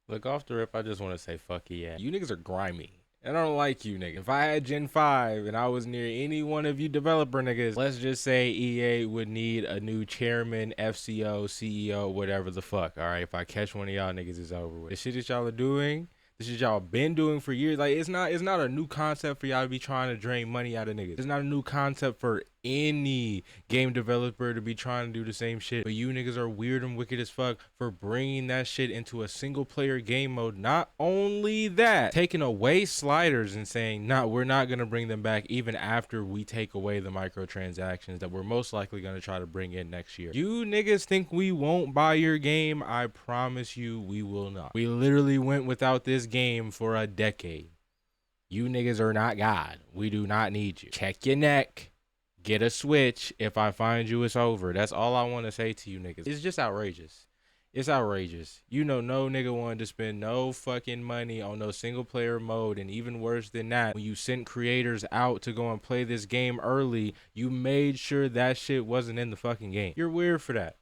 Look, off the rip, I just want to say fuck yeah. You niggas are grimy. I don't like you niggas. If I had Gen 5 and I was near any one of you developer niggas, let's just say EA would need a new chairman, FCO, CEO, whatever the fuck. Alright, if I catch one of y'all niggas, it's over with. The shit that y'all are doing, this shit y'all been doing for years. Like it's not a new concept for y'all to be trying to drain money out of niggas. It's not a new concept for any game developer to be trying to do the same shit. But you niggas are weird and wicked as fuck for bringing that shit into a single player game mode. Not only that, taking away sliders and saying, nah, we're not gonna bring them back even after we take away the microtransactions that we're most likely gonna try to bring in next year. You niggas think we won't buy your game? I promise you we will not. We literally went without this game for a decade. You niggas are not God. We do not need you. Check your neck. Get a Switch. If I find you, it's over. That's all I want to say to you niggas. It's just outrageous. It's outrageous. You know, no nigga wanted to spend no fucking money on no single player mode. And even worse than that, when you sent creators out to go and play this game early, you made sure that shit wasn't in the fucking game. You're weird for that.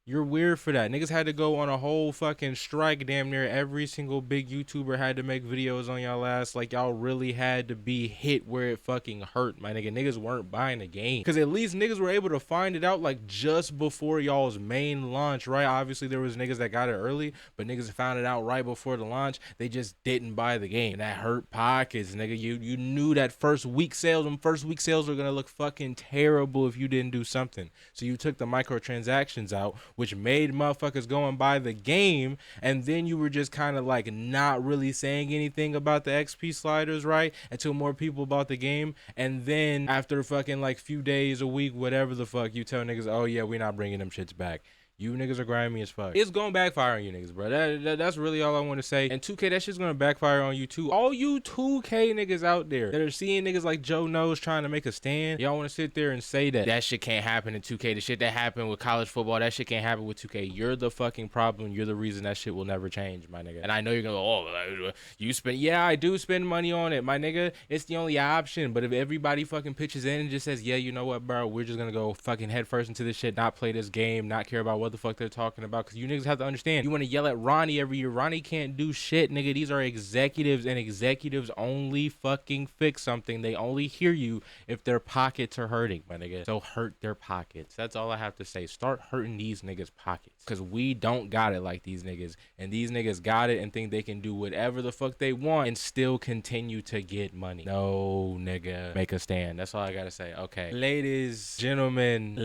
You're weird for that. Niggas had to go on a whole fucking strike. Damn near every single big YouTuber had to make videos on y'all ass. Like y'all really had to be hit where it fucking hurt, my nigga. Niggas weren't buying the game. Cause at least niggas were able to find it out like just before y'all's main launch, right? Obviously there was niggas that got it early, but niggas found it out right before the launch. They just didn't buy the game. That hurt pockets, nigga. You knew that first week sales were gonna look fucking terrible if you didn't do something. So you took the microtransactions out, which made motherfuckers go and buy the game, and then you were just kind of like not really saying anything about the XP sliders, right? Until more people bought the game, and then after fucking like few days, a week, whatever the fuck, you tell niggas, oh yeah, we're not bringing them shits back. You niggas are grimy as fuck. It's gonna backfire on you niggas, bro. That's really all I want to say. And 2K, that shit's gonna backfire on you too. All you 2K niggas out there that are seeing niggas like Joe Knows trying to make a stand, y'all want to sit there and say that shit can't happen in 2K. The shit that happened with college football, that shit can't happen with 2K. You're the fucking problem. You're the reason that shit will never change, my nigga. And I know you're gonna go, oh, you spend, yeah, I do spend money on it, my nigga. It's the only option. But if everybody fucking pitches in and just says, yeah, you know what, bro, we're just gonna go fucking head first into this shit, not play this game, not care about what the fuck they're talking about. Because you niggas have to understand, you want to yell at Ronnie every year. Ronnie can't do shit, nigga. These are executives, and executives only fucking fix something. They only hear you if their pockets are hurting, my nigga. So hurt their pockets. That's all I have to say. Start hurting these niggas' pockets. Because we don't got it like these niggas. And these niggas got it and think they can do whatever the fuck they want and still continue to get money. No, nigga. Make a stand. That's all I gotta say. Okay. Ladies, gentlemen,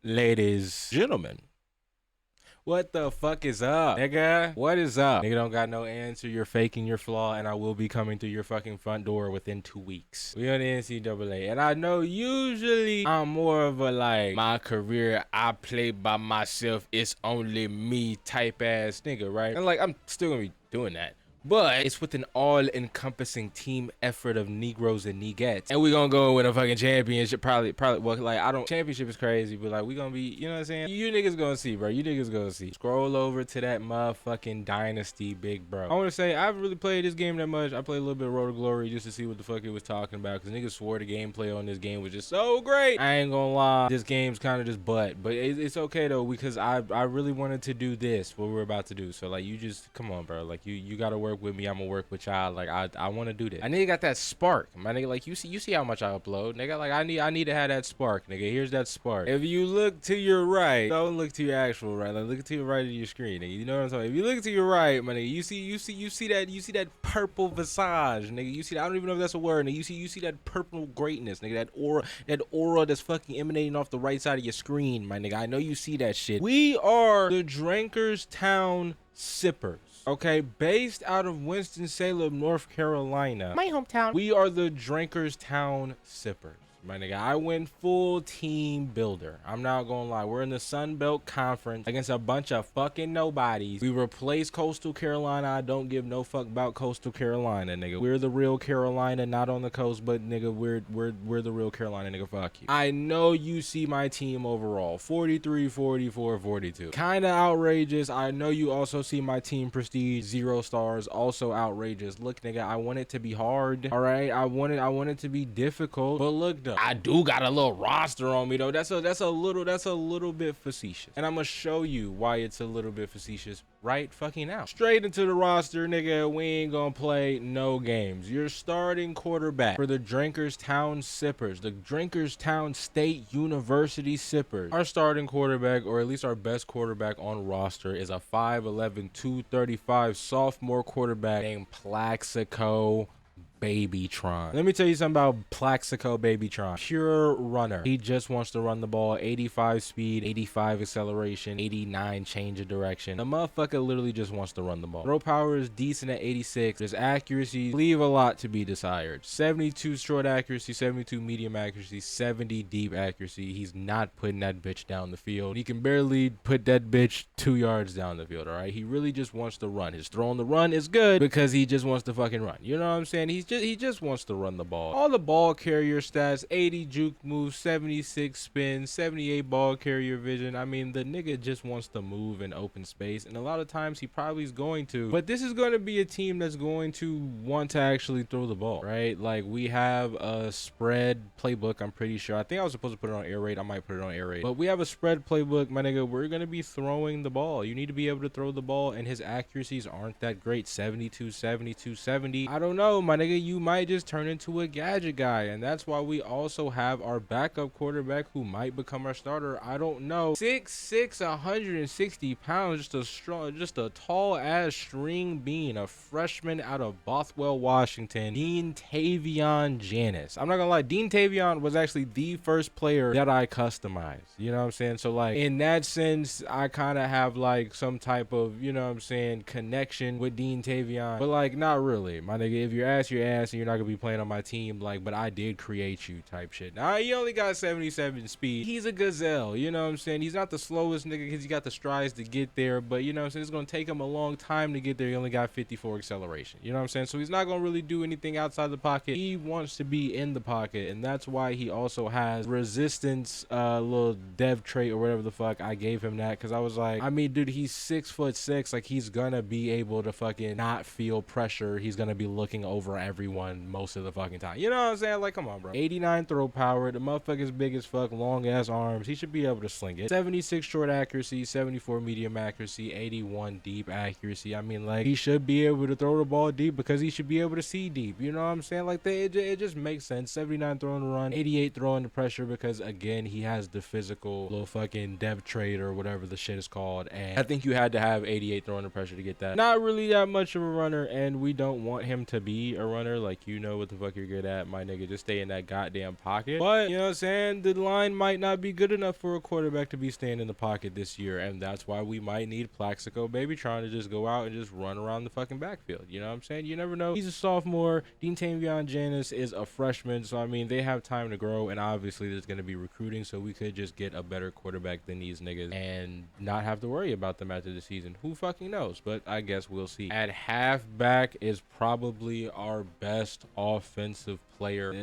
gentlemen, what the fuck is up, nigga? What is up? Nigga don't got no answer. You're faking your flaw, and I will be coming through your fucking front door within 2 weeks. We on the NCAA, and I know usually I'm more of a like, my career, I play by myself, it's only me type ass nigga, right? And like, I'm still gonna be doing that. But it's with an all-encompassing team effort of Negroes and Negettes. And we gonna go win a fucking championship. Probably, well, like, I don't, championship is crazy, but like, we gonna be, you know what I'm saying? You niggas gonna see, bro. You niggas gonna see. Scroll over to that motherfucking dynasty, big bro. I wanna say, I haven't really played this game that much. I played a little bit of Road to Glory just to see what the fuck it was talking about. Cause niggas swore the gameplay on this game was just so great. I ain't gonna lie. This game's kind of just butt. But it's okay though, because I really wanted to do this, what we're about to do. So like, you just, come on, bro. Like, you gotta work with me. I'm gonna work with y'all. Like, I want to do this. I nigga got that spark, my nigga. Like, you see how much I upload, nigga. Like, I need to have that spark, nigga. Here's that spark. If you look to your right, don't look to your actual right. Like, look to your right of your screen, nigga. You know what I'm talking? If you look to your right, my nigga, you see that purple visage, nigga. You see that, I don't even know if that's a word, nigga. You see that purple greatness, nigga. That aura that's fucking emanating off the right side of your screen, my nigga. I know you see that shit. We are the Drankerstown Sippers. Okay, based out of Winston-Salem, North Carolina, my hometown. We are the Drankerstown Sippers, my nigga. I went full team builder. I'm not gonna lie. We're in the Sun Belt Conference against a bunch of fucking nobodies. We replaced Coastal Carolina. I don't give no fuck about Coastal Carolina, nigga. We're the real Carolina, not on the coast, but nigga, we're the real Carolina, nigga. Fuck you. I know you see my team overall, 43, 44, 42. Kind of outrageous. I know you also see my team prestige, 0 stars, also outrageous. Look, nigga, I want it to be hard. All right, I want it to be difficult. But look, though. though. I do got a little roster on me though. That's a little bit facetious. And I'm gonna show you why it's a little bit facetious right fucking now. Straight into the roster, nigga. We ain't gonna play no games. Your starting quarterback for the Drinkerstown Sippers, the Drinkerstown State University Sippers. Our starting quarterback, or at least our best quarterback on roster, is a 5'11", 235 sophomore quarterback named Plaxico Babytron. Let me tell you something about Plaxico Babytron. Pure runner. He just wants to run the ball. 85 speed, 85 acceleration, 89 change of direction. The motherfucker literally just wants to run the ball. Throw power is decent at 86. His accuracy leave a lot to be desired. 72 short accuracy, 72 medium accuracy, 70 deep accuracy. He's not putting that bitch down the field. He can barely put that bitch 2 yards down the field, all right? He really just wants to run. His throw on the run is good because he just wants to fucking run. You know what I'm saying? He just wants to run the ball. All the ball carrier stats: 80 juke moves, 76 spin, 78 ball carrier vision. I mean, the nigga just wants to move in open space, and a lot of times he probably is going to. But this is going to be a team that's going to want to actually throw the ball, right? Like, we have a spread playbook, I'm pretty sure. I think I was supposed to put it on air raid. I might put it on air raid. But we have a spread playbook, my nigga. We're going to be throwing the ball. You need to be able to throw the ball, and his accuracies aren't that great. 72, 72, 70. I don't know, my nigga. You might just turn into a gadget guy, and that's why we also have our backup quarterback who might become our starter. I don't know. 6'6", 160 pounds, just a tall ass string bean, a freshman out of Bothwell, Washington, Dean Tavion Janis. I'm not gonna lie, Dean Tavion was actually the first player that I customized. You know what I'm saying? So like, in that sense, I kind of have like some type of, you know what I'm saying, connection with Dean Tavion, but like, not really, my nigga. If your ass, and you're not gonna be playing on my team, like, but I did create you type shit. Now, he only got 77 speed. He's a gazelle, you know what I'm saying? He's not the slowest nigga because he got the strides to get there, but you know what I'm saying, it's gonna take him a long time to get there. He only got 54 acceleration, you know what I'm saying? So he's not gonna really do anything outside the pocket. He wants to be in the pocket, and that's why he also has resistance, little dev trait or whatever the fuck. I gave him that because I was like, I mean, dude, he's 6'6", like, he's gonna be able to fucking not feel pressure. He's gonna be looking over everyone most of the fucking time. You know what I'm saying? Like, come on, bro. 89 throw power. The motherfucker's big as fuck, long ass arms. He should be able to sling it. 76 short accuracy, 74 medium accuracy, 81 deep accuracy. I mean, like, he should be able to throw the ball deep because he should be able to see deep. You know what I'm saying? Like, it just makes sense. 79 throwing the run, 88 throwing the pressure because, again, he has the physical little fucking dev trait or whatever the shit is called. And I think you had to have 88 throwing the pressure to get that. Not really that much of a runner, and we don't want him to be a runner. Like, you know what the fuck you're good at, my nigga. Just stay in that goddamn pocket. But, you know what I'm saying, the line might not be good enough for a quarterback to be staying in the pocket this year, and that's why we might need Plaxico Babytron to just go out and just run around the fucking backfield. You know what I'm saying? You never know. He's a sophomore. Dean Tavion Janis is a freshman, so I mean, they have time to grow, and obviously there's going to be recruiting, so we could just get a better quarterback than these niggas and not have to worry about them after the season. Who fucking knows? But I guess we'll see. At halfback is probably our best offensive player.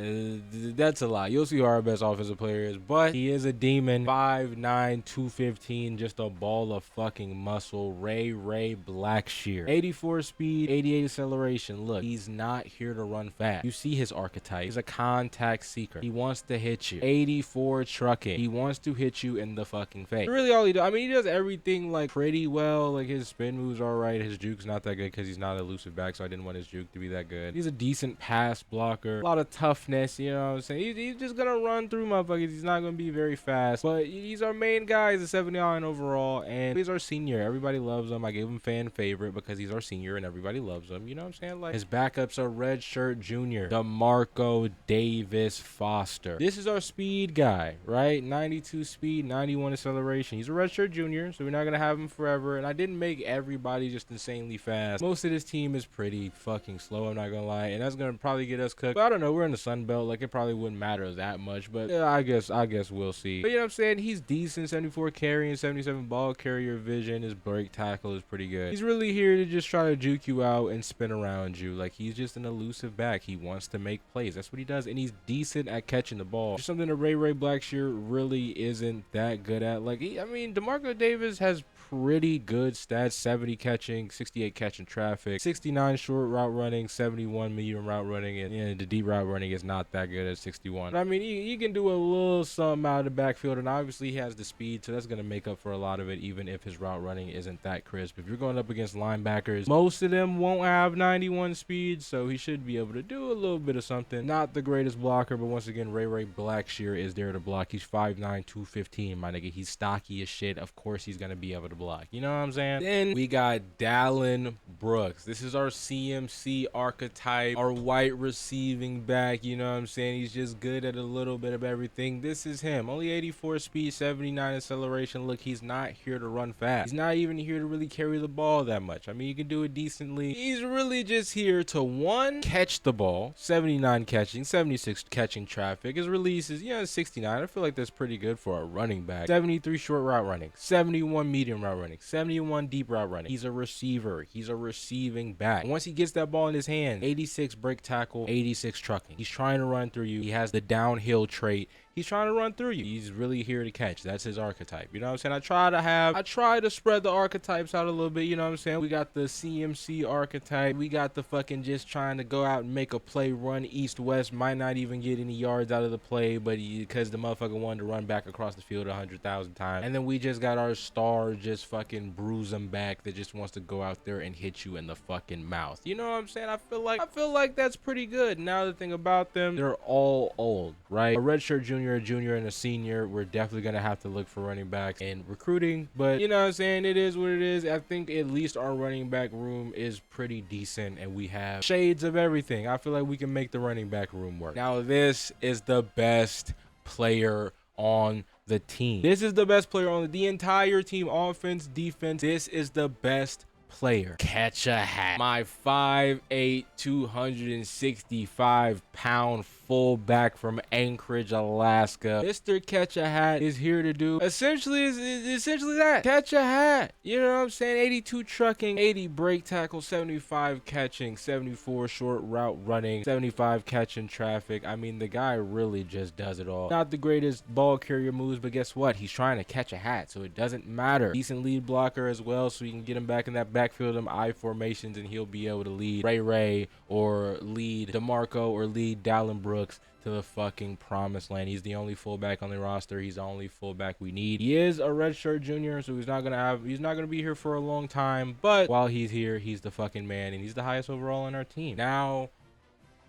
That's a lie. You'll see who our best offensive player is, but he is a demon. 5'9", 215, just a ball of fucking muscle. Ray Blackshear. 84 speed, 88 acceleration. Look, he's not here to run fast. You see his archetype. He's a contact seeker. He wants to hit you. 84 trucking. He wants to hit you in the fucking face. Really all he does. I mean, he does everything like pretty well. Like, his spin moves are right. His juke's not that good because he's not an elusive back, so I didn't want his juke to be that good. He's a decent pass blocker. A lot of toughness, you know what I'm saying? He's just gonna run through motherfuckers. He's not gonna be very fast, but he's our main guy. He's a 79 overall, and he's our senior. Everybody loves him. I gave him fan favorite because he's our senior and everybody loves him. You know what I'm saying? Like, his backups are redshirt junior DeMarco Davis Foster. This is our speed guy, right? 92 speed, 91 acceleration. He's a redshirt junior, so we're not gonna have him forever. And I didn't make everybody just insanely fast. Most of this team is pretty fucking slow, I'm not gonna lie, and that's gonna probably get us cooked. But I don't know, we're in the Sun Belt, like, it probably wouldn't matter that much, but yeah, I guess we'll see. But you know what I'm saying, he's decent. 74 carry and 77 ball carrier vision. His break tackle is pretty good. He's really here to just try to juke you out and spin around you. Like, he's just an elusive back. He wants to make plays. That's what he does, and he's decent at catching the ball. Just something that Ray Blackshear really isn't that good at. Like, I mean, DeMarco Davis has pretty good stats. 70 catching, 68 catching traffic, 69 short route running, 71 medium route running, and the deep route running is not that good at 61. But I mean, he can do a little something out of the backfield, and obviously he has the speed, so that's going to make up for a lot of it, even if his route running isn't that crisp. If you're going up against linebackers, most of them won't have 91 speed, so he should be able to do a little bit of something. Not the greatest blocker, but once again, Ray Blackshear is there to block. He's 5'9", 215, my nigga. He's stocky as shit. Of course he's going to be able to block. You know what I'm saying? Then we got Dallin Brooks. This is our CMC archetype, our white receiving back. You know what I'm saying? He's just good at a little bit of everything. This is him. Only 84 speed, 79 acceleration. Look, he's not here to run fast. He's not even here to really carry the ball that much. I mean, you can do it decently. He's really just here to, one, catch the ball. 79 catching, 76 catching traffic. His release is, 69. I feel like that's pretty good for a running back. 73 short route running, 71 medium route running, 71 deep route running. He's a receiver. He's a receiving back. Once he gets that ball in his hand, 86 break tackle, 86 trucking. He's trying to run through you. He has the downhill trait. He's trying to run through you. He's really here to catch. That's his archetype. You know what I'm saying? I try to spread the archetypes out a little bit. You know what I'm saying? We got the CMC archetype. We got the fucking just trying to go out and make a play, run east-west. Might not even get any yards out of the play, but because the motherfucker wanted to run back across the field 100,000 times. And then we just got our star just fucking bruise him back that just wants to go out there and hit you in the fucking mouth. You know what I'm saying? I feel like that's pretty good. Now the thing about them, they're all old, right? A redshirt junior, a junior, and a senior. We're definitely gonna have to look for running backs and recruiting, but you know what I'm saying, it is what it is. I think at least our running back room is pretty decent, and we have shades of everything. I feel like we can make the running back room work. Now this is the best player on the team. This is the best player on the entire team, offense, defense. This is the best player. Catch a hat. My 5'8", 265-pound fullback from Anchorage, Alaska. Mr. Catch a Hat is here to do essentially that. Catch a hat. You know what I'm saying? 82 trucking, 80 break tackle, 75 catching, 74 short route running, 75 catching traffic. I mean, the guy really just does it all. Not the greatest ball carrier moves, but guess what? He's trying to catch a hat, so it doesn't matter. Decent lead blocker as well, so you can get him back in that backfield, them I formations, and he'll be able to lead Ray or lead DeMarco or lead Dallin Brooks to the fucking promised land. He's the only fullback on the roster. He's the only fullback we need. He is a redshirt junior, so he's not gonna be here for a long time, but while he's here, he's the fucking man, and he's the highest overall on our team. Now,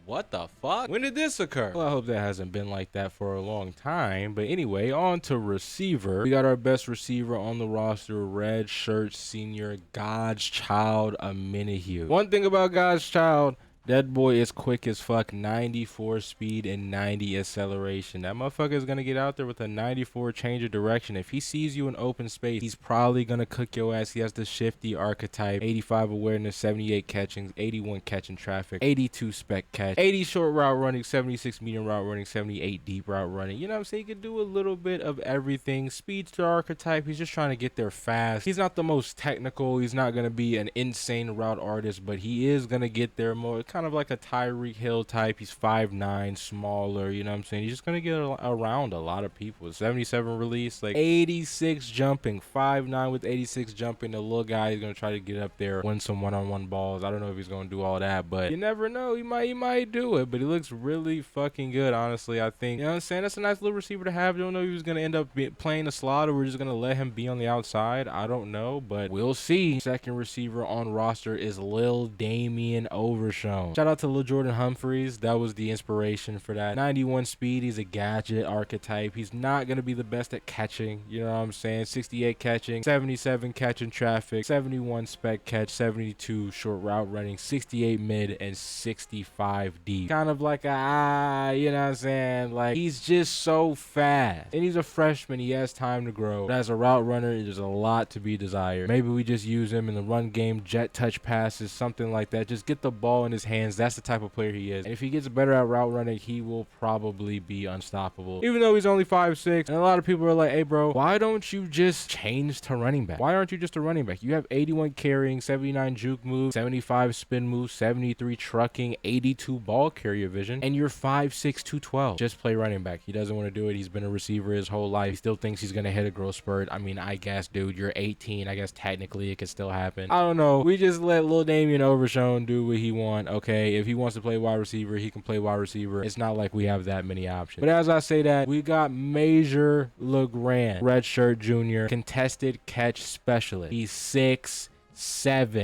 what the fuck? When did this occur? Well, I hope that hasn't been like that for a long time. But anyway, on to receiver. We got our best receiver on the roster, red shirt senior, God's Child Aminahue. One thing about God's Child, that boy is quick as fuck. 94 speed and 90 acceleration. That motherfucker is gonna get out there with a 94 change of direction. If he sees you in open space, he's probably gonna cook your ass. He has the shifty archetype. 85 awareness, 78 catching, 81 catching traffic, 82 spec catch, 80 short route running, 76 medium route running, 78 deep route running. You know what I'm saying? He can do a little bit of everything. Speedster archetype. He's just trying to get there fast. He's not the most technical. He's not gonna be an insane route artist, but he is gonna get there more. Kind of like a Tyreek Hill type. He's 5'9", smaller. You know what I'm saying? He's just gonna get around a lot of people. 77 release, like 86 jumping, 5'9" with 86 jumping. The little guy is gonna try to get up there, win some one-on-one balls. I don't know if he's gonna do all that, but you never know. He might do it. But he looks really fucking good, honestly. I think, you know what I'm saying, that's a nice little receiver to have. Don't know if he was gonna end up playing a slot, or we're just gonna let him be on the outside. I don't know, but we'll see. Second receiver on roster is Lil Damian Overshown. Shout out to Lil Jordan Humphreys. That was the inspiration for that. 91 speed. He's a gadget archetype. He's not going to be the best at catching. You know what I'm saying? 68 catching, 77 catching traffic, 71 spec catch, 72 short route running, 68 mid, and 65 deep. Kind of like a, you know what I'm saying? Like, he's just so fast. And he's a freshman. He has time to grow. But as a route runner, there's a lot to be desired. Maybe we just use him in the run game, jet touch passes, something like that. Just get the ball in his hands. That's the type of player he is. And if he gets better at route running, he will probably be unstoppable. Even though he's only 5'6", and a lot of people are like, hey bro, why don't you just change to running back? Why aren't you just a running back? You have 81 carrying, 79 juke move, 75 spin move, 73 trucking, 82 ball carrier vision, and you're 5'6", 212. Just play running back. He doesn't want to do it. He's been a receiver his whole life. He still thinks he's gonna hit a growth spurt. I mean, I guess, dude, you're 18. I guess technically it could still happen. I don't know. We just let Lil Damian Overshown do what he want. Okay, if he wants to play wide receiver, he can play wide receiver. It's not like we have that many options. But as I say that, we got Major LeGrand, redshirt junior, contested catch specialist. He's 6'7".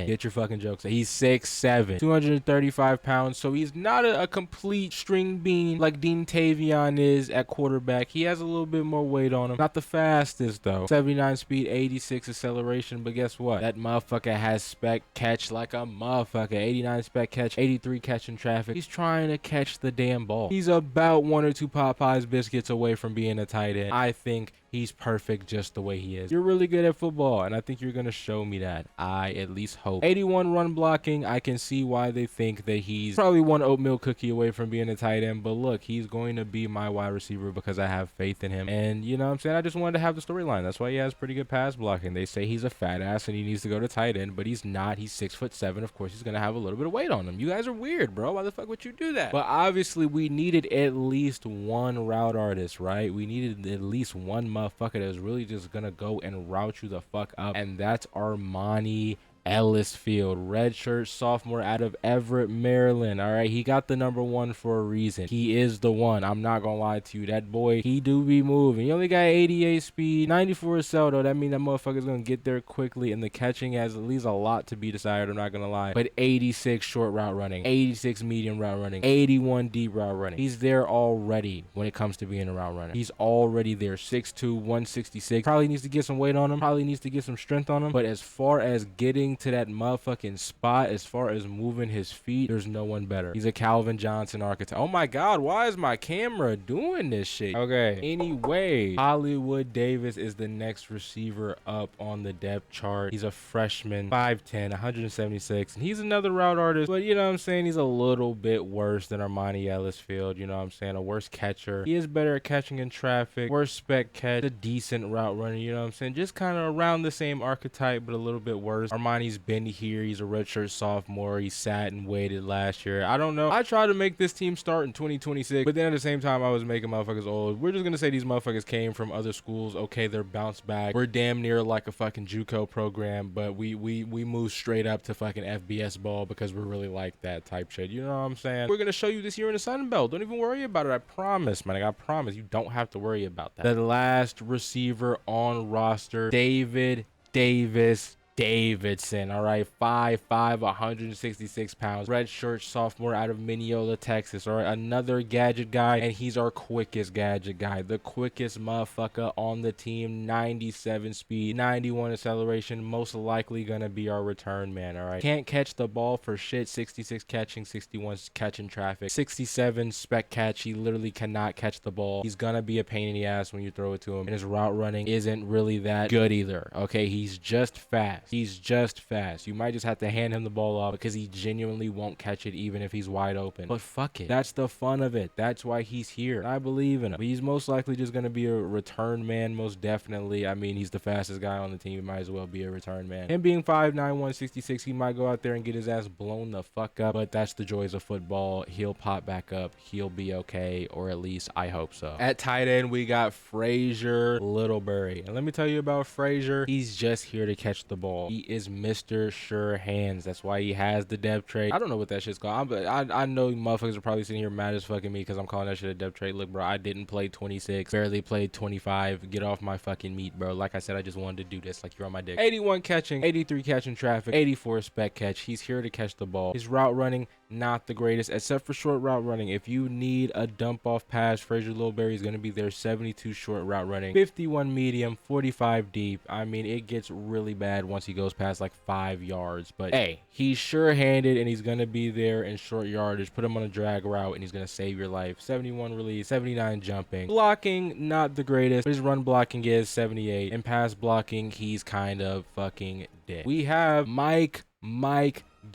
Get your fucking jokes. He's 6'7", 235 pounds. So he's not a complete string bean like Dean Tavion is at quarterback. He has a little bit more weight on him. Not the fastest though. 79 speed, 86 acceleration. But guess what? That motherfucker has spec catch like a motherfucker. 89 spec catch, 83 catch in traffic. He's trying to catch the damn ball. He's about 1 or 2 Popeyes biscuits away from being a tight end. I think he's perfect just the way he is. You're really good at football, and I think you're going to show me that. I at least hope. 81 run blocking. I can see why they think that he's probably 1 oatmeal cookie away from being a tight end, but look, he's going to be my wide receiver because I have faith in him. And you know what I'm saying? I just wanted to have the storyline. That's why he has pretty good pass blocking. They say he's a fat ass and he needs to go to tight end, but he's not. He's 6'7". Of course, he's going to have a little bit of weight on him. You guys are weird, bro. Why the fuck would you do that? But obviously, we needed at least one route artist, right? We needed at least one motherfucker that was really just gonna go and route you the fuck up, and that's Armani Ellisfield, redshirt sophomore out of Everett, Maryland. All right, he got the number 1 for a reason. He is the one. I'm not gonna lie to you. That boy, he do be moving. He only got 88 speed, 94 cell though. That means that motherfucker's gonna get there quickly, and the catching has at least a lot to be desired. I'm not gonna lie. But 86 short route running, 86 medium route running, 81 deep route running. He's there already when it comes to being a route runner. He's already there. 6'2", 166. Probably needs to get some weight on him. Probably needs to get some strength on him. But as far as getting to that motherfucking spot, as far as moving his feet, there's no one better. He's a Calvin Johnson archetype. Oh my god, why is my camera doing this shit? Okay, anyway, Hollywood Davis is the next receiver up on the depth chart. He's a freshman, 5'10", 176, and he's another route artist, but you know what I'm saying, he's a little bit worse than Armani Ellisfield. You know what I'm saying, a worse catcher. He is better at catching in traffic, worse spec catch, a decent route runner. You know what I'm saying, just kind of around the same archetype, but a little bit worse. Armani's been here. He's a redshirt sophomore. He sat and waited last year. I don't know. I tried to make this team start in 2026, but then at the same time, I was making motherfuckers old. We're just gonna say these motherfuckers came from other schools. Okay, they're bounced back. We're damn near like a fucking JUCO program, but we move straight up to fucking FBS ball because we're really like that type shit. You know what I'm saying? We're gonna show you this year in the Sun Belt. Don't even worry about it. I promise, man. I promise. You don't have to worry about that. The last receiver on roster, David Davis Davidson, all right, 5'5", 166 pounds, red shirt sophomore out of Mineola, Texas, all right, another gadget guy, and he's our quickest gadget guy, the quickest motherfucker on the team, 97 speed, 91 acceleration, most likely gonna be our return man, all right, can't catch the ball for shit, 66 catching, 61 catching traffic, 67 spec catch, he literally cannot catch the ball, he's gonna be a pain in the ass when you throw it to him, and his route running isn't really that good either, okay, he's just fast. He's just fast. You might just have to hand him the ball off because he genuinely won't catch it even if he's wide open. But fuck it. That's the fun of it. That's why he's here. I believe in him. But he's most likely just going to be a return man, most definitely. I mean, he's the fastest guy on the team. He might as well be a return man. Him being 5'9", 166, he might go out there and get his ass blown the fuck up. But that's the joys of football. He'll pop back up. He'll be okay, or at least I hope so. At tight end, we got Frazier Littlebury. And let me tell you about Frazier. He's just here to catch the ball. He is Mr. Sure Hands. That's why he has the depth trade. I don't know what that shit's called. I know motherfuckers are probably sitting here mad as fucking me because I'm calling that shit a depth trade. Look, bro, I didn't play 26, barely played 25. Get off my fucking meat, bro. Like I said, I just wanted to do this. Like, you're on my dick. 81 catching, 83 catching traffic, 84 spec catch. He's here to catch the ball. His route running, not the greatest, except for short route running. If you need a dump off pass, Frazier Littlebury is going to be there. 72 short route running, 51 medium, 45 deep. I mean, it gets really bad once he goes past like 5 yards, but hey, he's sure-handed and he's gonna be there in short yardage. Put him on a drag route and he's gonna save your life. 71 release, 79 jumping. Blocking, not the greatest, but his run blocking is 78. And pass blocking, he's kind of fucking dead. We have Mike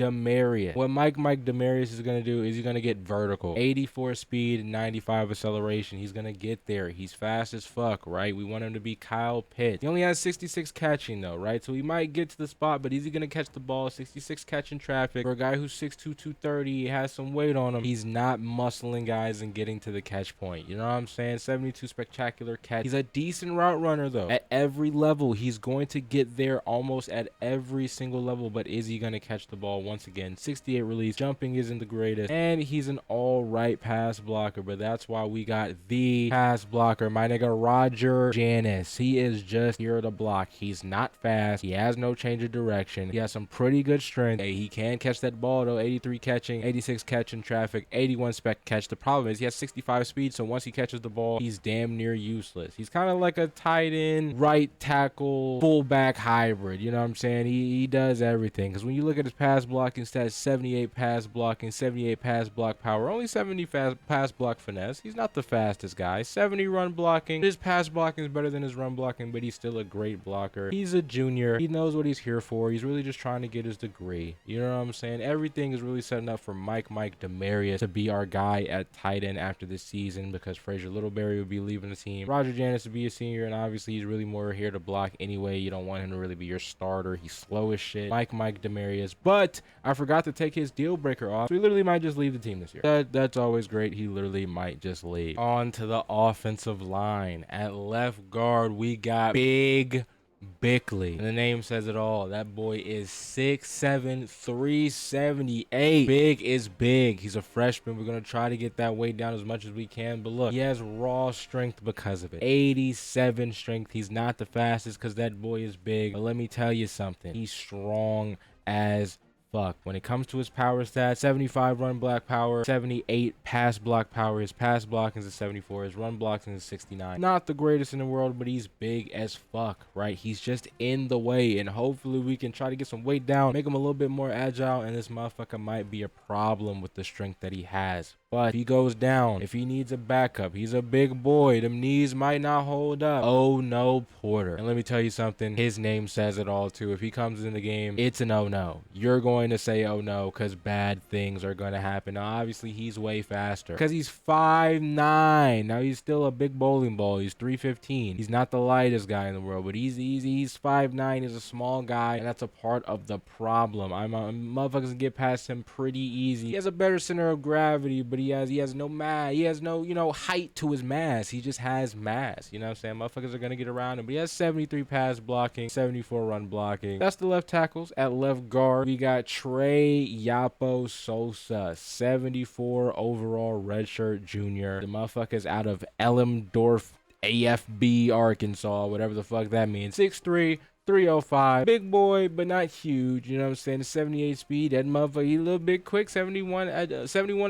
Demarius. What Mike Demarius is going to do is he's going to get vertical. 84 speed, 95 acceleration. He's going to get there. He's fast as fuck, right? We want him to be Kyle Pitts. He only has 66 catching though, right? So he might get to the spot, but is he going to catch the ball? 66 catching traffic. For a guy who's 6'2", 230, he has some weight on him. He's not muscling guys and getting to the catch point. You know what I'm saying? 72 spectacular catch. He's a decent route runner though. At every level, he's going to get there almost at every single level, but is he going to catch the ball? Once again, 68 release. Jumping isn't the greatest, and he's an all right pass blocker, but that's why we got the pass blocker, my nigga Roger Janis. He is just here to block. He's not fast. He has no change of direction. He has some pretty good strength. Hey, he can catch that ball though. 83 catching, 86 catching traffic, 81 spec catch. The problem is he has 65 speed, so once he catches the ball, he's damn near useless. He's kind of like a tight end, right tackle, fullback hybrid. You know what I'm saying? He does everything. Because when you look at his pass blocking stats, 78 pass blocking, 78 pass block power, only 70 pass block finesse. He's not the fastest guy. 70 run blocking. His pass blocking is better than his run blocking, but he's still a great blocker. He's a junior. He knows what he's here for. He's really just trying to get his degree. You know what I'm saying? Everything is really setting up for Mike Demarius to be our guy at tight end after this season, because Frazier Littleberry will be leaving the team. Roger Janis will be a senior, and obviously he's really more here to block anyway. You don't want him to really be your starter. He's slow as shit. Mike Demarius. But I forgot to take his deal breaker off, so he literally might just leave the team this year. That's always great. He literally might just leave. On to the offensive line. At left guard, we got Big Bickley. And the name says it all. That boy is 6'7", 378. Big is big. He's a freshman. We're going to try to get that weight down as much as we can. But look, he has raw strength because of it. 87 strength. He's not the fastest because that boy is big. But let me tell you something. He's strong as fuck. When it comes to his power stats, 75 run block power, 78 pass block power. His pass blocking is a 74. His run blocking is 69. Not the greatest in the world, but he's big as fuck, right? He's just in the way, and hopefully we can try to get some weight down, make him a little bit more agile, and this motherfucker might be a problem with the strength that he has. But if he goes down, if he needs a backup, he's a big boy. Them knees might not hold up. Oh no, Porter. And let me tell you something. His name says it all too. If he comes in the game, it's an oh no. You're going to say oh no because bad things are going to happen. Now, obviously, he's way faster because he's 5'9". Now, he's still a big bowling ball. He's 315. He's not the lightest guy in the world, but he's 5'9". He's a small guy, and that's a part of the problem. Motherfuckers can get past him pretty easy. He has a better center of gravity, but he has no mass. He has no, height to his mass. He just has mass. You know what I'm saying? Motherfuckers are going to get around him. But he has 73 pass blocking, 74 run blocking. That's the left tackles. At left guard, we got Trey Yapo Sosa, 74 overall redshirt junior. The motherfucker's out of Elmdorf, AFB, Arkansas, whatever the fuck that means. 6'3", 305, big boy, but not huge. You know what I'm saying? 78 speed. That motherfucker, he a little bit quick. 71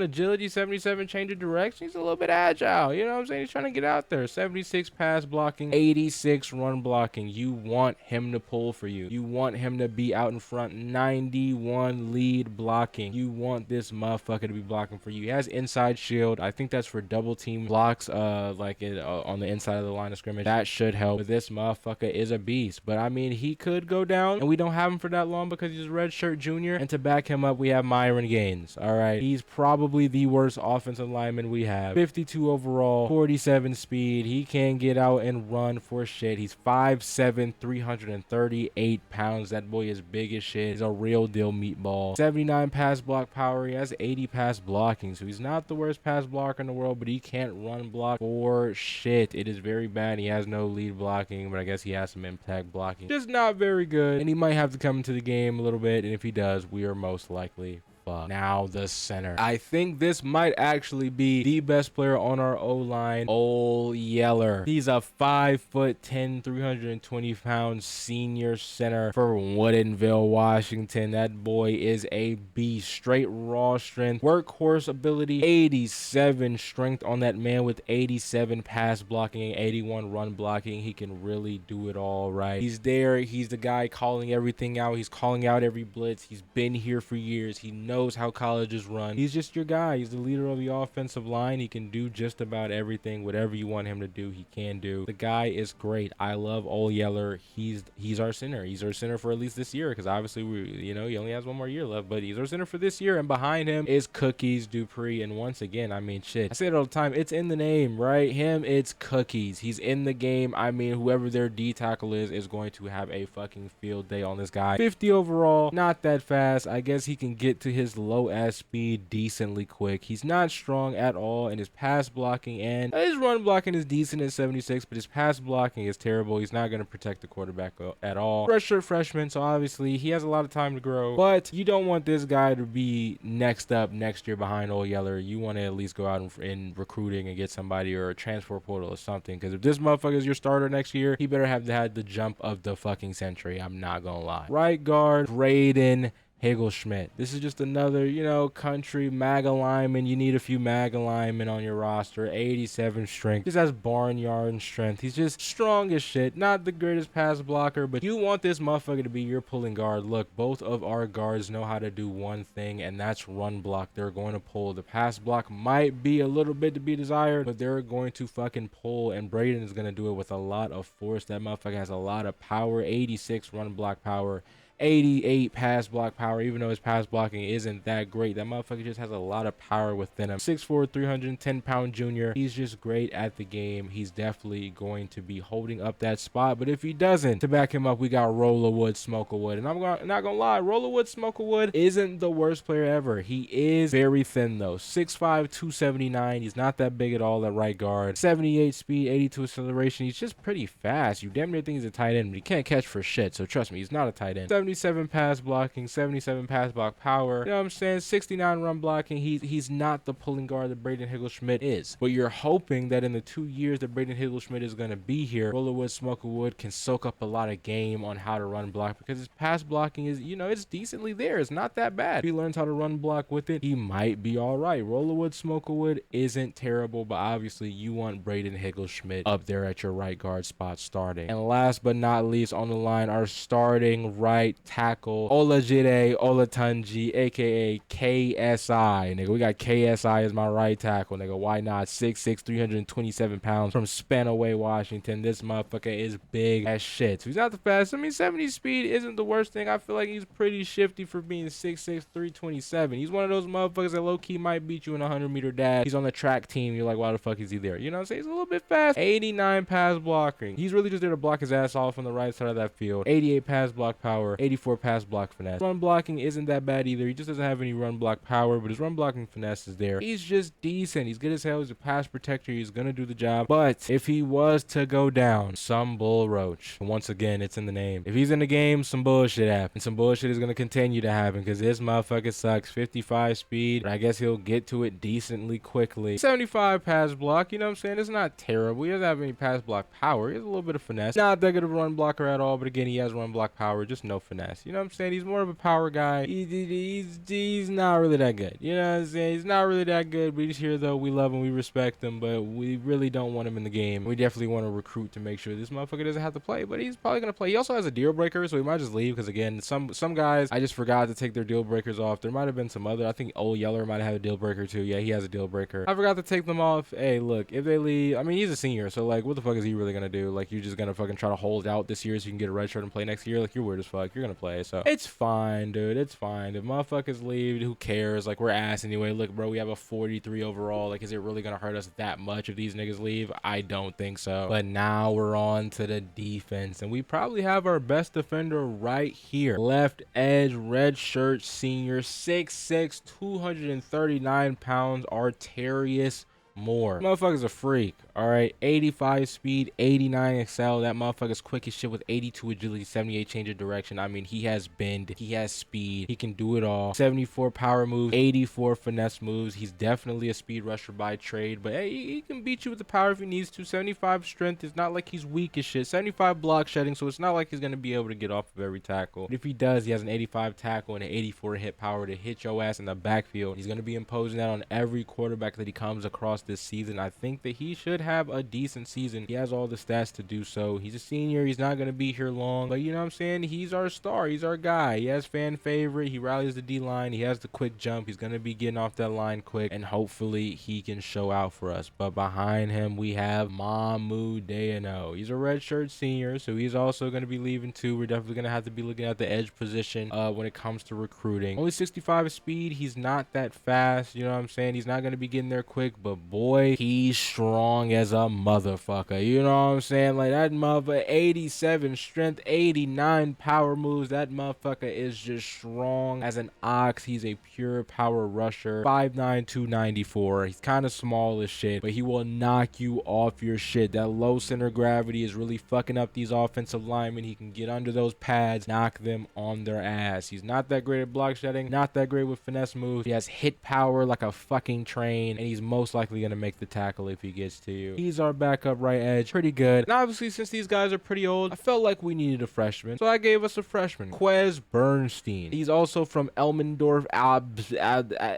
agility, 77 change of direction. He's a little bit agile. You know what I'm saying? He's trying to get out there. 76 pass blocking, 86 run blocking. You want him to pull for you. You want him to be out in front. 91 lead blocking. You want this motherfucker to be blocking for you. He has inside shield. I think that's for double team blocks, on the inside of the line of scrimmage. That should help. But this motherfucker is a beast. But I mean, he could go down, and we don't have him for that long because he's a redshirt junior. And to back him up, we have Myron Gaines. All right, he's probably the worst offensive lineman we have. 52 overall, 47 speed. He can get out and run for shit. He's 5'7", 338 pounds. That boy is big as shit. He's a real deal meatball. 79 pass block power. He has 80 pass blocking, so he's not the worst pass blocker in the world, but he can't run block for shit. It is very bad. He has no lead blocking, but I guess he has some impact blocking. Just not very good, and he might have to come into the game a little bit, and if he does, we are most likely fucked. Now the center. I think this might actually be the best player on our O-line, Ole Yeller. He's a 5'10", 320-pound senior center for Woodinville, Washington. That boy is a beast. Straight raw strength, workhorse ability, 87 strength on that man with 87 pass blocking, 81 run blocking. He can really do it all right. He's there. He's the guy calling everything out. He's calling out every blitz. He's been here for years. He knows knows how college is run. He's just your guy. He's the leader of the offensive line. He can do just about everything. Whatever you want him to do, he can do. The guy is great. I love Ole Yeller. He's our center. He's our center for at least this year, because obviously he only has one more year left, but he's our center for this year. And behind him is Cookies Dupree. And once again, I mean, shit, I say it all the time. It's in the name, right? It's Cookies. He's in the game. I mean, whoever their D tackle is going to have a fucking field day on this guy. 50 overall, not that fast. I guess he can get to his low ass speed decently quick. He's not strong at all, and his pass blocking and his run blocking is decent at 76, but his pass blocking is terrible. He's not going to protect the quarterback at all. Redshirt freshman, so obviously he has a lot of time to grow, but you don't want this guy to be next up next year behind Ole Yeller. You want to at least go out in recruiting and get somebody, or a transfer portal or something, because if this motherfucker is your starter next year, he better have had the jump of the fucking century. I'm not gonna lie. Right guard, Braden Higglesmith. This is just another, country MAGA lineman. You need a few MAGA linemen on your roster. 87 strength. Just has barnyard strength. He's just strong as shit. Not the greatest pass blocker, but you want this motherfucker to be your pulling guard. Look, both of our guards know how to do one thing, and that's run block. They're going to pull. The pass block might be a little bit to be desired, but they're going to fucking pull, and Braden is going to do it with a lot of force. That motherfucker has a lot of power. 86 run block power. 88 pass block power. Even though his pass blocking isn't that great, that motherfucker just has a lot of power within him. 6'4", 310-pound junior. He's just great at the game. He's definitely going to be holding up that spot, but if he doesn't, to back him up, we got Rollerwood Smokerwood. And I'm not gonna lie, Rollerwood Smokerwood isn't the worst player ever. He is very thin though. 6'5", 279. He's not that big at all at right guard. 78 speed, 82 acceleration. He's just pretty fast. You damn near think he's a tight end, but he can't catch for shit, so trust me, he's not a tight end. 77 pass blocking, 77 pass block power. You know what I'm saying? 69 run blocking. He's not the pulling guard that Braden Higglesmith is. But you're hoping that in the 2 years that Braden Higglesmith is going to be here, Rollerwood Smokerwood can soak up a lot of game on how to run block, because his pass blocking is, it's decently there. It's not that bad. If he learns how to run block with it, he might be all right. Rollerwood Smokerwood isn't terrible, but obviously you want Braden Higglesmith up there at your right guard spot starting. And last but not least on the line, our starting right tackle, Olajide Olatunji, aka KSI. Nigga, we got KSI as my right tackle. Nigga, why not? 6'6", 327 pounds from Spanaway, Washington. This motherfucker is big as shit. So he's not the fastest. I mean, 70 speed isn't the worst thing. I feel like he's pretty shifty for being 6'6", 327. He's one of those motherfuckers that low-key might beat you in a 100-meter dash. He's on the track team. You're like, why the fuck is he there? You know what I'm saying? He's a little bit fast. 89 pass blocking. He's really just there to block his ass off on the right side of that field. 88 pass block power. 84 pass block finesse. Run blocking isn't that bad either. He just doesn't have any run block power, but his run blocking finesse is there. He's just decent. He's good as hell. He's a pass protector. He's gonna do the job. But if he was to go down, some bull roach. Once again, it's in the name. If he's in the game, some bullshit happens. Some bullshit is gonna continue to happen, because this motherfucker sucks. 55 speed, but I guess he'll get to it decently quickly. 75 pass block. You know what I'm saying? It's not terrible. He doesn't have any pass block power. He has a little bit of finesse. Not that good of a run blocker at all, but again, he has run block power, just no finesse. You know what I'm saying? He's more of a power guy. He's not really that good. You know what I'm saying? He's not really that good, but he's here though. We love him. We respect him, but we really don't want him in the game. We definitely want to recruit to make sure this motherfucker doesn't have to play, but he's probably going to play. He also has a deal breaker, so he might just leave, because again, some guys, I just forgot to take their deal breakers off. There might have been some other, I think Ole Yeller might have had a deal breaker too. Yeah, he has a deal breaker. I forgot to take them off. Hey, look, if they leave, I mean, he's a senior, so like, what the fuck is he really going to do? Like, you're just going to fucking try to hold out this year so you can get a red shirt and play next year? Like, you're weird as fuck. You're going to play, so it's fine, dude. It's fine. If motherfuckers leave, who cares? Like, we're ass anyway. Look, bro, we have a 43 overall. Like, is it really going to hurt us that much if these niggas leave? I don't think so. But now we're on to the defense, and we probably have our best defender right here. Left edge, red shirt senior, 6'6", 239 pounds, Arterius Moore. Motherfucker's a freak. All right, 85 speed, 89 excel. That motherfucker's quick as shit with 82 agility, 78 change of direction. I mean, he has bend, he has speed, he can do it all. 74 power moves, 84 finesse moves. He's definitely a speed rusher by trade, but hey, he can beat you with the power if he needs to. 75 strength. It's not like he's weak as shit. 75 block shedding, so it's not like he's gonna be able to get off of every tackle. But if he does, he has an 85 tackle and an 84 hit power to hit your ass in the backfield. He's gonna be imposing that on every quarterback that he comes across across this season, I think that he should have a decent season. He has all the stats to do so. He's a senior. He's not going to be here long, but you know what I'm saying? He's our star. He's our guy. He has fan favorite. He rallies the D-line. He has the quick jump. He's going to be getting off that line quick, and hopefully he can show out for us. But behind him, we have Mamu Dayano. He's a redshirt senior, so he's also going to be leaving too. We're definitely going to have to be looking at the edge position when it comes to recruiting. Only 65 speed. He's not that fast. You know what I'm saying? He's not going to be getting there quick, but boy, he's strong as a motherfucker. You know what I'm saying? Like that motherfucker, 87 strength, 89 power moves. That motherfucker is just strong as an ox. He's a pure power rusher. 5'9", 294. He's kind of small as shit, but he will knock you off your shit. That low center of gravity is really fucking up these offensive linemen. He can get under those pads, knock them on their ass. He's not that great at block shedding, not that great with finesse moves. He has hit power like a fucking train, and he's most likely going to make the tackle if he gets to you. He's our backup right edge. Pretty good. And obviously, since these guys are pretty old, I felt like we needed a freshman, so I gave us a freshman, Quez Bernstein. He's also from Elmendorf,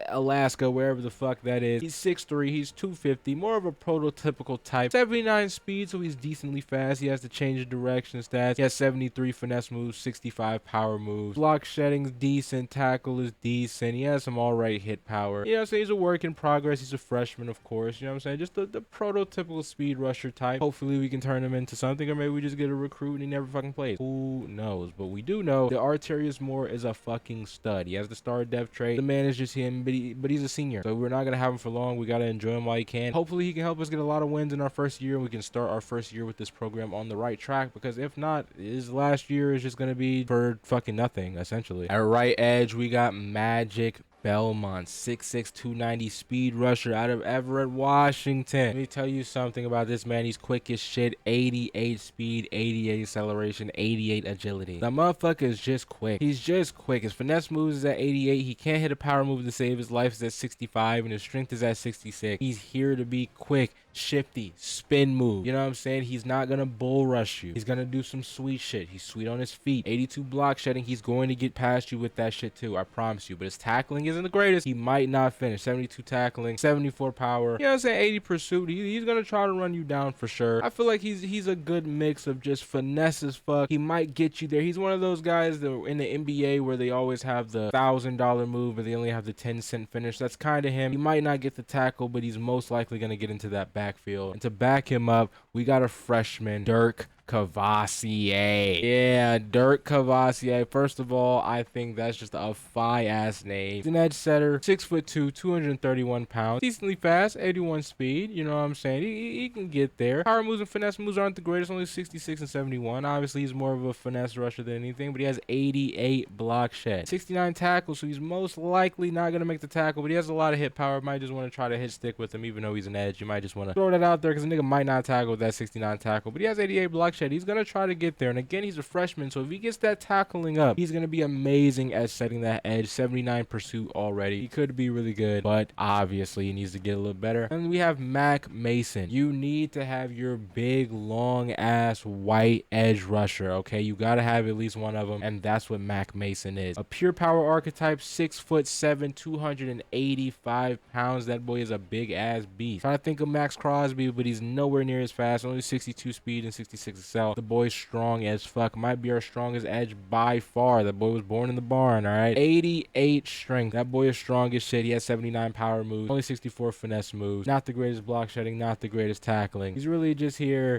Alaska, wherever the fuck that is. He's 6'3", he's 250, more of a prototypical type. 79 speed, so he's decently fast. He has to change the direction stats. He has 73 finesse moves, 65 power moves. Block shedding's decent, tackle is decent. He has some alright hit power. You know what I'm saying? He's a work in progress. He's a freshman, of course. You know what I'm saying? Just the prototypical speed rusher type. Hopefully we can turn him into something, or maybe we just get a recruit and he never fucking plays. Who knows? But we do know that Arterius Moore is a fucking stud. He has the star depth trait. The man is just him, but he's a senior, so we're not gonna have him for long. We gotta enjoy him while he can. Hopefully he can help us get a lot of wins in our first year, and we can start our first year with this program on the right track, because if not, his last year is just gonna be for fucking nothing, essentially. At right edge, we got Magic Belmont, 6'6", 290 speed rusher out of Everett, Washington. Let me tell you something about this man. He's quick as shit. 88 speed, 88 acceleration, 88 agility. The motherfucker is just quick. He's just quick. His finesse moves is at 88. He can't hit a power move to save his life is at 65, and his strength is at 66. He's here to be quick, shifty, spin move. You know what I'm saying? He's not gonna bull rush you. He's gonna do some sweet shit. He's sweet on his feet. 82 block shedding. He's going to get past you with that shit too, I promise you. But his tackling isn't the greatest. He might not finish. 72 tackling, 74 power. You know what I'm saying? 80 pursuit. He's gonna try to run you down for sure. I feel like he's a good mix of just finesse as fuck. He might get you there. He's one of those guys that in the NBA where they always have the $1,000 move, but they only have the 10-cent finish. That's kind of him. He might not get the tackle, but he's most likely gonna get into that backfield. And to back him up, we got a freshman, Dirk Cavassier. Yeah, Dirk Cavassier. First of all, I think that's just a fire-ass name. He's an edge setter, 6'2", 231 pounds. Decently fast, 81 speed. You know what I'm saying? He can get there. Power moves and finesse moves aren't the greatest, only 66 and 71. Obviously, he's more of a finesse rusher than anything, but he has 88 block shed. 69 tackles, so he's most likely not going to make the tackle, but he has a lot of hit power. Might just want to try to hit stick with him, even though he's an edge. You might just want to throw that out there because the nigga might not tackle with that 69 tackle, but he has 88 block shed. He's going to try to get there. And again, he's a freshman, so if he gets that tackling up, he's going to be amazing at setting that edge. 79 pursuit already. He could be really good, but obviously he needs to get a little better. And we have Mac Mason. You need to have your big, long-ass white edge rusher, okay? You got to have at least one of them, and that's what Mac Mason is. A pure power archetype, 6'7", 285 pounds. That boy is a big-ass beast. Trying to think of Max Crosby, but he's nowhere near as fast. Only 62 speed and 66 excel. The boy's strong as fuck. Might be our strongest edge by far. That boy was born in the barn, all right? 88 strength. That boy is strong as shit. He has 79 power moves. Only 64 finesse moves. Not the greatest block shedding. Not the greatest tackling. He's really just here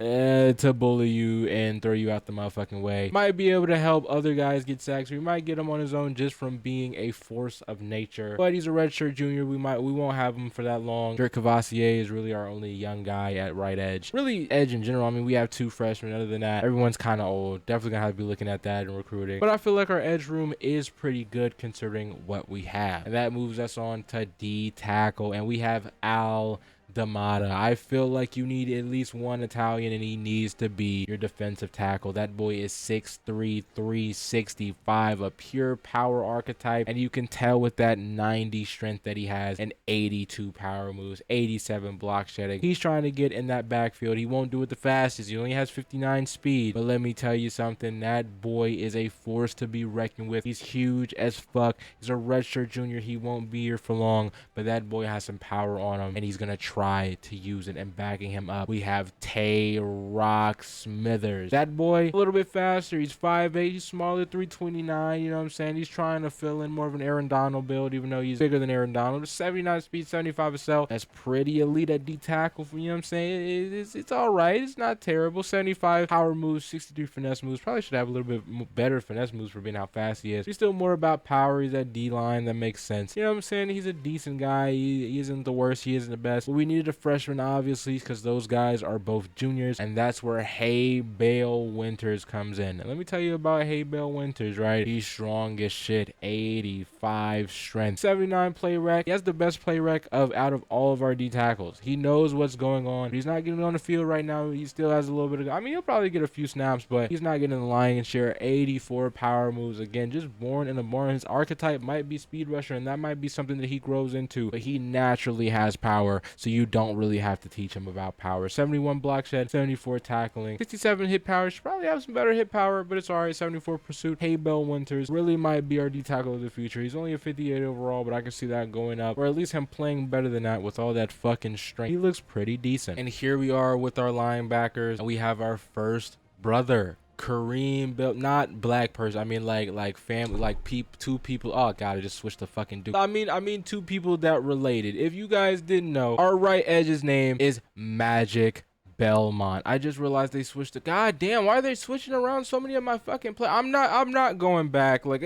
to bully you and throw you out the motherfucking way. Might be able to help other guys get sacks. We might get him on his own just from being a force of nature. But he's a redshirt junior. We won't have him for that long. Dirk Cavassier is really our only young guy at right edge. Really edge in general. I mean, we have two freshmen. Other than that, everyone's kind of old. Definitely gonna have to be looking at that in recruiting. But I feel like our edge room is pretty good considering what we have. And that moves us on to D tackle. And we have Al D'Amata. I feel like you need at least one Italian, and he needs to be your defensive tackle. That boy is 6'3", 365, a pure power archetype, and you can tell with that 90 strength that he has, and 82 power moves, 87 block shedding. He's trying to get in that backfield. He won't do it the fastest. He only has 59 speed, but let me tell you something. That boy is a force to be reckoned with. He's huge as fuck. He's a redshirt junior. He won't be here for long, but that boy has some power on him, and he's gonna try try to use it. And backing him up, we have Tay-Rock Smithers. That boy, a little bit faster. He's 5'8", he's smaller, 329. You know what I'm saying? He's trying to fill in more of an Aaron Donald build, even though he's bigger than Aaron Donald. 79 speed, 75 SL. That's pretty elite at D tackle. You know what I'm saying? It's all right. It's not terrible. 75 power moves, 63 finesse moves. Probably should have a little bit better finesse moves for being how fast he is. He's still more about power. He's at D line. That makes sense. You know what I'm saying? He's a decent guy. He isn't the worst. He isn't the best. But we needed a freshman, obviously, because those guys are both juniors, and that's where Hay Bale Winters comes in. And let me tell you about Hay Bale Winters, right? He's strong as shit. 85 strength, 79 play rec. He has the best play rec out of all of our D tackles. He knows what's going on. He's not getting on the field right now. He still has a little bit of, I mean, he'll probably get a few snaps, but he's not getting the lion's share. 84 power moves. Again, just born in a barn. His archetype might be speed rusher, and that might be something that he grows into, but he naturally has power, so you don't really have to teach him about power. 71 block shed, 74 tackling, 67 hit power. Should probably have some better hit power, but it's alright. 74 pursuit. Hay Bale Winters really might be our D tackle of the future. He's only a 58 overall, but I can see that going up, or at least him playing better than that with all that fucking strength. He looks pretty decent. And here we are with our linebackers, and we have our first brother, Kareem Bell, not black person. I mean like family, like two people. Oh god, I just switched the fucking dude. I mean two people that related. If you guys didn't know, our right edge's name is Magic Belmont. I just realized they switched it. God damn, why are they switching around so many of my fucking play? I'm not going back. Like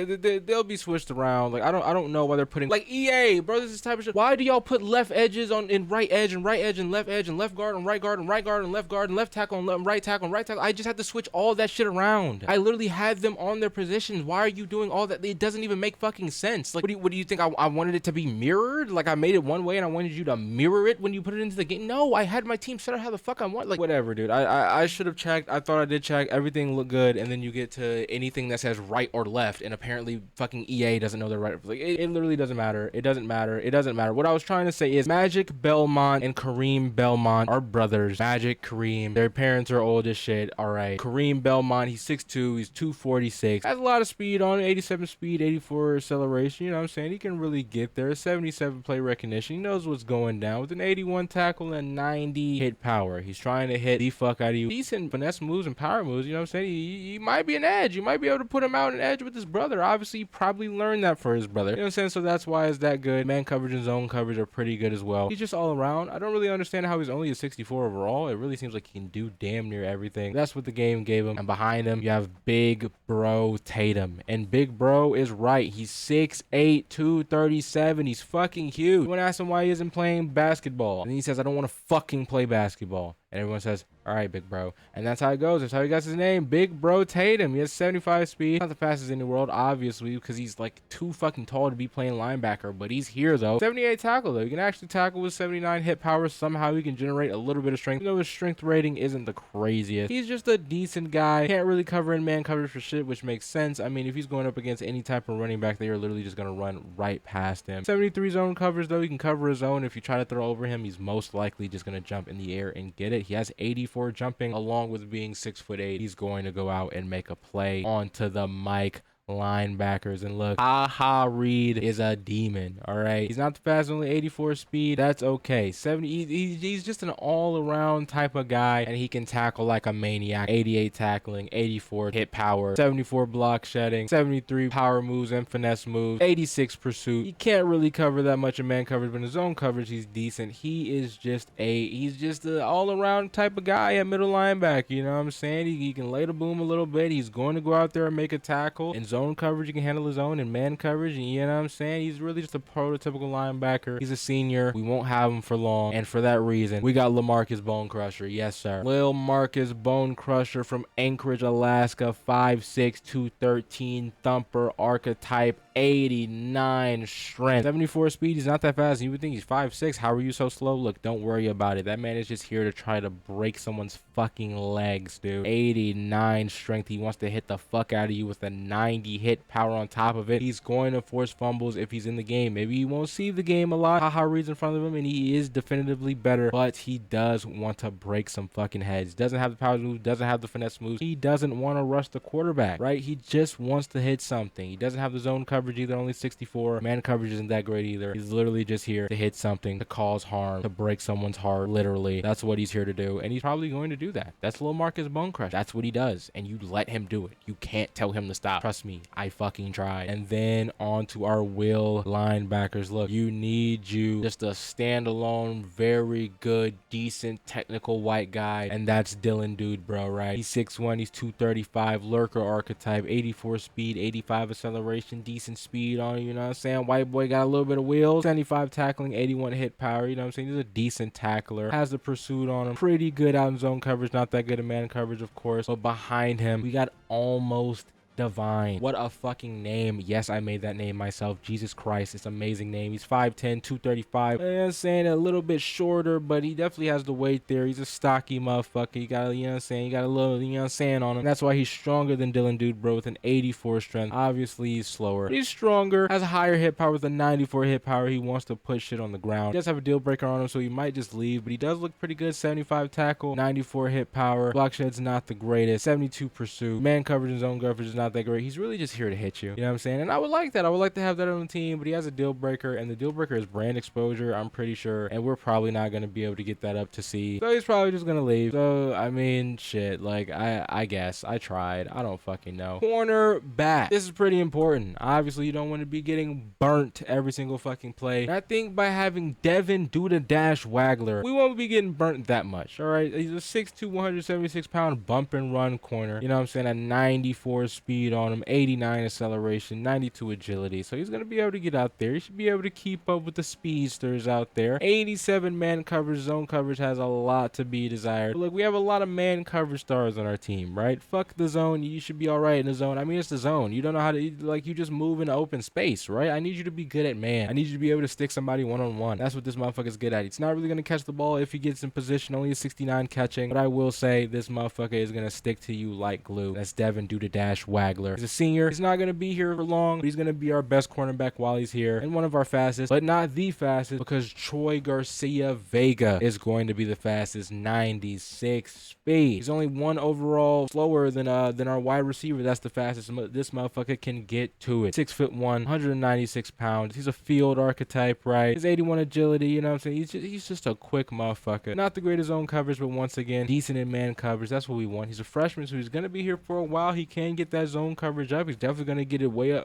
they'll be switched around. Like I don't know why they're putting, like, EA, bro, this is type of shit. Why do y'all put left edges in right edge and left guard and right guard and right guard and left guard and left tackle and right tackle and right tackle? I just had to switch all that shit around. I literally had them on their positions. Why are you doing all that? It doesn't even make fucking sense. Like what do you think? I wanted it to be mirrored? Like I made it one way and I wanted you to mirror it when you put it into the game? No, I had my team set up how the fuck I want. Like whatever, dude. I should have checked. I thought I did check. Everything looked good, and then you get to anything that says right or left, and apparently fucking EA doesn't know the right. Like it literally doesn't matter. It doesn't matter. It doesn't matter. What I was trying to say is Magic Belmont and Kareem Belmont are brothers. Magic, Kareem, their parents are old as shit. All right. Kareem Belmont, he's 6'2", he's 246, has a lot of speed on it, 87 speed, 84 acceleration. You know what I'm saying? He can really get there. 77 play recognition. He knows what's going down with an 81 tackle and 90 hit power. He's trying to hit the fuck out of you. Decent finesse moves and power moves. You know what I'm saying? He might be an edge. You might be able to put him out an edge with his brother. Obviously, he probably learned that for his brother. You know what I'm saying? So that's why it's that good. Man coverage and zone coverage are pretty good as well. He's just all around. I don't really understand how he's only a 64 overall. It really seems like he can do damn near everything. That's what the game gave him. And behind him, you have Big Bro Tatum. And Big Bro is right. He's 6'8", 237. He's fucking huge. You want to ask him why he isn't playing basketball? And he says, I don't want to fucking play basketball. And everyone says, all right, big bro. And that's how it goes. That's how he got his name, Big Bro Tatum. He has 75 speed. Not the fastest in the world, obviously, because he's like too fucking tall to be playing linebacker. But he's here, though. 78 tackle, though. He can actually tackle with 79 hit power. Somehow he can generate a little bit of strength. Even though his strength rating isn't the craziest. He's just a decent guy. Can't really cover in man coverage for shit, which makes sense. I mean, if he's going up against any type of running back, they are literally just going to run right past him. 73 zone covers, though. He can cover his zone. If you try to throw over him, he's most likely just going to jump in the air and get it. He has 84 jumping, along with being 6'8". He's going to go out and make a play onto the Mike linebackers. And look, Reed is a demon. All right, he's not the fast, only 84 speed. That's okay. 70. He's just an all-around type of guy, and he can tackle like a maniac. 88 tackling, 84 hit power, 74 block shedding, 73 power moves and finesse moves, 86 pursuit. He can't really cover that much in man coverage, but in his own coverage, he's decent. He's just an all-around type of guy at middle linebacker. You know what I'm saying? He can lay the boom a little bit. He's going to go out there and make a tackle. In zone coverage, he can handle his own. In man coverage, and you know what I'm saying? He's really just a prototypical linebacker. He's a senior. We won't have him for long, and for that reason, we got LaMarcus Bone Crusher. Yes, sir. Lil Marcus Bone Crusher from Anchorage, Alaska, 5'6", 213, thumper, archetype, 89 strength, 74 speed. He's not that fast. You would think he's 5'6". How are you so slow? Look, don't worry about it. That man is just here to try to break someone's fucking legs, dude. 89 strength. He wants to hit the fuck out of you with a 90 hit power on top of it. He's going to force fumbles if he's in the game. Maybe he won't see the game a lot. Reed's in front of him, and he is definitively better, but he does want to break some fucking heads. Doesn't have the power moves, doesn't have the finesse moves. He doesn't want to rush the quarterback, right? He just wants to hit something. He doesn't have the zone coverage. coverage either, only 64. Man coverage isn't that great either. He's literally just here to hit something, to cause harm, to break someone's heart, literally. That's what he's here to do, and he's probably going to do that. That's Lil Marcus Bone Crush. That's what he does, and you let him do it. You can't tell him to stop. Trust me, I fucking tried. And then on to our will linebackers. Look, you need just a standalone, very good, decent, technical white guy, and that's Dylan Dude, bro, right? He's 6'1", he's 235, lurker archetype, 84 speed, 85 acceleration, decent speed on, you know what I'm saying? White boy got a little bit of wheels, 75 tackling, 81 hit power, you know what I'm saying? He's a decent tackler, has the pursuit on him, pretty good out in zone coverage, not that good in man coverage, of course, but behind him, we got almost Divine. What a fucking name. Yes, I made that name myself. Jesus Christ, it's an amazing name. He's 5'10", 235. I'm saying a little bit shorter, but he definitely has the weight there. He's a stocky motherfucker. You got, you know what I'm saying? You got a little, you know what I'm saying, on him. And that's why he's stronger than Dylan Dude, bro, with an 84 strength. Obviously, he's slower. But he's stronger, has a higher hit power with a 94 hit power. He wants to put shit on the ground. He does have a deal breaker on him, so he might just leave, but he does look pretty good. 75 tackle, 94 hit power. Block shed's not the greatest. 72 pursuit. Man coverage and zone coverage is not that great. He's really just here to hit you. You know what I'm saying? And I would like that. I would like to have that on the team, but he has a deal breaker, and the deal breaker is brand exposure, I'm pretty sure, and we're probably not going to be able to get that up to C. So he's probably just going to leave. So, I mean, shit, like, I guess. I tried. I don't fucking know. Corner back. This is pretty important. Obviously, you don't want to be getting burnt every single fucking play. And I think by having Devin Dash Wagler, we won't be getting burnt that much, all right? He's a 6'2", 176-pound bump and run corner. You know what I'm saying? A 94 speed on him, 89 acceleration, 92 agility. So he's going to be able to get out there. He should be able to keep up with the speedsters out there. 87 man coverage. Zone coverage has a lot to be desired. But look, we have a lot of man coverage stars on our team, right? Fuck the zone. You should be all right in the zone. I mean, it's the zone. You don't know how to, like, you just move in open space, right? I need you to be good at man. I need you to be able to stick somebody one-on-one. That's what this motherfucker's good at. He's not really going to catch the ball if he gets in position. Only a 69 catching. But I will say this motherfucker is going to stick to you like glue. That's Devin Dash Wagler. He's a senior. He's not going to be here for long, but he's going to be our best cornerback while he's here, and one of our fastest, but not the fastest, because Troy Garcia Vega is going to be the fastest, 96 speed. He's only one overall slower than our wide receiver. That's the fastest. This motherfucker can get to it. 6'1", 196 pounds. He's a field archetype, right? He's 81 agility. You know what I'm saying? He's just a quick motherfucker. Not the greatest zone coverage, but once again, decent in man coverage. That's what we want. He's a freshman, so he's going to be here for a while. He can get that zone coverage up. He's definitely going to get it way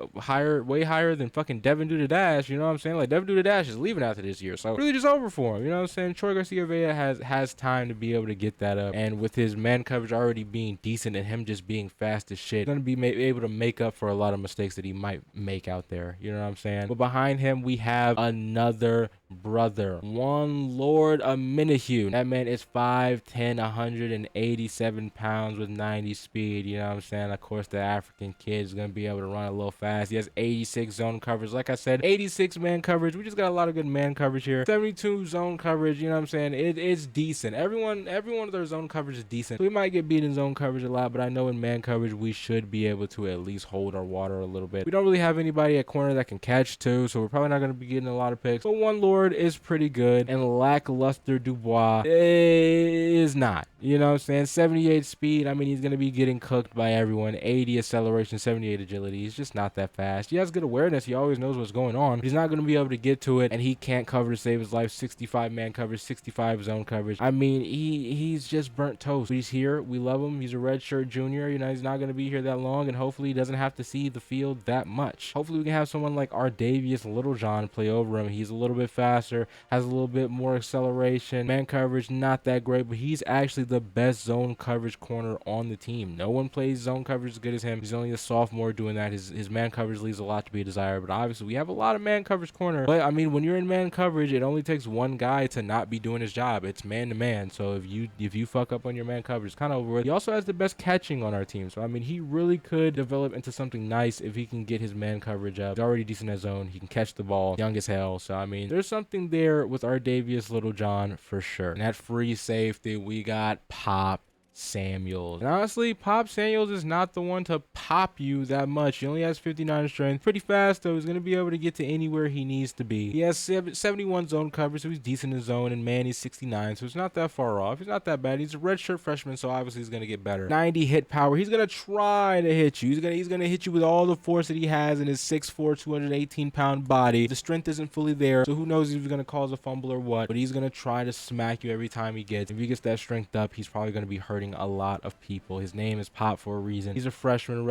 higher than fucking Devin Dash. You know what I'm saying? Like, Devin Dash is leaving after this year, so really just over for him. You know what I'm saying? Troy Garcia Vega has time to be able to get that up, and with his man coverage already being decent and him just being fast as shit, he's going to be able to make up for a lot of mistakes that he might make out there. You know what I'm saying? But behind him, we have another brother, one Lord Aminahue. That man is 5'10", 187 pounds with 90 speed. You know what I'm saying? Of course, the African kid is going to be able to run a little fast. He has 86 zone coverage. Like I said, 86 man coverage. We just got a lot of good man coverage here. 72 zone coverage. You know what I'm saying? It's decent. Everyone of their zone coverage is decent. We might get beat in zone coverage a lot, but I know in man coverage, we should be able to at least hold our water a little bit. We don't really have anybody at corner that can catch too, so we're probably not going to be getting a lot of picks. But one Lord is pretty good, and lackluster Dubois is not. You know what I'm saying? 78 speed. I mean, he's going to be getting cooked by everyone. 80 acceleration, 78 agility. He's just not that fast. He has good awareness. He always knows what's going on. But he's not going to be able to get to it, and he can't cover to save his life. 65 man coverage, 65 zone coverage. I mean, he's just burnt toast. But he's here. We love him. He's a redshirt junior. You know, he's not going to be here that long, and hopefully he doesn't have to see the field that much. Hopefully we can have someone like Ardavius Littlejohn play over him. He's a little bit faster, has a little bit more acceleration. Man coverage, not that great, but he's actually the best zone coverage corner on the team. No one plays zone coverage as good as him. He's only a sophomore doing that. His man coverage leaves a lot to be desired, but obviously we have a lot of man coverage corner. But I mean, when you're in man coverage, it only takes one guy to not be doing his job. It's man to man. So if you fuck up on your man coverage, it's kind of over with. He also has the best catching on our team. So I mean, he really could develop into something nice if he can get his man coverage up. He's already decent at zone. He can catch the ball, young as hell. So I mean, there's something there with Ardavius Littlejohn for sure. And that free safety, we got Pop Samuels. And honestly, Pop Samuels is not the one to pop you that much. He only has 59 strength. Pretty fast though. He's going to be able to get to anywhere he needs to be. He has 71 zone coverage, so he's decent in zone, and man, he's 69, so it's not that far off. He's not that bad. He's a redshirt freshman, so obviously he's going to get better. 90 hit power. He's going to try to hit you. He's going to hit you with all the force that he has in his 6'4", 218-pound body. The strength isn't fully there, so who knows if he's going to cause a fumble or what, but he's going to try to smack you every time he gets. If he gets that strength up, he's probably going to be hurting a lot of people. His name is Pop for a reason. He's a freshman, a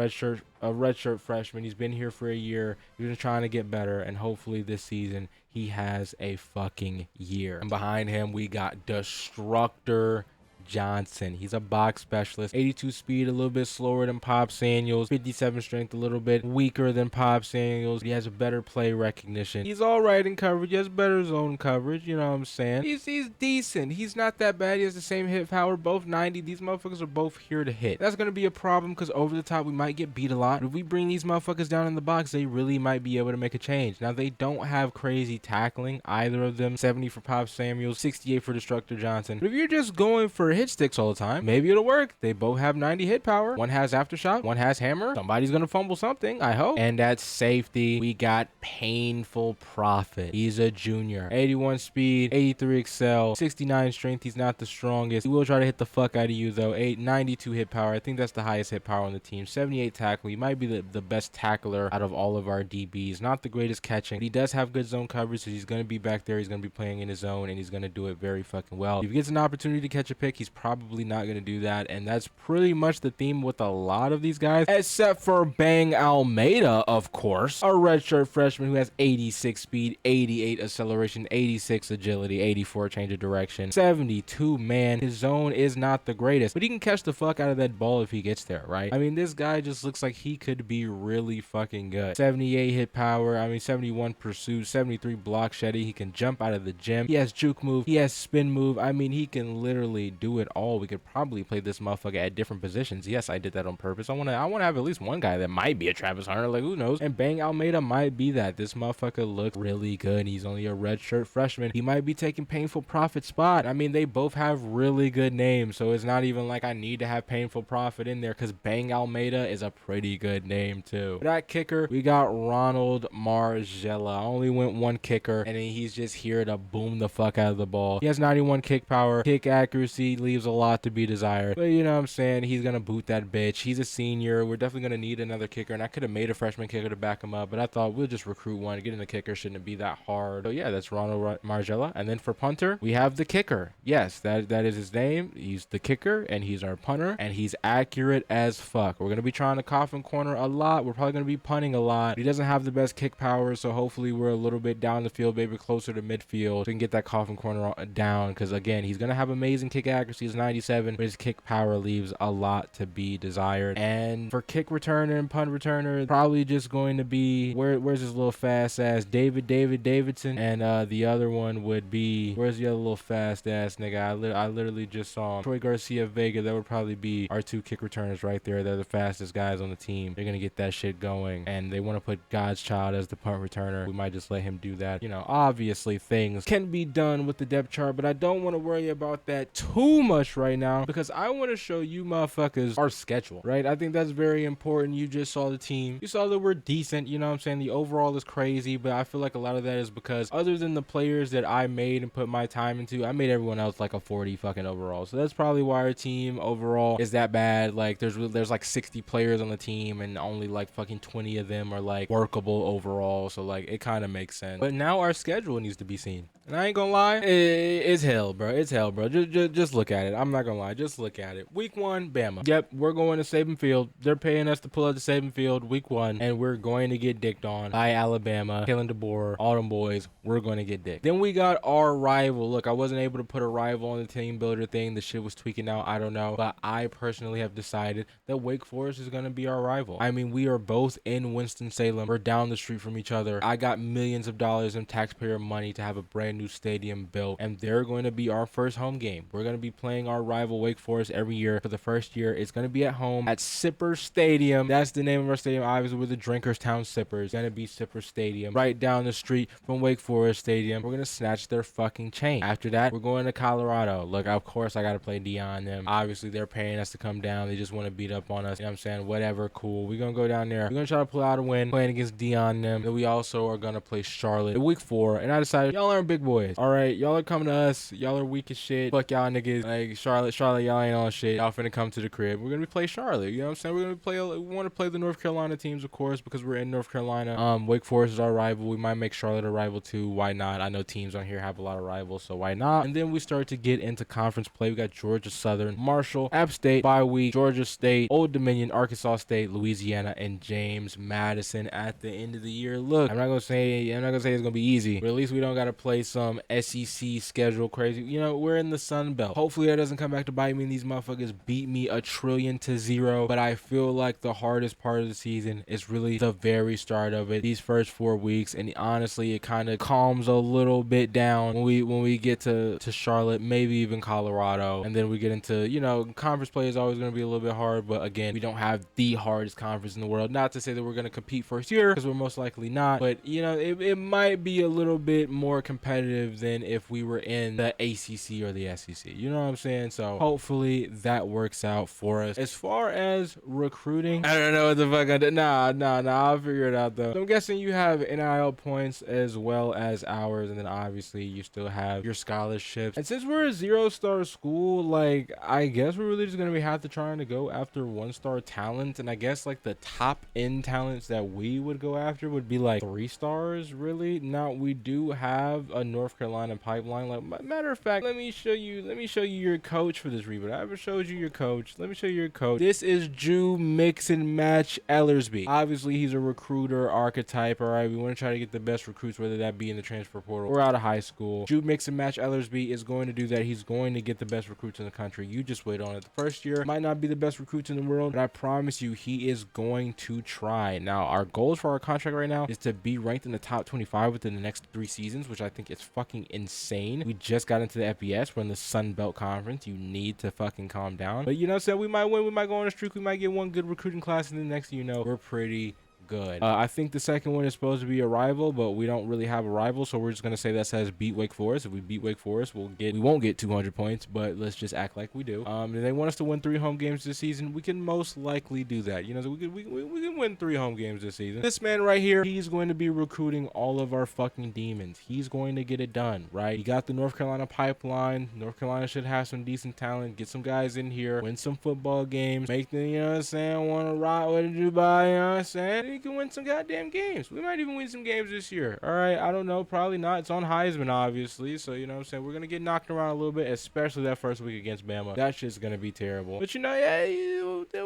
redshirt freshman. He's been here for a year. He's been trying to get better, and hopefully this season he has a fucking year. And behind him we got Destructor Johnson. He's a box specialist. 82 speed, a little bit slower than Pop Samuels. 57 strength, a little bit weaker than Pop Samuels. He has a better play recognition. He's all right in coverage. He has better zone coverage. You know what I'm saying? He's decent. He's not that bad. He has the same hit power. Both 90. These motherfuckers are both here to hit. That's going to be a problem because over the top we might get beat a lot. But if we bring these motherfuckers down in the box, they really might be able to make a change. Now, they don't have crazy tackling, either of them. 70 for Pop Samuels, 68 for Destructor Johnson. But if you're just going for hit sticks all the time, maybe it'll work. They both have 90 hit power. One has aftershock, one has hammer. Somebody's gonna fumble something, I hope. And at safety, we got Painful Prophet. He's a junior. 81 speed, 83 excel, 69 strength. He's not the strongest. He will try to hit the fuck out of you though. 92 hit power. I think that's the highest hit power on the team. 78 tackle. He might be the best tackler out of all of our DBs. Not the greatest catching, but he does have good zone coverage, so he's gonna be back there. He's gonna be playing in his zone, and he's gonna do it very fucking well. If he gets an opportunity to catch a pick, he's probably not going to do that, and that's pretty much the theme with a lot of these guys, except for Bang Almeida, of course, a redshirt freshman who has 86 speed, 88 acceleration, 86 agility, 84 change of direction, 72 man. His zone is not the greatest, but he can catch the fuck out of that ball if he gets there, right? I mean, this guy just looks like he could be really fucking good. 78 hit power, 71 pursuit, 73 block shedding. He can jump out of the gym. He has juke move. He has spin move. I mean, he can literally do it all. We could probably play this motherfucker at different positions. Yes, I did that on purpose. I want to have at least one guy that might be a Travis Hunter, like who knows? And Bang Almeida might be that. This motherfucker looks really good. He's only a redshirt freshman. He might be taking Painful Prophet's spot. I mean, they both have really good names, so it's not even like I need to have Painful Prophet in there because Bang Almeida is a pretty good name too. For that kicker, we got Ronald Margella. I only went one kicker, and he's just here to boom the fuck out of the ball. He has 91 kick power. Kick accuracy leaves a lot to be desired, but you know what I'm saying, he's gonna boot that bitch. He's a senior. We're definitely gonna need another kicker, and I could have made a freshman kicker to back him up, but I thought we'll just recruit one. Getting a kicker shouldn't be that hard. So yeah, that's Ronald Margella. And then for punter, we have the kicker. Yes, that is his name. He's the kicker, and he's our punter, and he's accurate as fuck. We're gonna be trying to coffin corner a lot. We're probably gonna be punting a lot. He doesn't have the best kick power, so hopefully we're a little bit down the field, maybe closer to midfield, so we can get that coffin corner down, because again, he's gonna have amazing kick accuracy. He's 97, but his kick power leaves a lot to be desired. And for kick returner and punt returner, probably just going to be where's this little fast ass Davidson, and the other one would be, where's the other little fast ass nigga? I literally just saw him. Troy Garcia Vega. That would probably be our two kick returners right there. They're the fastest guys on the team. They're gonna get that shit going, and they want to put God's Child as the punt returner. We might just let him do that. You know, obviously things can be done with the depth chart, but I don't want to worry about that too much right now, because I want to show you motherfuckers our schedule, right? I think that's very important. You just saw the team. You saw that we're decent, you know what I'm saying? The overall is crazy, but I feel like a lot of that is because other than the players that I made and put my time into, I made everyone else like a 40 fucking overall. So that's probably why our team overall is that bad. Like there's like 60 players on the team, and only like fucking 20 of them are like workable overall. So like it kind of makes sense. But now our schedule needs to be seen. And I ain't gonna lie, it's hell, bro. It's hell, bro. Just look at it. I'm not gonna lie. Just look at it. Week 1, Bama. Yep, we're going to Saban Field. They're paying us to pull out the Saban Field week 1, and we're going to get dicked on by Alabama, Kalen DeBoer, all them boys. We're going to get dicked. Then we got our rival. Look, I wasn't able to put a rival on the team builder thing. The shit was tweaking out. I don't know. But I personally have decided that Wake Forest is going to be our rival. I mean, we are both in Winston-Salem. We're down the street from each other. I got millions of dollars in taxpayer money to have a brand new new stadium built, and they're going to be our first home game. We're going to be playing our rival Wake Forest every year. For the first year, it's going to be at home at Sipper Stadium. That's the name of our stadium. Obviously, we're the Drinkerstown Sippers. It's going to be Sipper Stadium, right down the street from Wake Forest Stadium. We're going to snatch their fucking chain. After that, we're going to Colorado. Look, of course, I got to play Dion them. Obviously, they're paying us to come down. They just want to beat up on us. You know what I'm saying? Whatever, cool. We're going to go down there. We're going to try to pull out a win, playing against Dion them. Then we also are going to play Charlotte in week 4. And I decided, y'all aren't big boys. All right, y'all are coming to us. Y'all are weak as shit. Fuck y'all niggas. Like, Charlotte, y'all ain't on shit. Y'all finna come to the crib. We're going to play Charlotte. You know what I'm saying? We're going to play, we want to play the North Carolina teams, of course, because we're in North Carolina. Wake Forest is our rival. We might make Charlotte a rival too. Why not? I know teams on here have a lot of rivals, so why not? And then we start to get into conference play. We got Georgia Southern, Marshall, App State, bye week, Georgia State, Old Dominion, Arkansas State, Louisiana, and James Madison at the end of the year. Look, I'm not gonna say it's gonna be easy, but at least we don't gotta play some SEC schedule crazy. You know, we're in the Sun Belt. Hopefully that doesn't come back to bite me and these motherfuckers beat me 1,000,000,000. But I feel like the hardest part of the season is really the very start of it. These first 4 weeks, and honestly, it kind of calms a little bit down when we get to Charlotte, maybe even Colorado, and then we get into, you know, conference play is always going to be a little bit hard. But again, we don't have the hardest conference in the world. Not to say that we're going to compete first year, because we're most likely not. But you know, it might be a little bit more competitive than if we were in the ACC or the SEC. You know what I'm saying? So hopefully that works out for us. As far as recruiting, I don't know what the fuck I did. Nah, I'll figure it out though. So I'm guessing you have NIL points as well as ours, and then obviously you still have your scholarships. And since we're a 0-star school, like, I guess we're really just gonna have to trying to go after 1-star talent. And I guess like the top end talents that we would go after would be like 3 stars, really. Now we do have a North Carolina pipeline. Like, matter of fact, let me show you your coach for this reboot. I haven't showed you your coach. Let me show you your coach. This is Drew Mix and Match Ellersby. Obviously he's a recruiter archetype. All right, we want to try to get the best recruits, whether that be in the transfer portal or out of high school. Drew Mix and Match Ellersby is going to do that. He's going to get the best recruits in the country. You just wait on it. The first year might not be the best recruits in the world, but I promise you he is going to try. Now our goals for our contract right now is to be ranked in the top 25 within the next 3 seasons, which I think is fucking insane. We just got into the FBS. We're in the Sun Belt Conference. You need to fucking calm down. But you know what I'm saying? We might win. We might go on a streak. We might get one good recruiting class, and the next thing you know, we're pretty good. I think the second one is supposed to be a rival, but we don't really have a rival, so we're just gonna say that says beat Wake Forest. If we beat Wake Forest, we won't get 200 points, but let's just act like we do. And they want us to win 3 home games this season. We can most likely do that. You know, so we can win 3 home games this season. This man right here, he's going to be recruiting all of our fucking demons. He's going to get it done, right? He got the North Carolina pipeline. North Carolina should have some decent talent. Get some guys in here, win some football games, make them, you know what I'm saying, want to ride with Dubai, you know what I'm saying? You can win some goddamn games. We might even win some games this year. All right, I don't know, probably not. It's on Heisman, obviously, so you know what I'm saying, we're gonna get knocked around a little bit, especially that first week against Bama. That shit's gonna be terrible. But you know, yeah,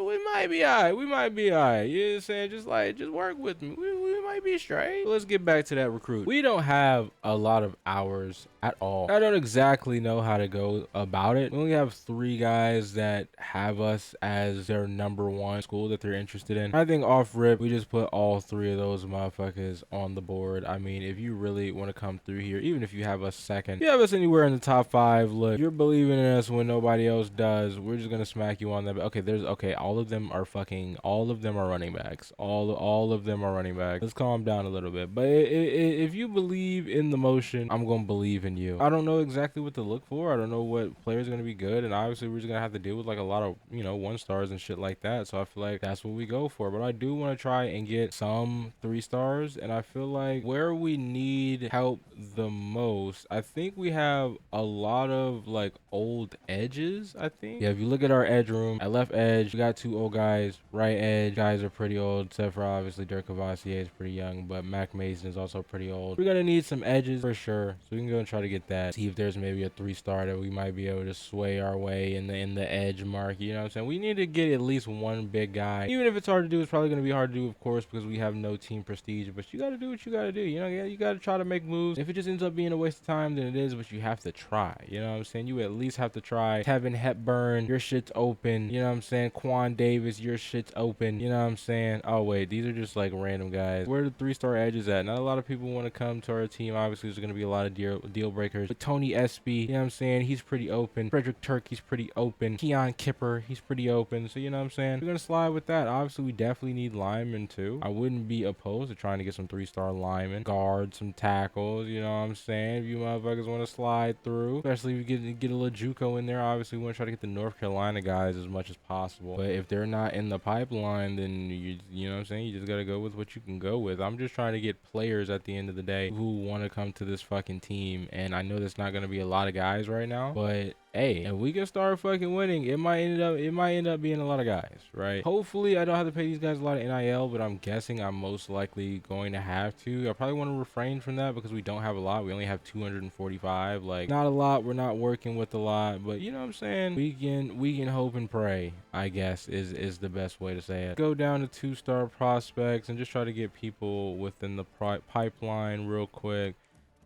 we might be all right. We might be all right. You know what I'm saying? Just work with me. We might be straight. But let's get back to that recruit. We don't have a lot of hours at all. I don't exactly know how to go about it. We only have 3 guys that have us as their #1 school that they're interested in. I think off rip, we just put all 3 of those motherfuckers on the board. I mean, if you really want to come through here, even if you have us second, if you have us anywhere in the top 5, look, you're believing in us when nobody else does. We're just gonna smack you on that. Okay, all of them are running backs. All of them are running backs. Let's calm down a little bit. But if you believe in the motion, I'm gonna believe in you. I don't know exactly what to look for. I don't know what players are gonna be good, and obviously we're just gonna have to deal with like a lot of, you know, 1 stars and shit like that. So I feel like that's what we go for. But I do want to try and get some 3 stars, and I feel like where we need help the most, I think we have a lot of like old edges. I think, yeah, if you look at our edge room, at left edge we got 2 old guys. Right edge guys are pretty old, except for obviously Dirk Cavassier is pretty young, but Mac Mason is also pretty old. We're gonna need some edges for sure, so we can go and try to get that. See if there's maybe a 3-star that we might be able to sway our way in the edge mark. You know what I'm saying? We need to get at least 1 big guy. Even if it's hard to do, it's probably gonna be hard to do, of course, because we have no team prestige. But you gotta do what you gotta do. You know, yeah, you gotta try to make moves. If it just ends up being a waste of time, then it is. But you have to try. You know what I'm saying? You at least have to try. Kevin Hepburn, your shit's open. You know what I'm saying? Quan Davis, your shit's open. You know what I'm saying? Oh wait, these are just like random guys. where the 3-star edge is at. Not a lot of people want to come to our team. Obviously, there's going to be a lot of deal breakers. But Tony Espy, you know what I'm saying? He's pretty open. Frederick Turk, he's pretty open. Keon Kipper, he's pretty open. So, you know what I'm saying? We're going to slide with that. Obviously, we definitely need linemen, too. I wouldn't be opposed to trying to get some 3-star linemen, guards, some tackles. You know what I'm saying? If you motherfuckers want to slide through, especially if you get a little JUCO in there. Obviously, we want to try to get the North Carolina guys as much as possible. But if they're not in the pipeline, then you know what I'm saying? You just got to go with what you can go with. I'm just trying to get players at the end of the day who want to come to this fucking team. And I know there's not going to be a lot of guys right now, but hey, if we can start fucking winning, it might end up being a lot of guys, right? Hopefully I don't have to pay these guys a lot of NIL, but I'm guessing I'm most likely going to have to. I probably want to refrain from that because we don't have a lot. We only have 245. Like, not a lot. We're not working with a lot, but you know what I'm saying? We can hope and pray, I guess, is the best way to say it. Go down to 2-star prospects and just try to get people within the pipeline real quick.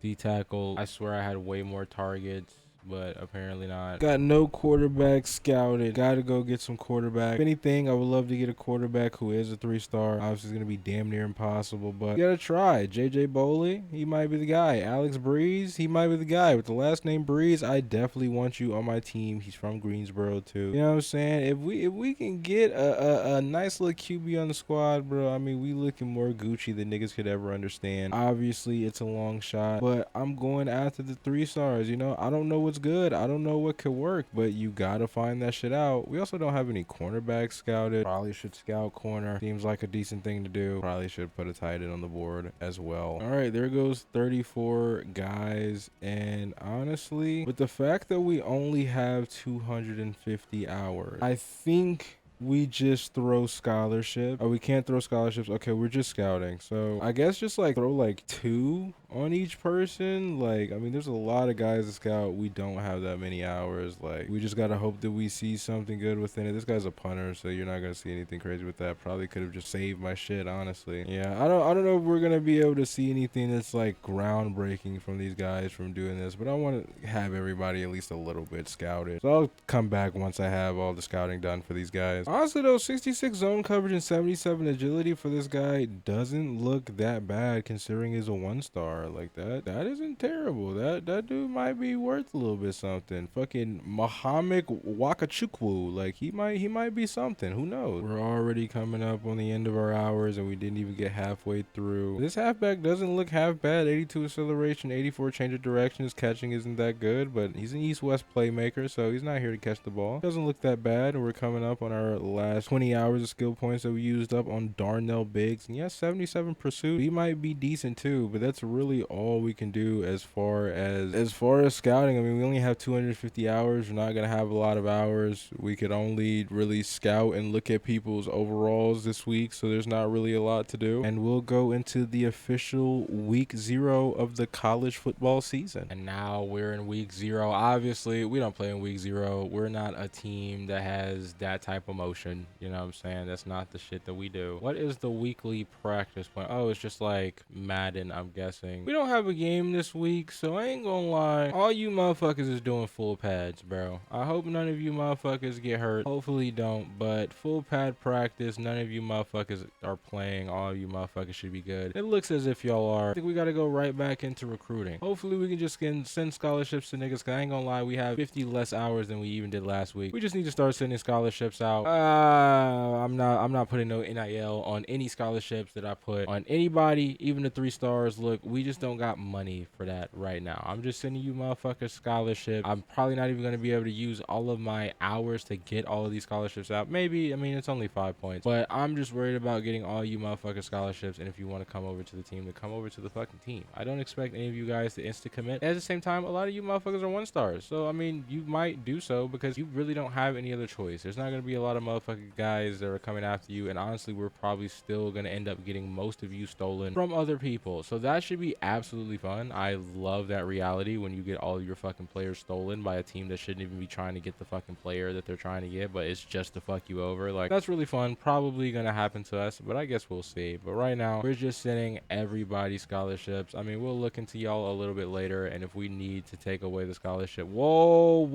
D-tackle, I swear I had way more targets, but apparently not. Got no quarterback scouted. Gotta go get some quarterback. If anything, I would love to get a quarterback who is a 3-star. Obviously, it's gonna be damn near impossible, but you gotta try. JJ Boley, he might be the guy. Alex Breeze, he might be the guy. With the last name Breeze, I definitely want you on my team. He's from Greensboro too. You know what I'm saying? If we can get a nice little QB on the squad, bro, I mean, we looking more Gucci than niggas could ever understand. Obviously, it's a long shot, but I'm going after the 3-stars. You know, I don't know what's good. I don't know what could work, but you gotta find that shit out. We also don't have any cornerbacks scouted. Probably should scout corner. Seems like a decent thing to do. Probably should put a tight end on the board as well. All right, there goes 34 guys. And honestly, with the fact that we only have 250 hours, I think we just throw scholarship. Oh, we can't throw scholarships. Okay, we're just scouting. So I guess just like throw like 2 on each person. Like, I mean, there's a lot of guys to scout. We don't have that many hours. Like, we just gotta hope that we see something good within it. This guy's a punter, so you're not gonna see anything crazy with that. Probably could have just saved my shit, honestly. Yeah, I don't know if we're gonna be able to see anything that's like groundbreaking from these guys from doing this, but I want to have everybody at least a little bit scouted. So I'll come back once I have all the scouting done for these guys. Honestly though, 66 zone coverage and 77 agility for this guy doesn't look that bad considering he's a 1-star. Like, that isn't terrible. That dude might be worth a little bit something. Fucking Muhammad Wakachukwu, like, he might be something. Who knows? We're already coming up on the end of our hours and we didn't even get halfway through. This halfback doesn't look half bad. 82 acceleration, 84 change of direction. His catching isn't that good, but he's an east-west playmaker, so he's not here to catch the ball. Doesn't look that bad. And we're coming up on our last 20 hours of skill points that we used up on Darnell Biggs. And yes, 77 pursuit. He might be decent too, but that's really all we can do as far as scouting. I mean, we only have 250 hours. We're not gonna have a lot of hours. We could only really scout and look at people's overalls this week, so there's not really a lot to do. And we'll go into the official week 0 of the college football season. And now we're in week 0. Obviously, we don't play in week 0. We're not a team that has that type of motion. You know what I'm saying? That's not the shit that we do. What is the weekly practice plan? Oh, it's just like Madden, I'm guessing. We don't have a game this week, so I ain't gonna lie. All you motherfuckers is doing full pads, bro. I hope none of you motherfuckers get hurt. Hopefully don't, but full pad practice, none of you motherfuckers are playing. All you motherfuckers should be good. It looks as if y'all are. I think we gotta go right back into recruiting. Hopefully we can just send scholarships to niggas, cause I ain't gonna lie, we have 50 less hours than we even did last week. We just need to start sending scholarships out. I'm not putting no NIL on any scholarships that I put on anybody, even the 3-stars. Look, we just don't got money for that right now. I'm just sending you motherfuckers scholarships. I'm probably not even going to be able to use all of my hours to get all of these scholarships out. Maybe, I mean, it's only 5 points, but I'm just worried about getting all you motherfuckers scholarships. And if you want to come over to the team, then come over to the fucking team. I don't expect any of you guys to insta commit. At the same time, a lot of you motherfuckers are 1-stars. So, I mean, you might do so because you really don't have any other choice. There's not going to be a lot of motherfucking guys that are coming after you. And honestly, we're probably still going to end up getting most of you stolen from other people. So that should be absolutely fun. I love that reality when you get all of your fucking players stolen by a team that shouldn't even be trying to get the fucking player that they're trying to get, but it's just to fuck you over. Like, that's really fun. Probably gonna happen to us, but I guess we'll see. But right now, we're just sending everybody scholarships. I mean, we'll look into y'all a little bit later, and if we need to take away the scholarship, whoa,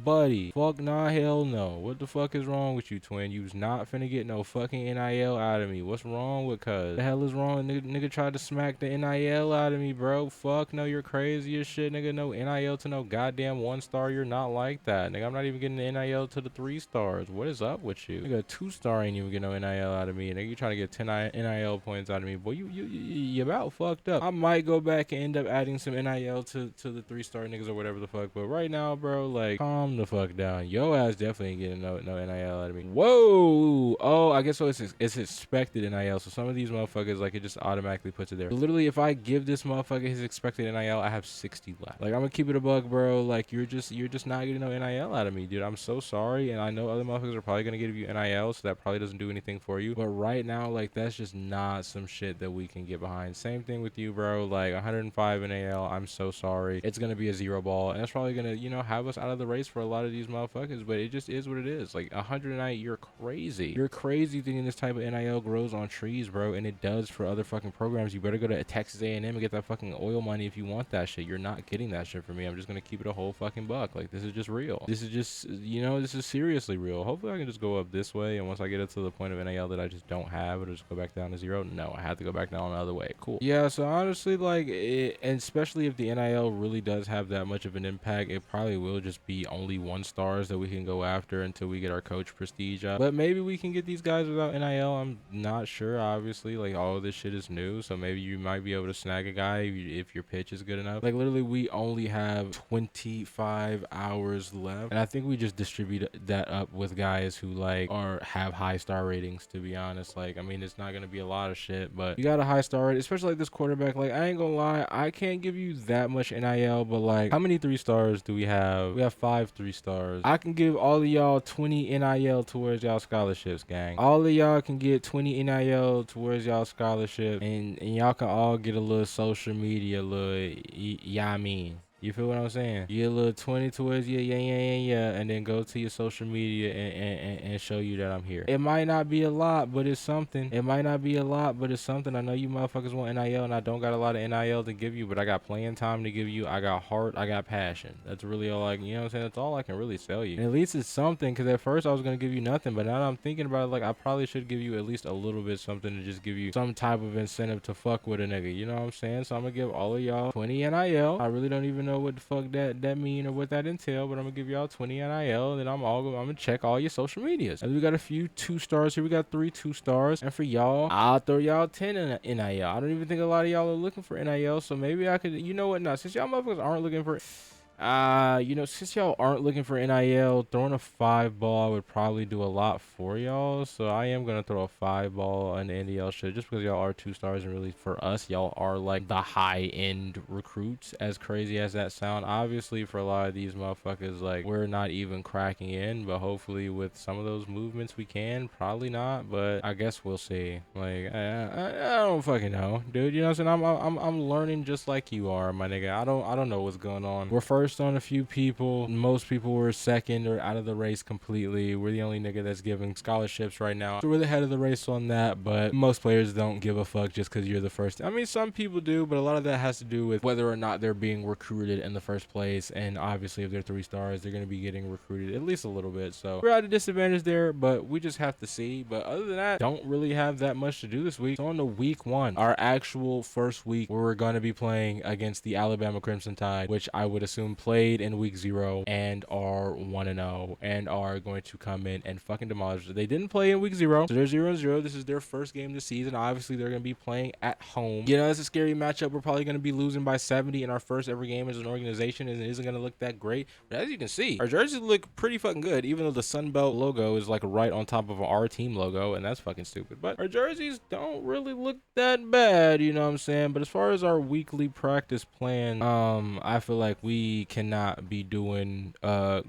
buddy. Fuck nah, hell no. What the fuck is wrong with you, twin? You was not finna get no fucking NIL out of me. What's wrong with cuz? The hell is wrong? Nigga tried to smack the NIL out of me, bro. Fuck no, you're crazy as shit, nigga. No NIL to no goddamn 1-star. You're not like that, nigga. I'm not even getting the NIL to the 3 stars. What is up with you? Nigga, 2-star ain't even get no NIL out of me. Nigga, you trying to get 10 NIL points out of me. Boy, you about fucked up. I might go back and end up adding some NIL to the 3-star niggas or whatever the fuck. But right now, bro, like, calm the fuck down. Yo ass definitely ain't getting no NIL out of me. Whoa. Oh, I guess so. It's expected NIL. So some of these motherfuckers, like, it just automatically puts it there. Literally, if I give this motherfucker his expected NIL, I have 60 left. Like, I'm gonna keep it a buck, bro. Like, you're just not getting no NIL out of me, dude. I'm so sorry. And I know other motherfuckers are probably gonna give you NIL, so that probably doesn't do anything for you. But right now, like, that's just not some shit that we can get behind. Same thing with you, bro. Like, 105 NIL. I'm so sorry. It's gonna be a 0 ball, and that's probably gonna, you know, have us out of the race for a lot of these motherfuckers. But it just is what it is. Like, 108, you're crazy. You're crazy thinking this type of NIL grows on trees, bro, and it does for other fucking programs. You better go to Texas A&M and get that fucking oil money if you want that shit. You're not getting that shit from me. I'm just gonna keep it a whole fucking buck. Like, this is just real. This is just, you know, this is seriously real. Hopefully I can just go up this way, and once I get it to the point of NIL that I just don't have, it'll just go back down to 0. No, I have to go back down the other way. Cool. Yeah, so honestly, like, and especially if the NIL really does have that much of an impact, it probably will just be only 1-stars that we can go after until we get our coach prestige up. But maybe we can get these guys without NIL. I'm not sure, obviously. Like, all of this shit is new, so maybe you might be able to snag a guy if your pitch is good enough. Like, literally, we only have 25 hours left, and I think we just distribute that up with guys who, like, have high star ratings, to be honest. Like, I mean, it's not gonna be a lot of shit, but you got a high star rate, especially like this quarterback. Like, I ain't gonna lie, I can't give you that much NIL, but like, how many 3-stars do we have? We have 5 3-stars. I can give all of y'all 20 NIL towards y'all scholarships, gang. All of y'all can get 20 NIL towards y'all scholarship, and y'all can all get a little social media, I mean. You feel what I'm saying? You get a little 20 towards yeah, and then go to your social media and show you that I'm here. It might not be a lot, but it's something. It might not be a lot, but it's something. I know you motherfuckers want NIL, and I don't got a lot of NIL to give you, but I got playing time to give you. I got heart. I got passion. That's really all I can, you know what I'm saying? That's all I can really sell you. And at least it's something, because at first I was going to give you nothing, but now that I'm thinking about it, like, I probably should give you at least a little bit something to just give you some type of incentive to fuck with a nigga. You know what I'm saying? So I'm going to give all of y'all 20 NIL. I really don't even know what the fuck that mean or what that entail, but I'm gonna give y'all 20 NIL, and then I'm gonna check all your social medias. And we got a few 2-stars here. We got 3 2-stars, and for y'all, I'll throw y'all 10 in NIL. I don't even think a lot of y'all are looking for NIL, so maybe I could, you know what? Now, since y'all motherfuckers aren't looking for you know, since y'all aren't looking for NIL, throwing a 5 ball would probably do a lot for y'all. So I am gonna throw a 5 ball on the NIL shit, just because y'all are 2-stars, and really for us, y'all are like the high-end recruits, as crazy as that sound. Obviously, for a lot of these motherfuckers, like, we're not even cracking in, but hopefully with some of those movements we can. Probably not, but I guess we'll see. Like, I don't fucking know, dude. You know what I'm saying? I'm learning just like you are, my nigga. I don't know what's going on. We're first on a few people. Most people were second or out of the race completely. We're the only nigga that's giving scholarships right now, so we're the head of the race on that. But most players don't give a fuck just because you're the first. I mean, some people do, but a lot of that has to do with whether or not they're being recruited in the first place. And obviously, if they're 3-stars, they're going to be getting recruited at least a little bit. So we're at a disadvantage there, but we just have to see. But other than that, don't really have that much to do this week. So on to week 1, our actual first week, where we're going to be playing against the Alabama Crimson Tide, which I would assume played in week 0 and are 1-0 and are going to come in and fucking demolish it. They didn't play in week 0, so they're 0-0. This is their first game this season. Obviously, they're going to be playing at home. You know, it's a scary matchup. We're probably going to be losing by 70 in our first ever game as an organization, and it isn't going to look that great. But as you can see, our jerseys look pretty fucking good, even though the Sunbelt logo is like right on top of our team logo, and that's fucking stupid. But our jerseys don't really look that bad, you know what I'm saying? But as far as our weekly practice plan, I feel like we we cannot be doing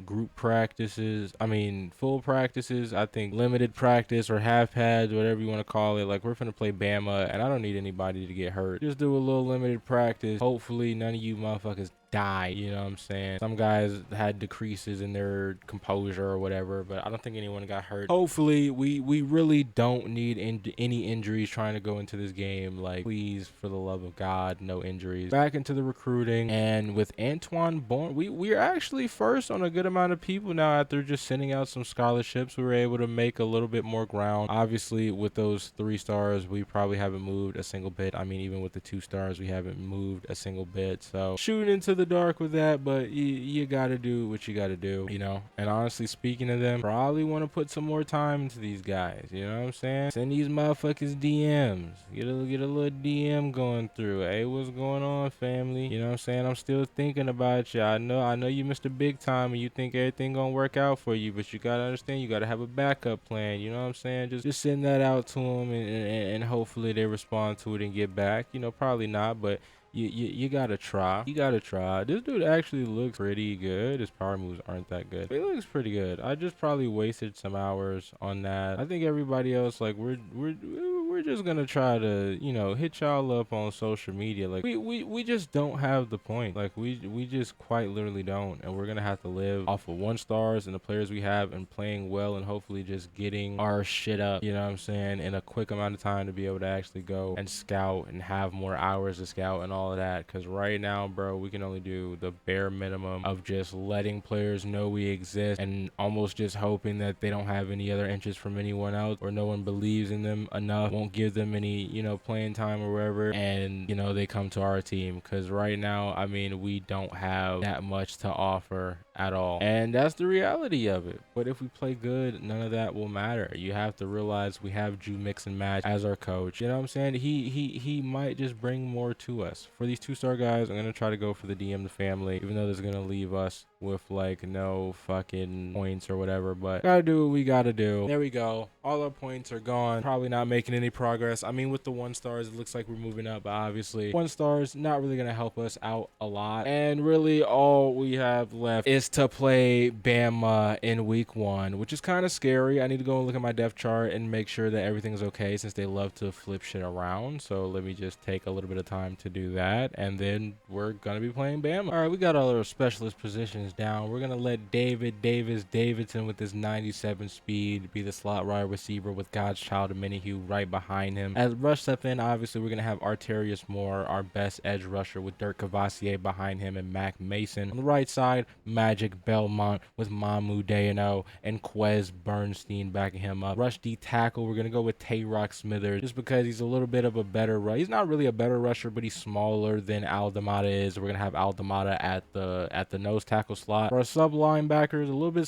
group practices. I mean, full practices. I think limited practice or half pads, whatever you want to call it. Like, we're finna play Bama, and I don't need anybody to get hurt. Just do a little limited practice. Hopefully none of you motherfuckers die, you know what I'm saying? Some guys had decreases in their composure or whatever, but I don't think anyone got hurt. Hopefully we really don't need any injuries trying to go into this game. Like, please, for the love of God, no injuries. Back into the recruiting, and with Antoine Bourne, we're actually first on a good amount of people now. After just sending out some scholarships, we were able to make a little bit more ground. Obviously, with those 3 stars, we probably haven't moved a single bit. I mean, even with the 2 stars, we haven't moved a single bit. So shooting into the dark with that, but you gotta do what you gotta do, you know. And honestly, speaking of them, probably want to put some more time into these guys, you know what I'm saying? Send these motherfuckers DMs, get a little DM going through. Hey, what's going on, family? You know what I'm saying? I'm still thinking about you. I know you missed a big time and you think everything gonna work out for you, but you gotta understand, you gotta have a backup plan, you know what I'm saying? Just send that out to them, and hopefully they respond to it and get back. You know, probably not, but you gotta try. You gotta try. This dude actually looks pretty good. His power moves aren't that good, but he looks pretty good. I just probably wasted some hours on that. I think everybody else, like, we're just gonna try to, you know, hit y'all up on social media. Like, we just don't have the point. Like, we just quite literally don't, and we're gonna have to live off of 1 stars and the players we have and playing well, and hopefully just getting our shit up, you know what I'm saying, in a quick amount of time to be able to actually go and scout and have more hours to scout and all of that. Because right now, bro, we can only do the bare minimum of just letting players know we exist and almost just hoping that they don't have any other interest from anyone else, or no one believes in them enough, won't give them any, you know, playing time or wherever, and, you know, they come to our team. Because right now, I mean, we don't have that much to offer at all, and that's the reality of it. But if we play good, none of that will matter. You have to realize we have Drew Mix and Match as our coach. You know what I'm saying? He might just bring more to us. For these 2-star guys, I'm gonna try to go for the DM the family, even though this is gonna leave us with like no fucking points or whatever, but gotta do what we gotta do. There we go. All our points are gone. Probably not making any progress. I mean, with the 1 stars, it looks like we're moving up, but obviously 1 stars not really gonna help us out a lot, and really all we have left is to play Bama in week 1, which is kind of scary. I need to go and look at my depth chart and make sure that everything's okay, since they love to flip shit around. So let me just take a little bit of time to do that, and then we're gonna be playing Bama. All right, we got all our specialist positions down. We're gonna let Davidson with his 97 speed be the slot wide receiver, with God's Child and Minihue right behind him. As rush step in, obviously we're gonna have Arterius Moore, our best edge rusher, with Dirk Cavassier behind him and Mac Mason. On the right side, Magic Belmont with Mamu Dayano and Quez Bernstein backing him up. Rush D tackle, we're gonna go with Tay-Rock Smithers, just because he's a little bit of a better he's not really a better rusher, but he's smaller than Aldamada is. We're gonna have Aldamada at the nose tackle slot. For our sub linebackers, a little bit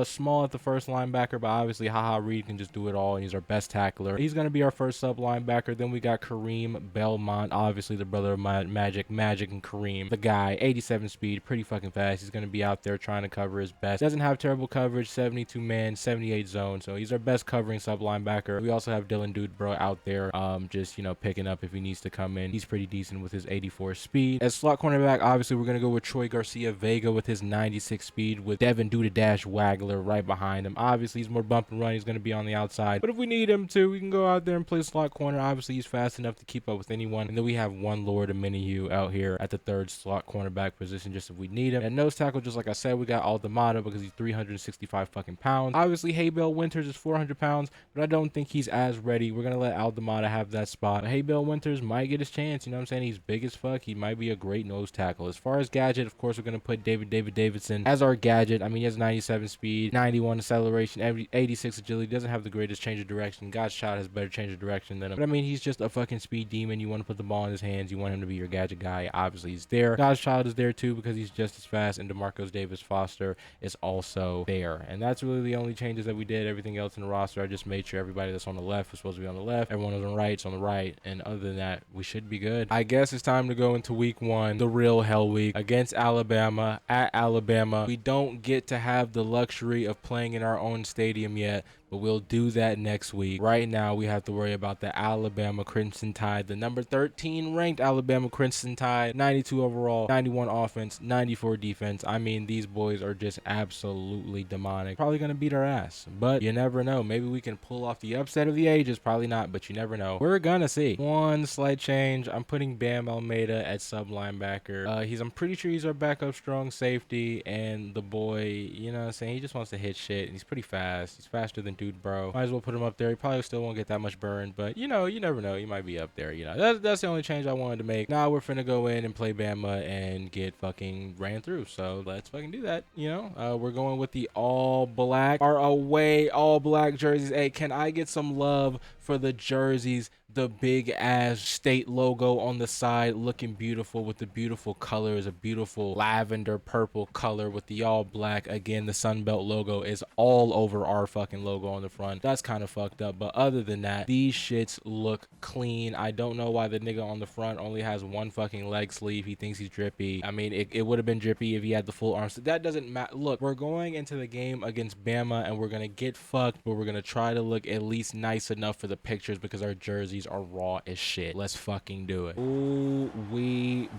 small at the first linebacker, but obviously Haha Reed can just do it all, and he's our best tackler. He's gonna be our first sub linebacker. Then we got Kareem Belmont, obviously the brother of Magic and Kareem, the guy, 87 speed, pretty fucking fast. He's gonna be out there trying to cover his best. Doesn't have terrible coverage, 72 man, 78 zone, so he's our best covering sub linebacker. We also have Dylan Dudebro out there, just, you know, picking up if he needs to come in. He's pretty decent with his 84 speed. As slot cornerback, obviously we're gonna go with Troy Garcia Vega with his 96 speed, with Devin Dash Wagler right behind him. Obviously he's more bump and run, he's gonna be on the outside, but if we need him to, we can go out there and play slot corner. Obviously he's fast enough to keep up with anyone. And then we have one Lord of Minihue out here at the 3rd slot cornerback position, just if we need him. And nose tackle, just like I said, we got Aldamada because he's 365 fucking pounds. Obviously Haybell Winters is 400 pounds, but I don't think he's as ready. We're gonna let Aldamada have that spot. Haybell Winters might get his chance, you know what I'm saying? He's big as fuck. He might be a great nose tackle. As far as gadget, of course, we're gonna put Davidson as our gadget. I mean, he has 97 speed, 91 acceleration, 86 agility, doesn't have the greatest change of direction. God's Child has better change of direction than him, but I mean, he's just a fucking speed demon. You want to put the ball in his hands, you want him to be your gadget guy. Obviously he's there. God's Child is there too because he's just as fast, and DeMarcos Davis Foster is also there. And that's really the only changes that we did. Everything else in the roster, I just made sure everybody that's on the left was supposed to be on the left, everyone on the right's on the right, and other than that, we should be good. I guess it's time to go into week 1, the real hell week, against Alabama at Alabama. We don't get to have the luxury of playing in our own stadium yet, but we'll do that next week. Right now, we have to worry about the Alabama Crimson Tide, the number 13 ranked Alabama Crimson Tide, 92 overall, 91 offense, 94 defense. I mean, these boys are just absolutely demonic. Probably going to beat our ass, but you never know. Maybe we can pull off the upset of the ages. Probably not, but you never know. We're going to see. One slight change. I'm putting Bam Almeida at sub linebacker. I'm pretty sure he's our backup strong safety, and the boy, you know what I'm saying, he just wants to hit shit, and he's pretty fast. He's faster than Dude Bro. Might as well put him up there. He probably still won't get that much burn, but you know, you never know. He might be up there, you know. That's the only change I wanted to make. Now we're finna go in and play Bama and get fucking ran through, so let's fucking do that, you know. We're going with the all black, our away all black jerseys. Hey, can I get some love for the jerseys? The big ass state logo on the side, looking beautiful with the beautiful colors, a beautiful lavender purple color with the all black. Again, the Sunbelt logo is all over our fucking logo on the front. That's kind of fucked up, but other than that, these shits look clean. I don't know why the nigga on the front only has one fucking leg sleeve. He thinks he's drippy. I mean, it would have been drippy if he had the full arms. So that doesn't matter. Look, we're going into the game against Bama and we're gonna get fucked, but we're gonna try to look at least nice enough for the pictures because our jerseys are raw as shit. Let's fucking do it. Ooh,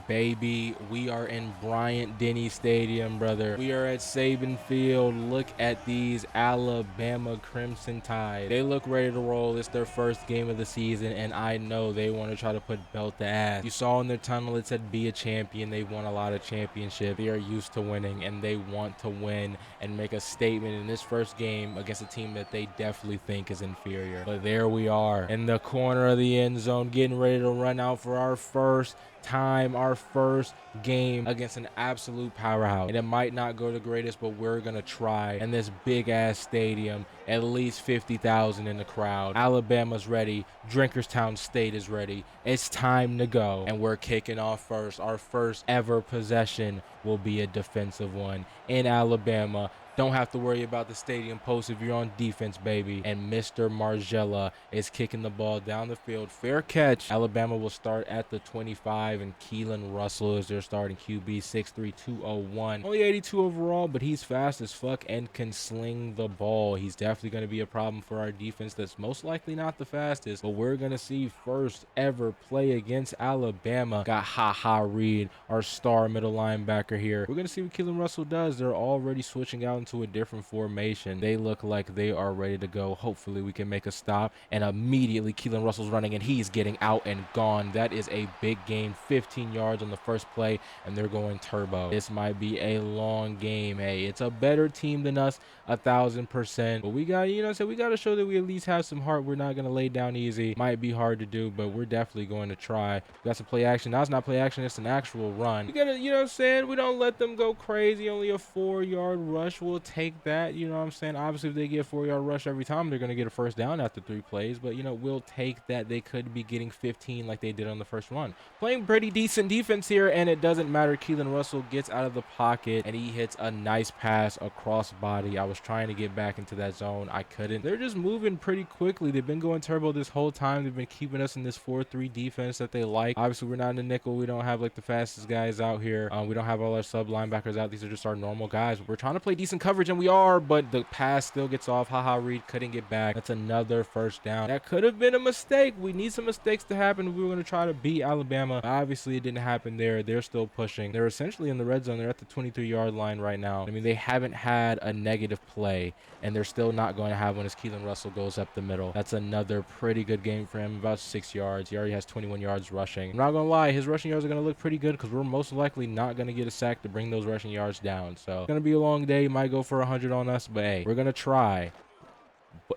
baby, we are in Bryant-Denny Stadium, brother. We are at Saban Field. Look at these Alabama Crimson Tide. They look ready to roll. It's their first game of the season, and I know they want to try to put belt to ass. You saw in their tunnel it said be a champion. They've won a lot of championships. They are used to winning, and they want to win and make a statement in this first game against a team that they definitely think is inferior. But there we are in the corner of the end zone, getting ready to run out for our first time, our first game against an absolute powerhouse. And it might not go the greatest, but we're gonna try. In this big ass stadium, at least 50,000 in the crowd. Alabama's ready. Drinkerstown State is ready. It's time to go, and we're kicking off first. Our first ever possession will be a defensive one in Alabama. Don't have to worry about the stadium post if you're on defense, baby. And Mr. Margella is kicking the ball down the field. Fair catch. Alabama will start at the 25, and Keelan Russell is their starting QB, 6'3", 201. Only 82 overall, but he's fast as fuck and can sling the ball. He's definitely going to be a problem for our defense that's most likely not the fastest, but we're going to see first ever play against Alabama. Got Reed, our star middle linebacker here. We're going to see what Keelan Russell does. They're already switching out into a different formation. They look like they are ready to go. Hopefully we can make a stop, and immediately Keelan Russell's running and he's getting out and gone. That is a big gain, 15 yards on the first play, and they're going turbo. This might be a long game. Hey, it's a better team than us, 1,000%, but we got, you know, so we got to show that we at least have some heart. We're not going to lay down easy. Might be hard to do, but we're definitely going to try. We got some play action. Now it's not play action, it's an actual run. We gotta, you know what I'm saying, we don't let them go crazy. Only a 4-yard rush. We'll take that, you know what I'm saying. Obviously if they get a 4-yard rush every time, they're going to get a first down after 3 plays, but you know, we'll take that. They could be getting 15 like they did on the first run. Playing pretty decent defense here, and it doesn't matter. Keelan Russell gets out of the pocket and he hits a nice pass across body. I was trying to get back into that zone, I couldn't. They're just moving pretty quickly. They've been going turbo this whole time. They've been keeping us in this 4-3 defense that they like. Obviously we're not in the nickel. We don't have like the fastest guys out here. We don't have all our sub linebackers out. These are just our normal guys. We're trying to play decent coverage, and we are, but the pass still gets off. Reed couldn't get back. That's another first down. That could have been a mistake. We need some mistakes to happen. We were going to try to beat Alabama. Obviously it didn't happen there. They're still pushing. They're essentially in the red zone. They're at the 23-yard line right now. I mean, they haven't had a negative play, and they're still not going to have one as Keelan Russell goes up the middle. That's another pretty good game for him, about 6 yards. He already has 21 yards rushing. I'm not going to lie, his rushing yards are going to look pretty good because we're most likely not going to get a sack to bring those rushing yards down. So it's going to be a long day. He might go for 100 on us, but hey, we're going to try.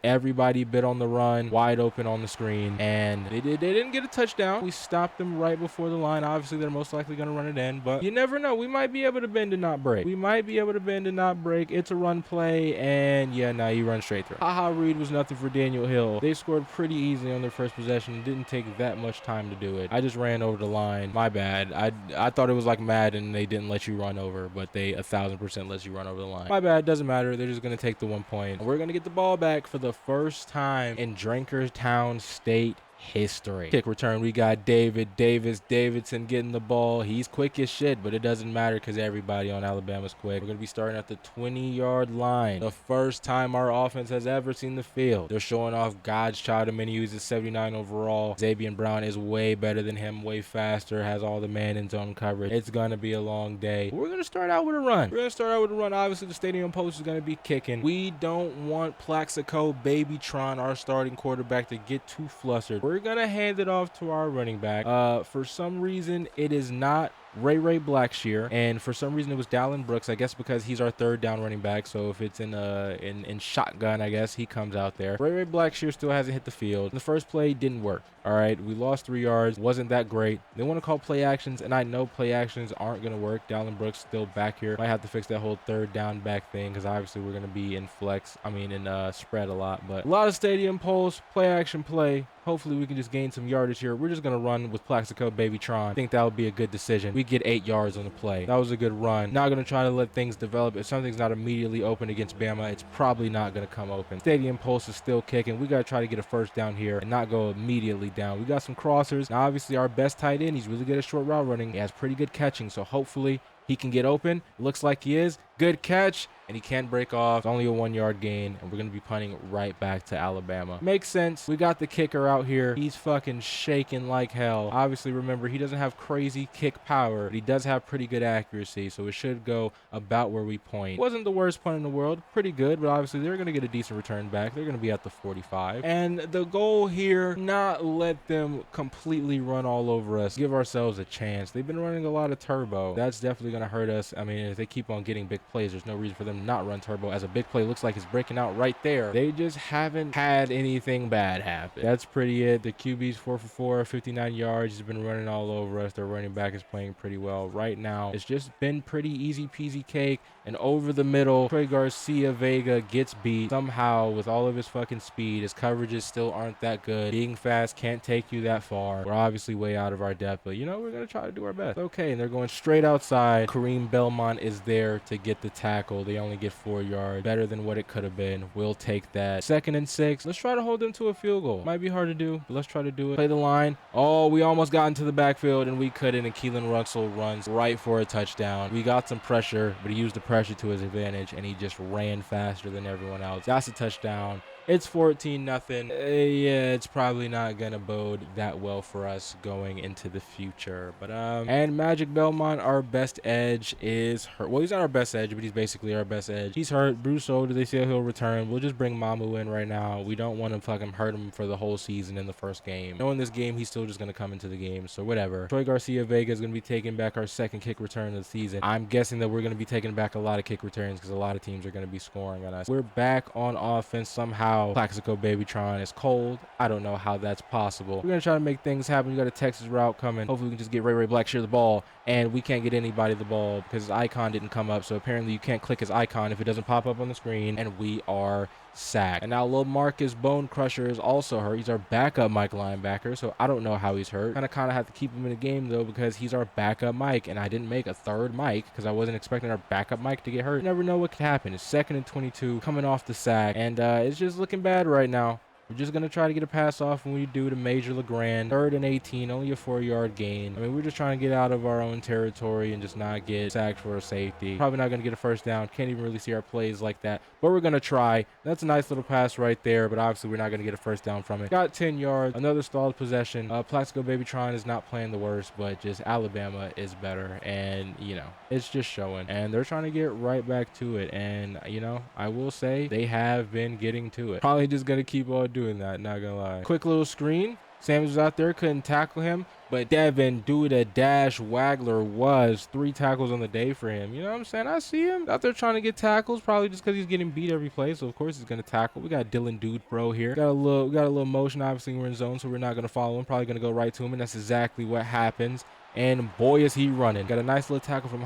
Everybody bit on the run, wide open on the screen, and they didn't get a touchdown. We stopped them right before the line. Obviously they're most likely going to run it in, but you never know. We might be able to bend and not break. It's a run play, and yeah, now you run straight through. Reed was nothing for Daniel Hill. They scored pretty easily on their first possession. It didn't take that much time to do it. I just ran over the line. My bad. I thought it was like Madden. They didn't let you run over, but they 1,000% let you run over the line. My bad. Doesn't matter. They're just going to take the 1 point. We're going to get the ball back for the first time in Drinkerstown State history. Kick return, we got Davidson getting the ball. He's quick as shit, but it doesn't matter because everybody on Alabama's quick. We're going to be starting at the 20-yard line. The first time our offense has ever seen the field. They're showing off God's child. He uses 79 overall. Xavier Brown is way better than him, way faster, has all the man in zone coverage. It's going to be a long day. We're going to start out with a run. Obviously, the stadium post is going to be kicking. We don't want Plaxico Babytron, our starting quarterback, to get too flustered. We're going to hand it off to our running back. For some reason, it is not Ray Blackshear, and for some reason it was Dallin Brooks, I guess because he's our third down running back. So if it's in shotgun, I guess he comes out there. Ray Blackshear still hasn't hit the field. The first play didn't work. All right, we lost 3 yards. Wasn't that great. They want to call play actions, and I know play actions aren't going to work. Dallin Brooks still back here. Might have to fix that whole third down back thing because obviously we're going to be in spread a lot. But a lot of stadium pulls, play action play. Hopefully we can just gain some yardage here. We're just going to run with Plaxico Babytron. I think that would be a good decision. We get 8 yards on the play. That was a good run. Not going to try to let things develop. If something's not immediately open against Bama, it's probably not going to come open. Stadium pulse is still kicking. We got to try to get a first down here and not go immediately down. We got some crossers. Now, obviously, our best tight end, he's really good at short route running. He has pretty good catching, so hopefully he can get open. Looks like he is. Good catch. And he can't break off. It's only a 1-yard gain, and we're going to be punting right back to Alabama. Makes sense. We got the kicker out here. He's fucking shaking like hell. Obviously, remember, he doesn't have crazy kick power, but he does have pretty good accuracy, so it should go about where we point. Wasn't the worst punt in the world. Pretty good, but obviously, they're going to get a decent return back. They're going to be at the 45. And the goal here, not let them completely run all over us. Give ourselves a chance. They've been running a lot of turbo. That's definitely going to hurt us. I mean, if they keep on getting big plays, there's no reason for them to not run turbo, as a big play looks like it's breaking out right there. They just haven't had anything bad happen. That's pretty it. The QB's 4 for 4, 59 yards. He's been running all over us. Their running back is playing pretty well right now. It's just been pretty easy peasy cake, and over the middle, Troy Garcia Vega gets beat somehow with all of his fucking speed. His coverages still aren't that good. Being fast can't take you that far. We're obviously way out of our depth, but you know, we're gonna try to do our best. Okay, and they're going straight outside. Kareem Belmont is there to get the tackle. They only get 4 yards. Better than what it could have been. We'll take that. 2nd and 6. Let's try to hold them to a field goal. Might be hard to do, but let's try to do it. Play the line. Oh, we almost got into the backfield and we couldn't, and Keelan Russell runs right for a touchdown. We got some pressure, but he used the pressure to his advantage, and he just ran faster than everyone else. That's a touchdown. It's 14-0. Yeah, it's probably not gonna bode that well for us going into the future. But and Magic Belmont, our best edge, is hurt. Well, he's not our best edge, but he's basically our best edge. He's hurt. Bruce Older, they say he'll return. We'll just bring Mamu in right now. We don't want to fucking hurt him for the whole season in the first game. Knowing this game, he's still just gonna come into the game, so whatever. Troy Garcia Vega is gonna be taking back our 2nd kick return of the season. I'm guessing that we're gonna be taking back a lot of kick returns because a lot of teams are gonna be scoring on us. We're back on offense somehow. Plaxico Babytron is cold. I don't know how that's possible. We're gonna try to make things happen. We got a Texas route coming. Hopefully we can just get Ray Blackshear the ball, and we can't get anybody the ball because his icon didn't come up. So apparently you can't click his icon if it doesn't pop up on the screen, and we are sacked. And now Lil Marcus Bone Crusher is also hurt. He's our backup Mike linebacker, so I don't know how he's hurt. Kind of have to keep him in the game though because he's our backup Mike, and I didn't make a 3rd Mike because I wasn't expecting our backup Mike to get hurt. You never know what could happen. It's 2nd and 22, coming off the sack, and it's just looking bad right now. We're just going to try to get a pass off when we do to Major LeGrand. 3rd and 18, only a 4-yard gain. I mean, we're just trying to get out of our own territory and just not get sacked for a safety. Probably not going to get a first down. Can't even really see our plays like that, but we're going to try. That's a nice little pass right there, but obviously we're not going to get a first down from it. Got 10 yards, another stalled possession. Plaxico Babytron is not playing the worst, but just Alabama is better, and, you know, it's just showing. And they're trying to get right back to it, and, you know, I will say they have been getting to it. Probably just going to keep on doing that, not gonna lie. Quick little screen. Samuels was out there, couldn't tackle him, but Devin Dash Wagler was 3 tackles on the day for him. You know what I'm saying? I see him out there trying to get tackles, probably just because he's getting beat every play, so of course he's gonna tackle. We got Dylan Dude Bro here. We got a little motion. Obviously we're in zone, so we're not gonna follow him. Probably gonna go right to him, and that's exactly what happens. and boy is he running. Got a nice little tackle from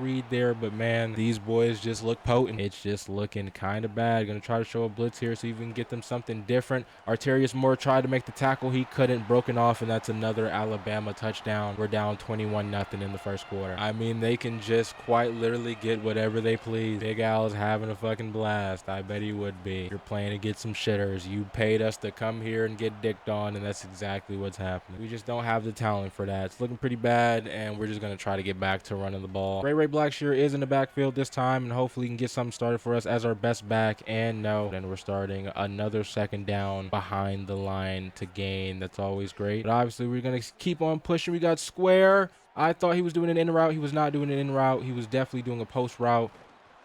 Reed there, but man, these boys just look potent. It's just looking kind of bad. Gonna try to show a blitz here so you can get them something different. Arterius Moore tried to make the tackle. He couldn't, broken off, and that's another Alabama touchdown. We're down 21-0 in the first quarter. I mean, they can just quite literally get whatever they please. Big Al's having a fucking blast. I bet he would be. You're playing to get some shitters. You paid us to come here and get dicked on, and that's exactly what's happening. We just don't have the talent for that. It's looking pretty bad, and we're just going to try to get back to running the ball. Ray Blackshear is in the backfield this time, and hopefully he can get something started for us as our best back. And no, then we're starting another second down behind the line to gain. That's always great. But obviously we're going to keep on pushing. We got square. I thought he was doing an in route. He was not doing an in route. He was definitely doing a post route.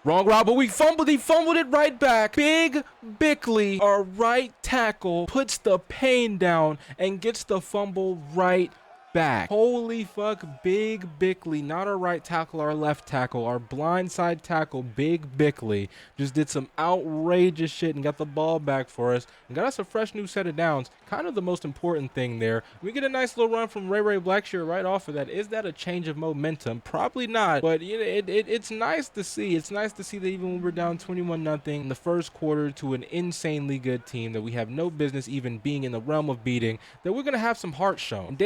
Wrong route, but we fumbled. He fumbled it right back. Big Bickley, our right tackle, puts the pain down and gets the fumble right back. Holy fuck, Big Bickley, not our right tackle, our left tackle, our blindside tackle, Big Bickley, just did some outrageous shit and got the ball back for us and got us a fresh new set of downs. Kind of the most important thing there. We get a nice little run from Ray Blackshear right off of that. Is that a change of momentum? Probably not, but you know, it's nice to see. It's nice to see that even when we're down 21-0 in the first quarter to an insanely good team that we have no business even being in the realm of beating, that we're going to have some heart shown. And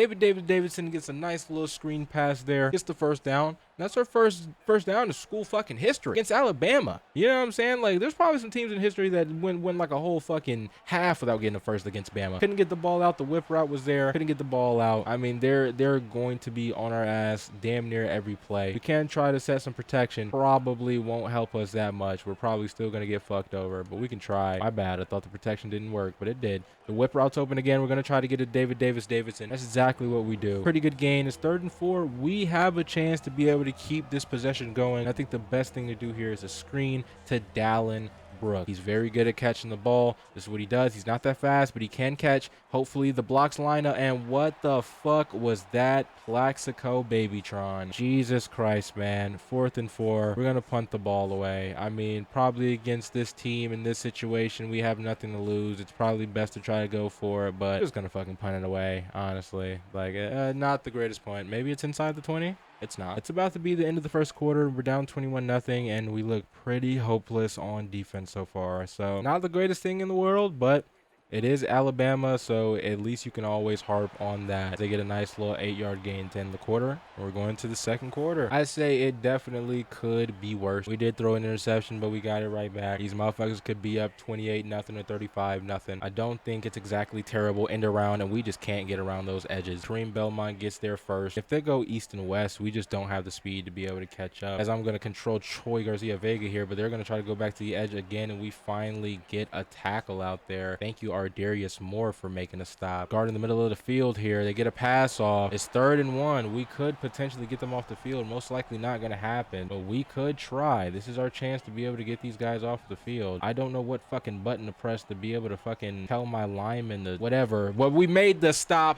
Davidson gets a nice little screen pass there, gets the first down. That's our first down in school fucking history against Alabama. You know what I'm saying? Like, there's probably some teams in history that win like a whole fucking half without getting a first against Bama. Couldn't get the ball out. The whip route was there. Couldn't get the ball out. I mean, they're going to be on our ass damn near every play. We can try to set some protection. Probably won't help us that much. We're probably still going to get fucked over, but we can try. My bad. I thought the protection didn't work, but it did. The whip route's open again. We're going to try to get a Davidson. That's exactly what we do. Pretty good gain. It's 3rd and 4. We have a chance to be able to keep this possession going. I think the best thing to do here is a screen to Dallin Brooks. He's very good at catching the ball. This is what he does. He's not that fast, but he can catch. Hopefully the blocks line up. And what the fuck was that? Plaxico Babytron. Jesus Christ, man. 4th and 4. We're going to punt the ball away. I mean, probably against this team in this situation, we have nothing to lose. It's probably best to try to go for it, but I'm just going to fucking punt it away, honestly. Like, not the greatest point. Maybe it's inside the 20. It's not. It's about to be the end of the first quarter. We're down 21-0, and we look pretty hopeless on defense so far. So not the greatest thing in the world, but it is Alabama, so at least you can always harp on that. They get a nice little 8-yard gain to end the quarter. We're going to the second quarter. I say it definitely could be worse. We did throw an interception, but we got it right back. These motherfuckers could be up 28-0 or 35-0. I don't think it's exactly terrible end around, and we just can't get around those edges. Kareem Belmont gets there first. If they go east and west, we just don't have the speed to be able to catch up. As I'm going to control Troy Garcia Vega here, but they're going to try to go back to the edge again, and we finally get a tackle out there. Thank you, Darius Moore, for making a stop. Guard in the middle of the field here. They get a pass off. It's 3rd and 1. We could potentially get them off the field. Most likely not going to happen, but we could try. This is our chance to be able to get these guys off the field. I don't know what fucking button to press to be able to fucking tell my lineman to whatever. Well, we made the stop.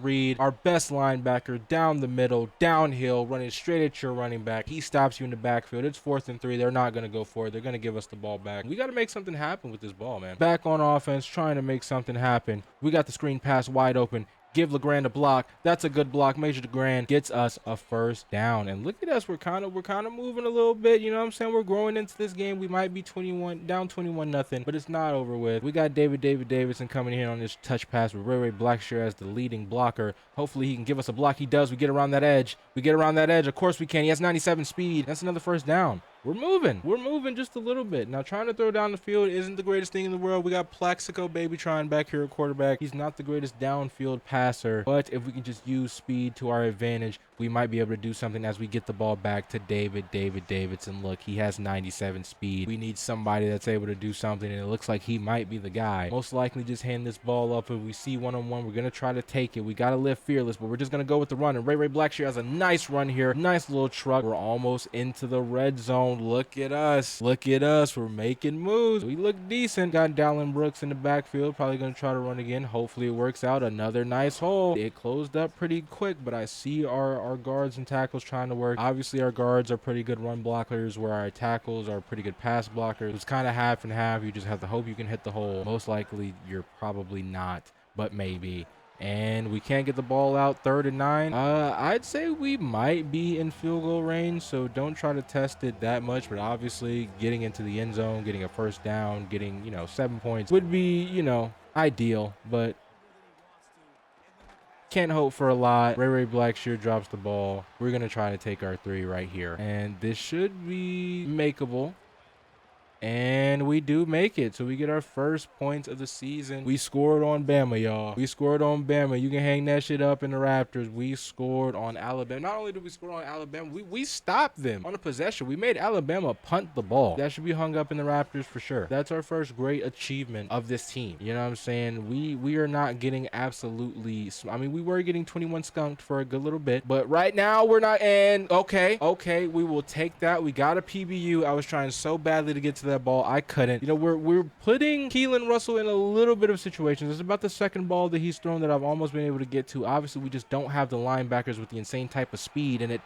Reed, our best linebacker, down the middle, downhill, running straight at your running back. He stops you in the backfield. It's 4th and 3. They're not going to go for it. They're going to give us the ball back. We got to make something happen with this ball, man. Back on offense, trying to make something happen. We got the screen pass wide open. Give LeGrand a block. That's a good block. Major LeGrand gets us a first down. And look at us. We're kind of moving a little bit. You know what I'm saying? We're growing into this game. We might be down 21-0, but it's not over with. We got Davidson coming in on this touch pass with Ray Blackshear as the leading blocker. Hopefully he can give us a block. He does. We get around that edge. Of course we can. He has 97 speed. That's another first down. We're moving just a little bit. Now, trying to throw down the field isn't the greatest thing in the world. We got Plaxico Babytron back here at quarterback. He's not the greatest downfield passer, but if we can just use speed to our advantage, we might be able to do something as we get the ball back to Davidson. Look, he has 97 speed. We need somebody that's able to do something, and it looks like he might be the guy. Most likely just hand this ball up. If we see one-on-one, we're going to try to take it. We got to live fearless, but we're just going to go with the run. And Ray Blackshear has a nice run here. Nice little truck. We're almost into the red zone. Look at us. We're making moves. We look decent. Got Dallin Brooks in the backfield. Probably going to try to run again. Hopefully it works out. Another nice hole. It closed up pretty quick, but I see our guards and tackles trying to work. Obviously our guards are pretty good run blockers, where our tackles are pretty good pass blockers. It's kind of half and half. You just have to hope you can hit the hole. Most likely you're probably not, but maybe. and we can't get the ball out. 3rd and 9. I'd say we might be in field goal range, so don't try to test it that much. But obviously, getting into the end zone, getting a first down, getting 7 points would be ideal, but can't hope for a lot. Ray Blackshear drops the ball. We're gonna try to take our 3 right here, and this should be makeable. And we do make it. So we get our first points of the season. We scored on Bama, y'all. We scored on Bama. You can hang that shit up in the Raptors. We scored on Alabama. Not only did we score on Alabama, we stopped them on a possession. We made Alabama punt the ball. That should be hung up in the Raptors for sure. That's our first great achievement of this team. You know what I'm saying? We are not getting absolutely, I mean, we were getting 21 skunked for a good little bit, but right now we're not. And okay, we will take that. We got a PBU. I was trying so badly to get to that ball. I couldn't. We're putting Keelan Russell in a little bit of situations. It's about the second ball that he's thrown that I've almost been able to get to. Obviously, we just don't have the linebackers with the insane type of speed, and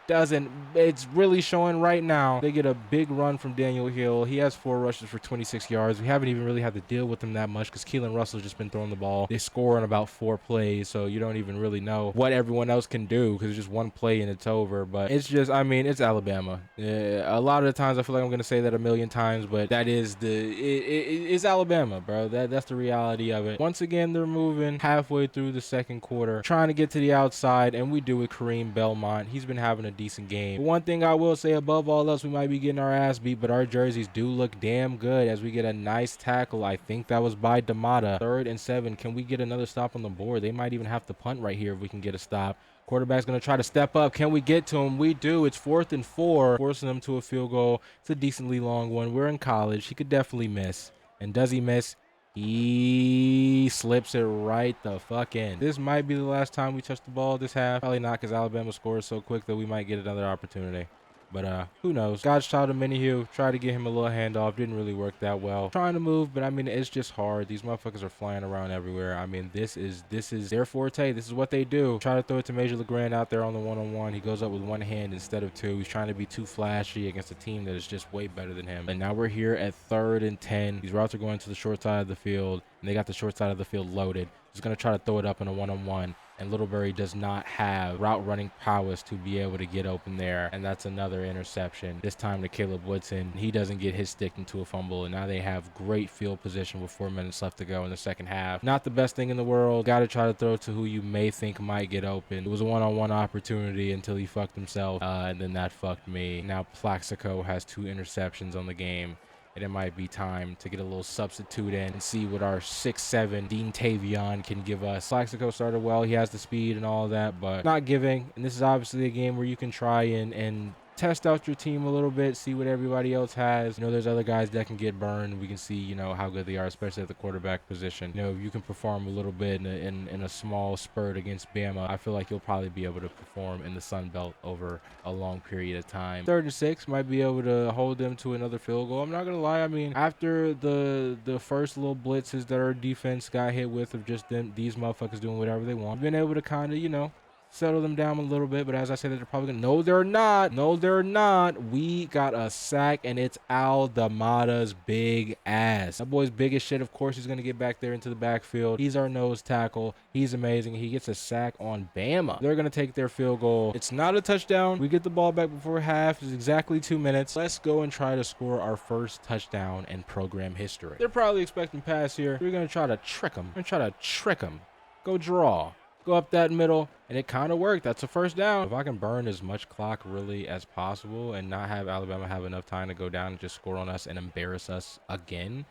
it's really showing right now. They get a big run from Daniel Hill. He has 4 rushes for 26 yards. We haven't even really had to deal with him that much because Keelan Russell's just been throwing the ball. They score in about 4 plays, so you don't even really know what everyone else can do because it's just 1 play and it's over. But it's just, I mean, it's Alabama. A lot of the times I feel like I'm going to say that a million times, but that is it's Alabama, bro. That's the reality of it. Once again, they're moving halfway through the second quarter, trying to get to the outside, and we do with Kareem Belmont. He's been having a decent game. But one thing I will say, above all else, we might be getting our ass beat, but our jerseys do look damn good as we get a nice tackle. I think that was by Damata. 3rd and 7. Can we get another stop on the board? They might even have to punt right here if we can get a stop. Quarterback's going to try to step up. Can we get to him? We do. It's 4th and 4, forcing them to a field goal. It's a decently long one. We're in college. He could definitely miss. And does he miss? He slips it right the fuck in. This might be the last time we touch the ball this half. Probably not, because Alabama scores so quick that we might get another opportunity. But who knows? God's child of Minihue. Tried to get him a little handoff. Didn't really work that well. Trying to move, but I mean, it's just hard. These motherfuckers are flying around everywhere. I mean, this is their forte. This is what they do. Try to throw it to Major LeGrand out there on the one-on-one. He goes up with 1 hand instead of 2. He's trying to be too flashy against a team that is just way better than him. And now we're here at 3rd and 10. These routes are going to the short side of the field, and they got the short side of the field loaded. He's going to try to throw it up in a one-on-one. And Littlebury does not have route running prowess to be able to get open there. And that's another interception. This time to Caleb Woodson. He doesn't get his stick into a fumble. And now they have great field position with 4 minutes left to go in the second half. Not the best thing in the world. Got to try to throw to who you may think might get open. It was a one-on-one opportunity until he fucked himself. And then that fucked me. Now Plaxico has 2 interceptions on the game. And it might be time to get a little substitute in and see what our 6'7" Dean Tavion can give us. Plaxico started well. He has the speed and all that, but not giving. And this is obviously a game where you can try and test out your team a little bit, see what everybody else has. There's other guys that can get burned. We can see, how good they are, especially at the quarterback position. If you can perform a little bit in a small spurt against Bama, I feel like you'll probably be able to perform in the Sun Belt over a long period of time. 3rd and 6 might be able to hold them to another field goal. I'm not gonna lie. I mean, after the first little blitzes that our defense got hit with of just these motherfuckers doing whatever they want, we've been able to kind of, settle them down a little bit. But as I said, they're probably gonna, no they're not. We got a sack, and it's Al Damata's big ass. That boy's big as shit. Of course he's gonna get back there into the backfield. He's our nose tackle. He's amazing. He gets a sack on Bama. They're gonna take their field goal. It's not a touchdown. We get the ball back before half. It's exactly 2 minutes. Let's go and try to score our first touchdown in program history. They're probably expecting pass here. We're gonna try to trick them. Go draw. Go up that middle, and it kind of worked. That's a first down. If I can burn as much clock really as possible and not have Alabama have enough time to go down and just score on us and embarrass us again.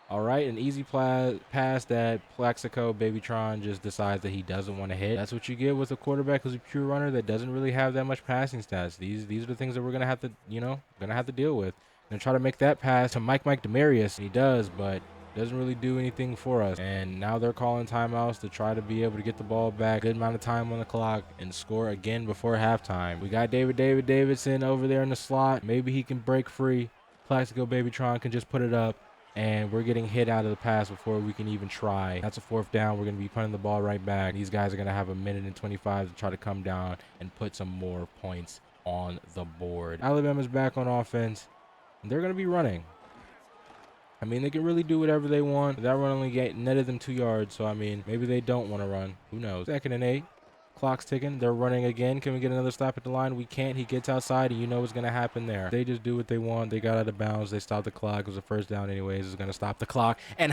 All right, an easy pass that Plaxico Babytron just decides that he doesn't want to hit. That's what you get with a quarterback who's a pure runner that doesn't really have that much passing stats. These are the things that we're gonna have to deal with. And try to make that pass to Mike Demarius. He does, but doesn't really do anything for us. And now they're calling timeouts to try to be able to get the ball back. Good amount of time on the clock and score again before halftime. We got David Davidson over there in the slot. Maybe he can break free. Plaxico Babytron can just put it up. And we're getting hit out of the pass before we can even try. That's a 4th down. We're going to be punting the ball right back. These guys are going to have 1:25 to try to come down and put some more points on the board. Alabama's back on offense. And they're going to be running. I mean, they can really do whatever they want. That run only netted them 2 yards, so I mean, maybe they don't want to run. Who knows? 2nd and 8. Clock's ticking. They're running again. Can we get another stop at the line? We can't. He gets outside, and you know what's going to happen there. They just do what they want. They got out of bounds. They stopped the clock. It was a first down anyways. It's going to stop the clock. And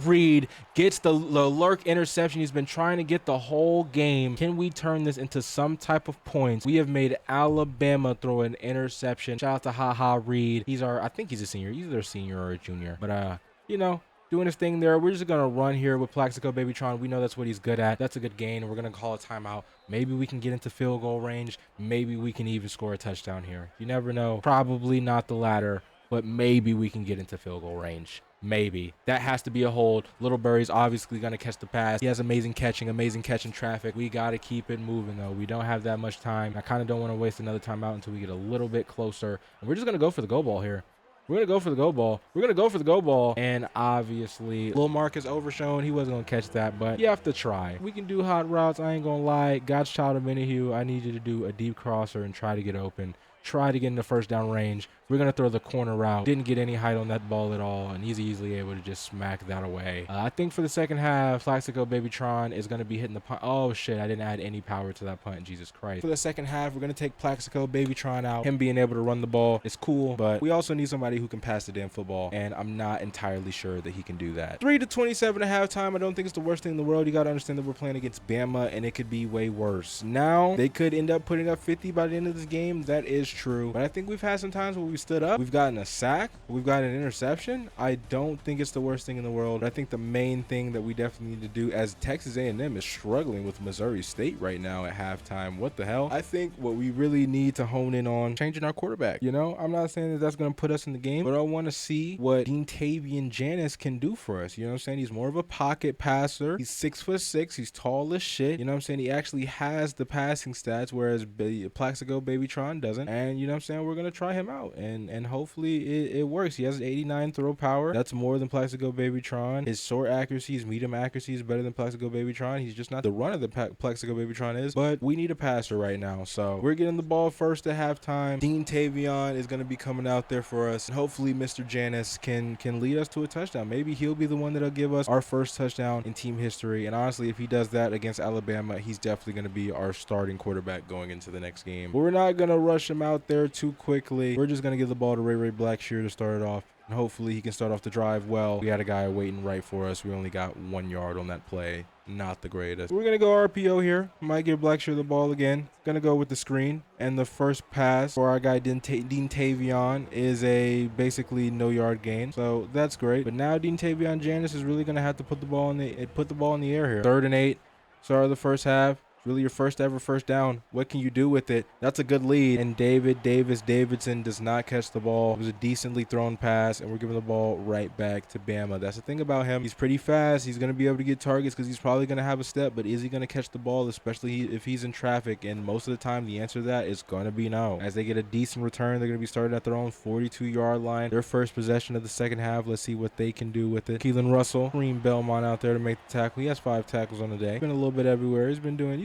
Reed gets the lurk interception he's been trying to get the whole game. Can we turn this into some type of points? We have made Alabama throw an interception. Shout out to Reed. I think he's a senior. He's either a senior or a junior. But, you know, doing his thing there. We're just going to run here with Plaxico Babytron. We know that's what he's good at. That's a good gain. We're going to call a timeout. Maybe we can get into field goal range. Maybe we can even score a touchdown here. You never know. Probably not the latter, but maybe we can get into field goal range. Maybe. That has to be a hold. Little Burry's obviously going to catch the pass. He has amazing catching traffic. We got to keep it moving, though. We don't have that much time. I kind of don't want to waste another timeout until we get a little bit closer. And we're just going to go for the go ball here. We're going to go for the go ball. We're going to go for the go ball. And obviously, Lil Marcus overshown. He wasn't going to catch that, but you have to try. We can do hot routes. I ain't going to lie. God's child of Minihue, I need you to do a deep crosser and try to get open. Try to get into first down range. We're going to throw the corner route. Didn't get any height on that ball at all, and he's easily able to just smack that away. I think for the second half, Plaxico Babytron is going to be hitting the punt. Oh, shit. I didn't add any power to that punt. Jesus Christ. For the second half, we're going to take Plaxico Babytron out. Him being able to run the ball is cool, but we also need somebody who can pass the damn football, and I'm not entirely sure that he can do that. 3-27 at halftime. I don't think it's the worst thing in the world. You got to understand that we're playing against Bama, and it could be way worse. Now, they could end up putting up 50 by the end of this game. That is true, but I think we've had some times where we stood up. We've gotten a sack. We've got an interception. I don't think it's the worst thing in the world. I think the main thing that we definitely need to do, as Texas A&M is struggling with Missouri State right now at halftime. What the hell? I think what we really need to hone in on changing our quarterback. You know, I'm not saying that that's going to put us in the game, but I want to see what Deantavian Janis can do for us. You know what I'm saying? He's more of a pocket passer. He's 6'6". He's tall as shit. You know what I'm saying? He actually has the passing stats, whereas Plaxico Babytron doesn't. And you know what I'm saying? We're going to try him out, and hopefully it works. He has an 89 throw power. That's more than Plaxico Babytron. His short accuracy, his medium accuracy is better than Plaxico Babytron. He's just not the runner that Plaxico Babytron is, but we need a passer right now. So we're getting the ball first at halftime. Deantavian is going to be coming out there for us, and hopefully Mr. Janis can lead us to a touchdown. Maybe he'll be the one that'll give us our first touchdown in team history. And honestly, if he does that against Alabama, he's definitely going to be our starting quarterback going into the next game. But we're not going to rush him out there too quickly. We're just going to give the ball to Ray Blackshear to start it off. And hopefully he can start off the drive well. We had a guy waiting right for us. We only got 1 yard on that play. Not the greatest. We're going to go RPO here. Might give Blackshear the ball again. Going to go with the screen. And the first pass for our guy Deantavian is a basically no yard gain. So that's great. But now Deantavian Janis is really going to have to put the ball in the air here. 3rd and 8. Start of the first half. Really your first ever first down. What can you do with it? That's a good lead. And Davidson does not catch the ball. It was a decently thrown pass, and we're giving the ball right back to Bama. That's the thing about him. He's pretty fast. He's going to be able to get targets because he's probably going to have a step, but is he going to catch the ball, especially if he's in traffic? And most of the time, the answer to that is going to be no. As they get a decent return, they're going to be starting at their own 42-yard line. Their first possession of the second half. Let's see what they can do with it. Keelan Russell, Kareem Belmont out there to make the tackle. He has 5 tackles on the day. He's been a little bit everywhere. He's been doing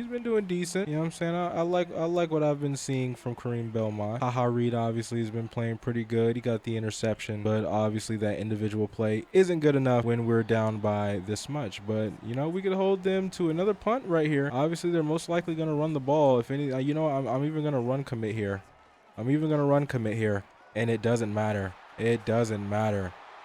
decent. You know what I'm saying? I like what I've been seeing from Kareem Belmont. Reed obviously has been playing pretty good. He got the interception, but obviously that individual play isn't good enough when we're down by this much. But you know, we could hold them to another punt right here. Obviously they're most likely going to run the ball. If any, you know, I'm even going to run commit here. And it doesn't matter.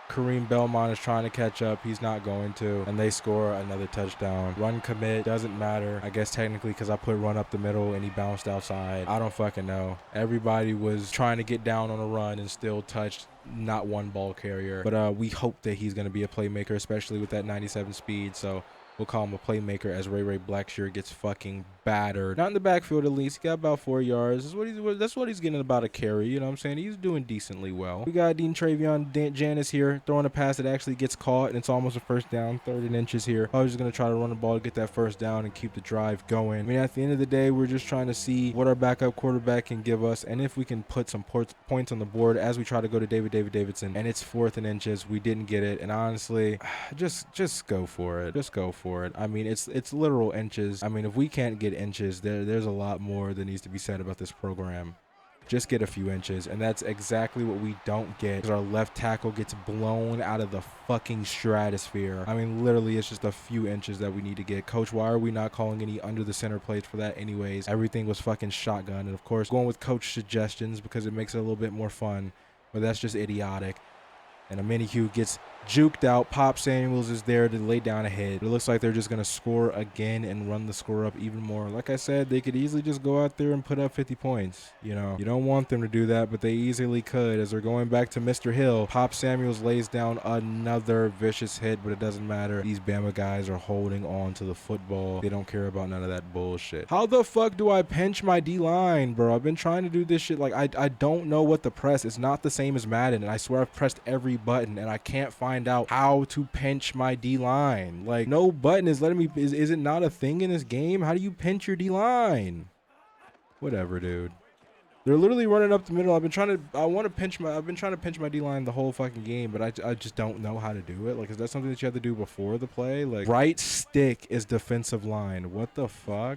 Kareem Belmont is trying to catch up. He's not going to. And they score another touchdown. Run commit doesn't matter. I guess technically because I put run up the middle and he bounced outside. I don't fucking know. Everybody was trying to get down on a run and still touched not one ball carrier. But we hope that he's going to be a playmaker, especially with that 97 speed. So we'll call him a playmaker as Ray Blackshear gets fucking battered. Not in the backfield at least. He got about 4 yards. That's what he's getting about a carry. You know what I'm saying? He's doing decently well. We got Deantavian Janis here throwing a pass that actually gets caught, and it's almost a first down. 3rd and inches here. I was just going to try to run the ball to get that first down and keep the drive going. I mean, at the end of the day, we're just trying to see what our backup quarterback can give us, and if we can put some points on the board as we try to go to David Davidson. And it's 4th and inches. We didn't get it, and honestly, just go for it. Just go for it. I mean, it's literal inches. I mean, if we can't get inches, there's a lot more that needs to be said about this program. just get a few inches, and that's exactly what we don't get, because our left tackle gets blown out of the fucking stratosphere. I mean, literally, it's just a few inches that we need to get. Coach, why are we not calling any under the center plays for that anyways? Everything was fucking shotgun, and of course, going with coach suggestions because it makes it a little bit more fun, but that's just idiotic. And a mini-Q gets juked out. Pop Samuels is there to lay down a hit. It looks like they're just going to score again and run the score up even more. Like I said, they could easily just go out there and put up 50 points. You know, you don't want them to do that, but they easily could. As they're going back to Mr. Hill, Pop Samuels lays down another vicious hit, but it doesn't matter. These Bama guys are holding on to the football. They don't care about none of that bullshit. How the fuck do I pinch my D-line, bro? I've been trying to do this shit. Like, I don't know what to press. It's not the same as Madden, and I swear I've pressed every button, and I can't find out how to pinch my D-line. Like, no button is letting me. Is it not a thing in this game? How do you pinch your D-line? Whatever, dude. They're literally running up the middle. I've been trying to pinch my D-line the whole fucking game, but I just don't know how to do it. Like, is that something that you have to do before the play? Like, right stick is defensive line. What the fuck?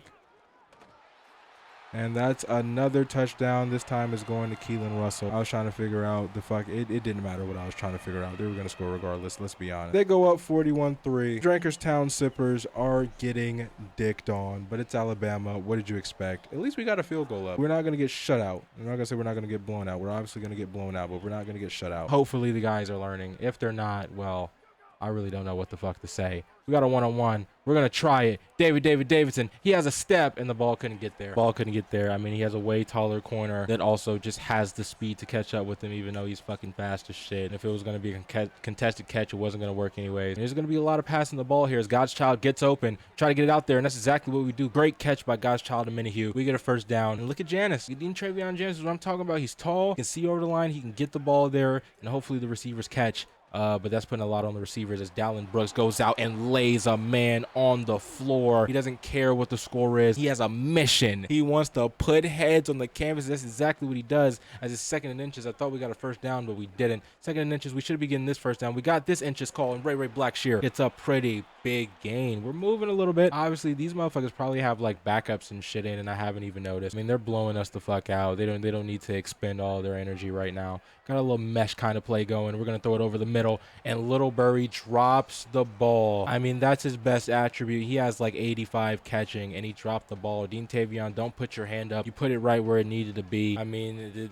And that's another touchdown. This time is going to Keelan Russell. I was trying to figure out the fuck. It didn't matter what I was trying to figure out. They were going to score regardless. Let's be honest. They go up 41-3. Drankerstown Sippers are getting dicked on, but it's Alabama. What did you expect? At least we got a field goal up. We're not going to get shut out. I'm not going to say we're not going to get blown out. We're obviously going to get blown out, but we're not going to get shut out. Hopefully the guys are learning. If they're not, well, I really don't know what the fuck to say. We got a one-on-one. We're going to try it. David Davidson. He has a step, and the ball couldn't get there. I mean, he has a way taller corner that also just has the speed to catch up with him, even though he's fucking fast as shit. And if it was going to be a contested catch, it wasn't going to work anyways. And there's going to be a lot of passing the ball here as Godchild gets open. Try to get it out there, and that's exactly what we do. Great catch by Godchild and Minihue. We get a first down. And look at Janis. Dean Travion Janis is what I'm talking about. He's tall. He can see over the line. He can get the ball there, and hopefully the receivers catch. But that's putting a lot on the receivers as Dallin Brooks goes out and lays a man on the floor. He doesn't care what the score is. He has a mission. He wants to put heads on the canvas. That's exactly what he does. As his second and inches, I thought we got a first down, but we didn't. Second and inches, we should be getting this first down. We got this inches call, and Ray Blackshear gets a pretty big gain. We're moving a little bit. Obviously, these motherfuckers probably have like backups and shit in, and I haven't even noticed. I mean, they're blowing us the fuck out. They don't need to expend all their energy right now. Got a little mesh kind of play going. We're gonna throw it over the middle, and Littlebury drops the ball. I mean, that's his best attribute. He has like 85 catching, and he dropped the ball. Dean Tavion, don't put your hand up. You put it right where it needed to be. I mean,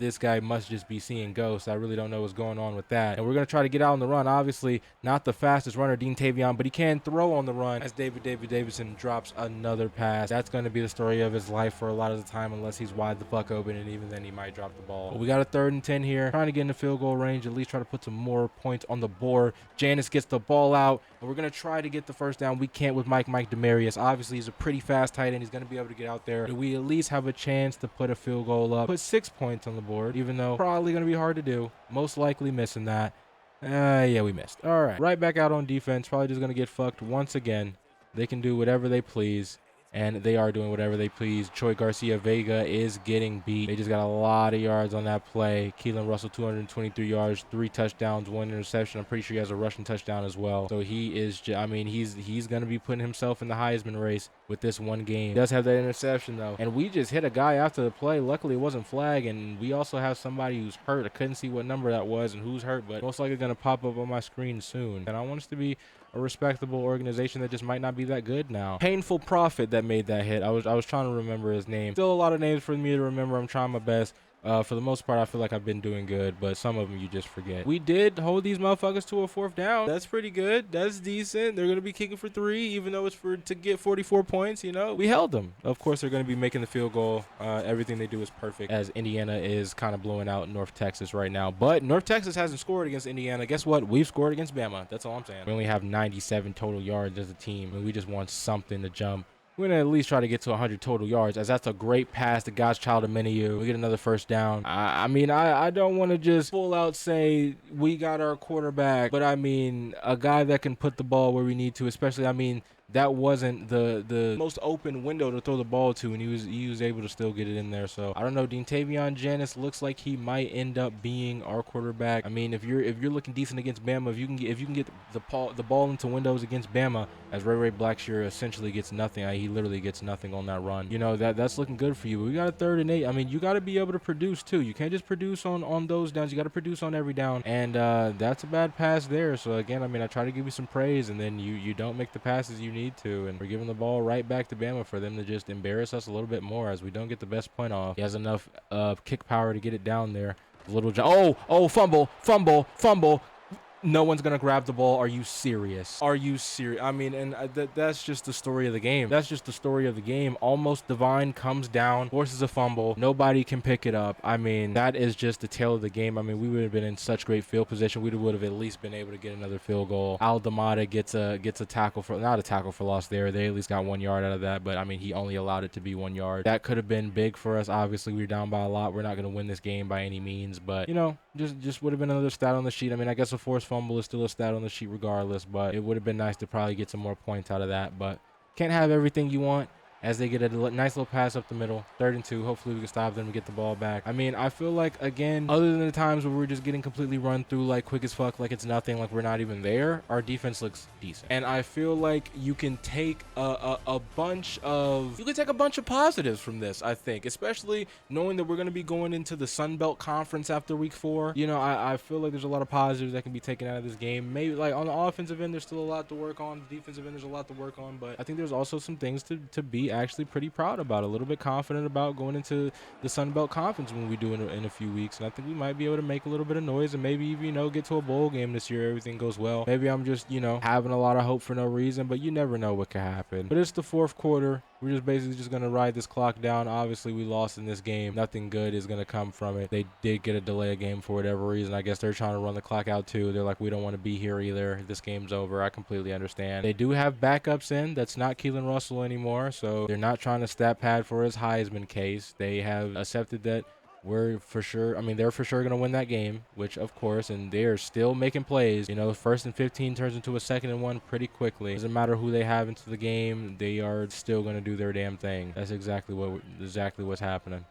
this guy must just be seeing ghosts. I really don't know what's going on with that. And we're gonna try to get out on the run. Obviously, not the fastest runner, Dean Tavion, but he can throw on the run as David Davidson drops another pass. That's gonna be the story of his life for a lot of the time, unless he's wide the fuck open, and even then he might drop the ball. But we got a 3rd and 10 here, trying to get in the field goal range, at least try to put some more points on the board. Janis gets the ball out, and we're going to try to get the first down. We can't with Mike Demarius. Obviously, he's a pretty fast tight end. He's going to be able to get out there. We at least have a chance to put a field goal up, put 6 points on the board, even though probably going to be hard to do. Most likely missing that. Yeah, we missed. All right. Right back out on defense. Probably just going to get fucked once again. They can do whatever they please. And they are doing whatever they please. Troy Garcia Vega is getting beat. They just got a lot of yards on that play. Keelan Russell, 223 yards, 3 touchdowns, 1 interception. I'm pretty sure he has a rushing touchdown as well. So he is, I mean, he's going to be putting himself in the Heisman race with this one game. He does have that interception, though. And we just hit a guy after the play. Luckily, it wasn't flag. And we also have somebody who's hurt. I couldn't see what number that was and who's hurt, but most likely going to pop up on my screen soon. And I want us to be a respectable organization that just might not be that good now. Painful Prophet that made that hit. I was trying to remember his name. Still a lot of names for me to remember. I'm trying my best. For the most part, I feel like I've been doing good, but some of them you just forget. We did hold these motherfuckers to a 4th down. That's pretty good. That's decent. They're going to be kicking for 3, even though it's to get 44 points, you know. We held them. Of course, they're going to be making the field goal. Everything they do is perfect, as Indiana is kind of blowing out North Texas right now. But North Texas hasn't scored against Indiana. Guess what? We've scored against Bama. That's all I'm saying. We only have 97 total yards as a team, and we just want something to jump. We're going to at least try to get to 100 total yards, as that's a great pass to Godchild and Minihue. We get another first down. I mean, I don't want to just full out say we got our quarterback, but I mean, a guy that can put the ball where we need to, especially, I mean, that wasn't the most open window to throw the ball to, and he was able to still get it in there. So I don't know. Deantavion Janis looks like he might end up being our quarterback. I mean, if you're looking decent against Bama, if you can get the ball into windows against Bama, as Ray Blackshear essentially gets nothing. He literally gets nothing on that run. You know, that's looking good for you. We got a 3rd and 8. I mean, you got to be able to produce too. You can't just produce on those downs. You got to produce on every down. And that's a bad pass there. So again, I mean, I try to give you some praise, and then you don't make the passes you need to, and we're giving the ball right back to Bama for them to just embarrass us a little bit more, as we don't get the best point off. He has enough kick power to get it down there. Little John. Oh, fumble. No one's gonna grab the ball. Are you serious? Are you serious? I mean, and that's just the story of the game. That's just the story of the game. Almost Divine comes down, forces a fumble. Nobody can pick it up. I mean, that is just the tale of the game. I mean, we would have been in such great field position. We would have at least been able to get another field goal. Aldamada gets a tackle for, not a tackle for loss there. They at least got 1 yard out of that, but I mean, he only allowed it to be 1 yard. That could have been big for us. Obviously, we were down by a lot. We're not gonna win this game by any means, but you know, just would have been another stat on the sheet. I mean, I guess a forced fumble is still a stat on the sheet regardless, but it would have been nice to probably get some more points out of that. But can't have everything you want, as they get a nice little pass up the middle. 3rd and 2. Hopefully we can stop them and get the ball back. I mean, I feel like, again, other than the times where we're just getting completely run through like quick as fuck, like it's nothing, like we're not even there, our defense looks decent. And I feel like you can take a bunch of positives from this, I think, especially knowing that we're going to be going into the Sun Belt Conference after week 4. You know, I feel like there's a lot of positives that can be taken out of this game. Maybe like on the offensive end, there's still a lot to work on. The defensive end, there's a lot to work on, but I think there's also some things to be actually pretty proud about, a little bit confident about going into the Sun Belt Conference when we do in a few weeks. And I think we might be able to make a little bit of noise, and maybe even, you know, get to a bowl game this year. Everything goes well. Maybe I'm just, you know, having a lot of hope for no reason, but you never know what could happen. But it's the 4th quarter. We're just basically just going to ride this clock down. Obviously, we lost in this game. Nothing good is going to come from it. They did get a delay of game for whatever reason. I guess they're trying to run the clock out too. They're like, we don't want to be here either. This game's over. I completely understand. They do have backups in. That's not Keelan Russell anymore, so they're not trying to stat pad for his Heisman case. They have accepted that they're for sure going to win that game, which of course, and they're still making plays. You know, 1st and 15 turns into a 2nd and 1 pretty quickly. Doesn't matter who they have into the game, they are still going to do their damn thing. That's exactly what's happening.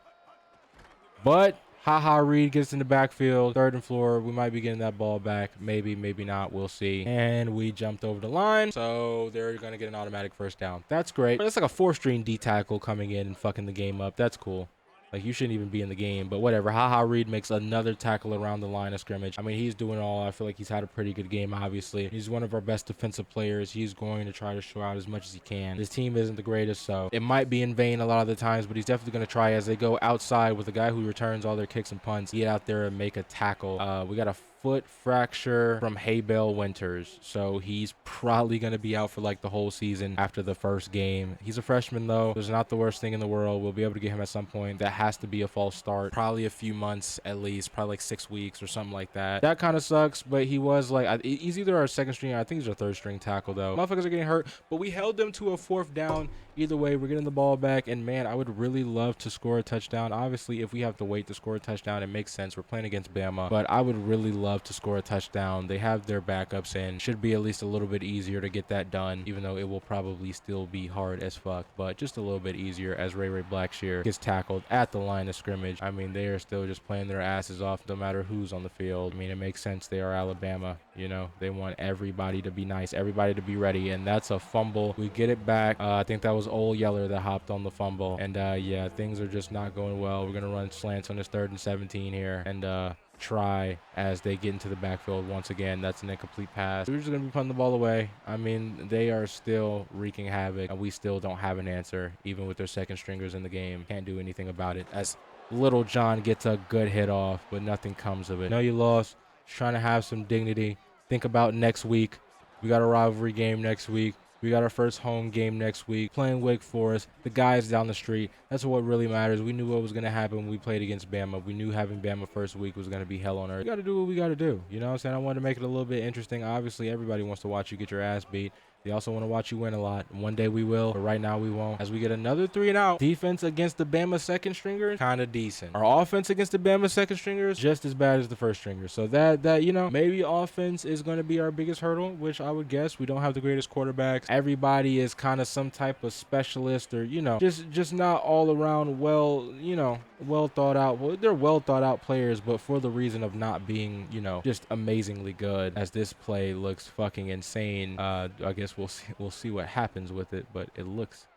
But Reed gets in the backfield, 3rd and 4. We might be getting that ball back. Maybe not. We'll see. And we jumped over the line, so they're going to get an automatic 1st down. That's great. That's like a 4-string D tackle coming in and fucking the game up. That's cool. Like, you shouldn't even be in the game, but whatever. Reed makes another tackle around the line of scrimmage. I mean, he's doing all. I feel like he's had a pretty good game, obviously. He's one of our best defensive players. He's going to try to show out as much as he can. His team isn't the greatest, so it might be in vain a lot of the times, but he's definitely going to try as they go outside with a guy who returns all their kicks and punts. Get out there and make a tackle. We got a foot fracture from Haybell Winters, so he's probably going to be out for like the whole season after the 1st game. He's a freshman though. There's not the worst thing in the world. We'll be able to get him at some point. That has to be a false start, probably a few months at least, probably like 6 weeks or something like that. That kind of sucks, but he was like, he's either our 2nd string, I think he's our 3rd string tackle though. Motherfuckers are getting hurt, but we held them to a 4th down. Either way, we're getting the ball back, and man, I would really love to score a touchdown. Obviously, if we have to wait to score a touchdown, it makes sense. We're playing against Bama, but I would really love to score a touchdown. They have their backups in. Should be at least a little bit easier to get that done, even though it will probably still be hard as fuck, but just a little bit easier as Ray Blackshear gets tackled at the line of scrimmage. I mean, they are still just playing their asses off no matter who's on the field. I mean, it makes sense. They are Alabama, you know. They want everybody to be nice, everybody to be ready, and that's a fumble. We get it back. I think that was Ole Yeller that hopped on the fumble, and yeah, things are just not going well. We're gonna run slants on this 3rd and 17 here, and try as they get into the backfield once again. That's an incomplete pass. We're just gonna be punting the ball away. I mean, they are still wreaking havoc, and we still don't have an answer, even with their 2nd stringers in the game. Can't do anything about it, as Little John gets a good hit off, but nothing comes of it. Know you lost. Just trying to have some dignity. Think about next week. We got a rivalry game next week. We got our 1st home game next week, playing Wake Forest. The guys down the street. That's what really matters. We knew what was going to happen when we played against Bama. We knew having Bama 1st week was going to be hell on earth. We got to do what we got to do. You know what I'm saying? I wanted to make it a little bit interesting. Obviously, everybody wants to watch you get your ass beat. They also want to watch you win a lot. One day we will, but right now we won't. As we get another 3 and out. Defense against the Bama second stringers, kind of decent. Our offense against the Bama second stringers, just as bad as the first stringers. So that you know, maybe offense is going to be our biggest hurdle, which I would guess. We don't have the greatest quarterbacks. Everybody is kind of some type of specialist, or you know, just not all around well, you know, well thought out. Well, they're well thought out players, but for the reason of not being, you know, just amazingly good. As this play looks fucking insane. I guess we'll see what happens with it, but it looks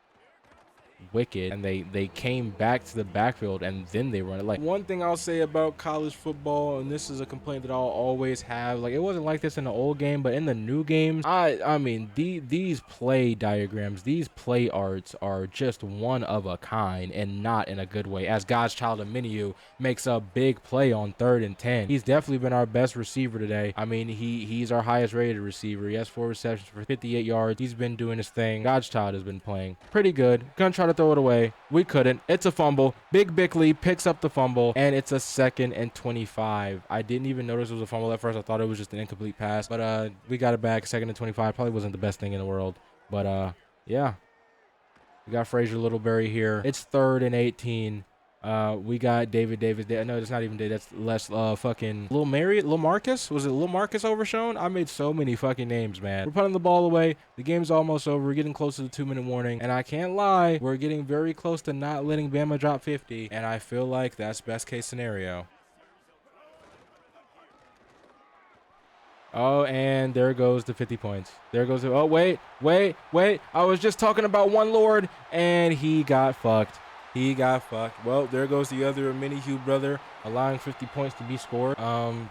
wicked. And they came back to the backfield and then they run it. Like, one thing I'll say about college football, and this is a complaint that I'll always have, like, it wasn't like this in the old game, but in the new games, I mean these play diagrams, these play arts are just one of a kind, and not in a good way. As God's child Aminu makes a big play on 3rd and 10. He's definitely been our best receiver today. I mean, he's our highest rated receiver. He has 4 receptions for 58 yards. He's been doing his thing. God's child has been playing pretty good. Gonna try to throw it away. We couldn't. It's a fumble. Big Bickley picks up the fumble, and it's a 2nd and 25. I didn't even notice it was a fumble at first. I thought it was just an incomplete pass, but we got it back. 2nd and 25. Probably wasn't the best thing in the world, but yeah. We got Fraser Littleberry here. It's 3rd and 18. We got David Davis. No, it's not even David. That's less fucking Lil Marcus. Was it Lil Marcus Overshown? I made so many fucking names, man. We're putting the ball away. The game's almost over. We're getting close to the 2-minute warning, and I can't lie, we're getting very close to not letting Bama drop 50, and I feel like that's best case scenario. Oh, and there goes the 50 points. There goes the, oh, wait. I was just talking about one Lord, and he got fucked. He got fucked. Well, there goes the other mini Hugh brother, allowing 50 points to be scored.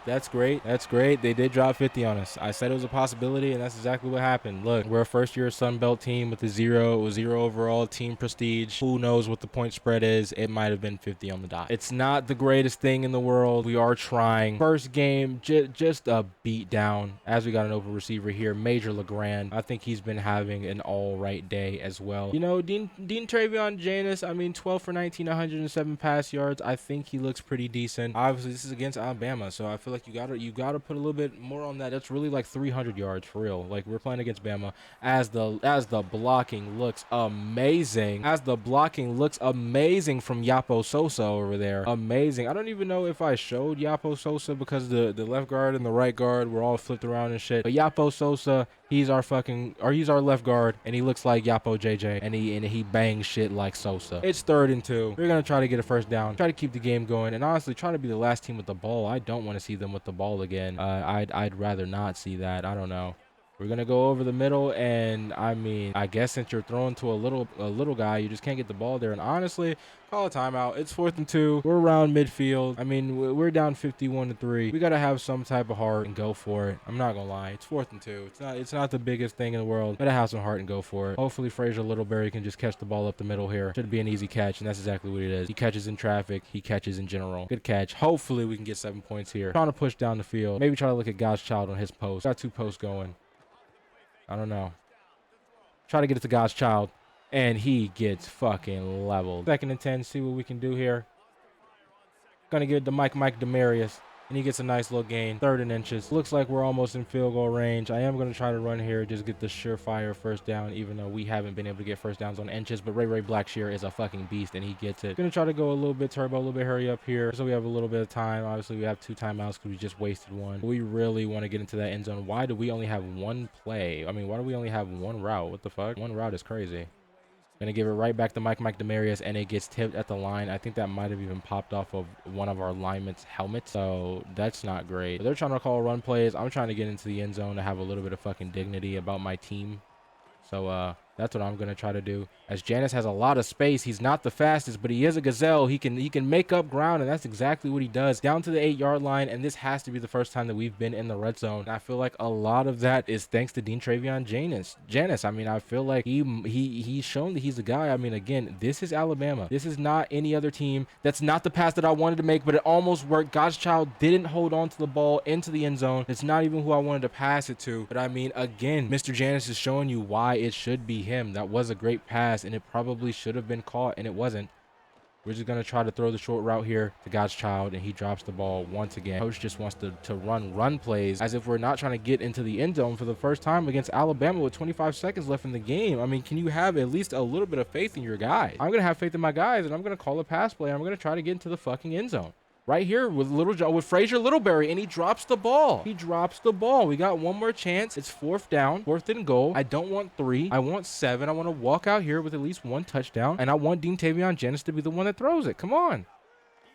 That's great. That's great. They did drop 50 on us. I said it was a possibility, and that's exactly what happened. Look, we're a first-year Sun Belt team with a 0 overall team prestige. Who knows what the point spread is? It might have been 50 on the dot. It's not the greatest thing in the world. We are trying. First game, just a beat down. As we got an open receiver here, Major LeGrand. I think he's been having an all-right day as well. You know, Dean Travion Janus, I mean, 12 for 19, 107 pass yards. I think he looks pretty decent. Obviously, this is against Alabama, so I feel like you gotta put a little bit more on that. That's really like 300 yards for real. Like, we're playing against Bama. As the blocking looks amazing. From Yapo Sosa over there. Amazing. I don't even know if I showed Yapo Sosa because the left guard and the right guard were all flipped around and shit. But Yapo Sosa, he's our left guard, and he looks like Yapo JJ, and he bangs shit like Sosa. It's 3rd and 2. We're gonna try to get a first down, try to keep the game going, and honestly try to be the last team with the ball. I don't want to see them with the ball again. I'd rather not see that. I don't know. We're gonna go over the middle, and I mean, I guess since you're throwing to a little guy, you just can't get the ball there. And honestly, call a timeout. It's 4th and 2. We're around midfield. I mean, we're down 51-3. We gotta have some type of heart and go for it. I'm not gonna lie. It's 4th and 2. It's not the biggest thing in the world. Gotta have some heart and go for it. Hopefully, Fraser Littleberry can just catch the ball up the middle here. Should be an easy catch, and that's exactly what it is. He catches in traffic. He catches in general. Good catch. Hopefully, we can get 7 points here. Trying to push down the field. Maybe try to look at God's child on his post. Got 2 posts going. I don't know. Try to get it to God's child, and he gets fucking leveled. 2nd and 10. See what we can do here. Gonna give it to Mike Demarius, and he gets a nice little gain. 3rd and inches. Looks like we're almost in field goal range. I am gonna try to run here, just get the surefire first down, even though we haven't been able to get first downs on inches. But Ray Blackshear is a fucking beast, and he gets it. Gonna try to go a little bit turbo, a little bit hurry up here, so we have a little bit of time. Obviously, we have 2 timeouts because we just wasted 1. We really want to get into that end zone. Why do we only have 1 play? I mean, why do we only have 1 route? What the fuck? 1 route is crazy. Gonna give it right back to Mike Demarius, and it gets tipped at the line. I think that might have even popped off of one of our linemen's helmets, so that's not great. But they're trying to call run plays. I'm trying to get into the end zone to have a little bit of fucking dignity about my team. So that's what I'm gonna try to do. As Janus has a lot of space, he's not the fastest, but he is a gazelle. He can make up ground, and that's exactly what he does. Down to the 8-yard line, and this has to be the first time that we've been in the red zone. And I feel like a lot of that is thanks to Dean Travion Janus. I mean, I feel like he's shown that he's a guy. I mean, again, this is Alabama. This is not any other team. That's not the pass that I wanted to make, but it almost worked. God's child didn't hold on to the ball into the end zone. It's not even who I wanted to pass it to. But I mean, again, Mr. Janus is showing you why it should be him. That was a great pass, and it probably should have been caught, and it wasn't. We're just going to try to throw the short route here to God's child, and he drops the ball once again. Coach just wants to run plays as if we're not trying to get into the end zone for the first time against Alabama with 25 seconds left in the game. I mean, can you have at least a little bit of faith in your guys? I'm going to have faith in my guys, and I'm going to call a pass play. I'm going to try to get into the fucking end zone. Right here with Frazier Littleberry, and he drops the ball. He drops the ball. We got one more chance. It's 4th down, 4th and goal. I don't want 3. I want 7. I want to walk out here with at least 1 touchdown, and I want Tavion Jennings to be the one that throws it. Come on.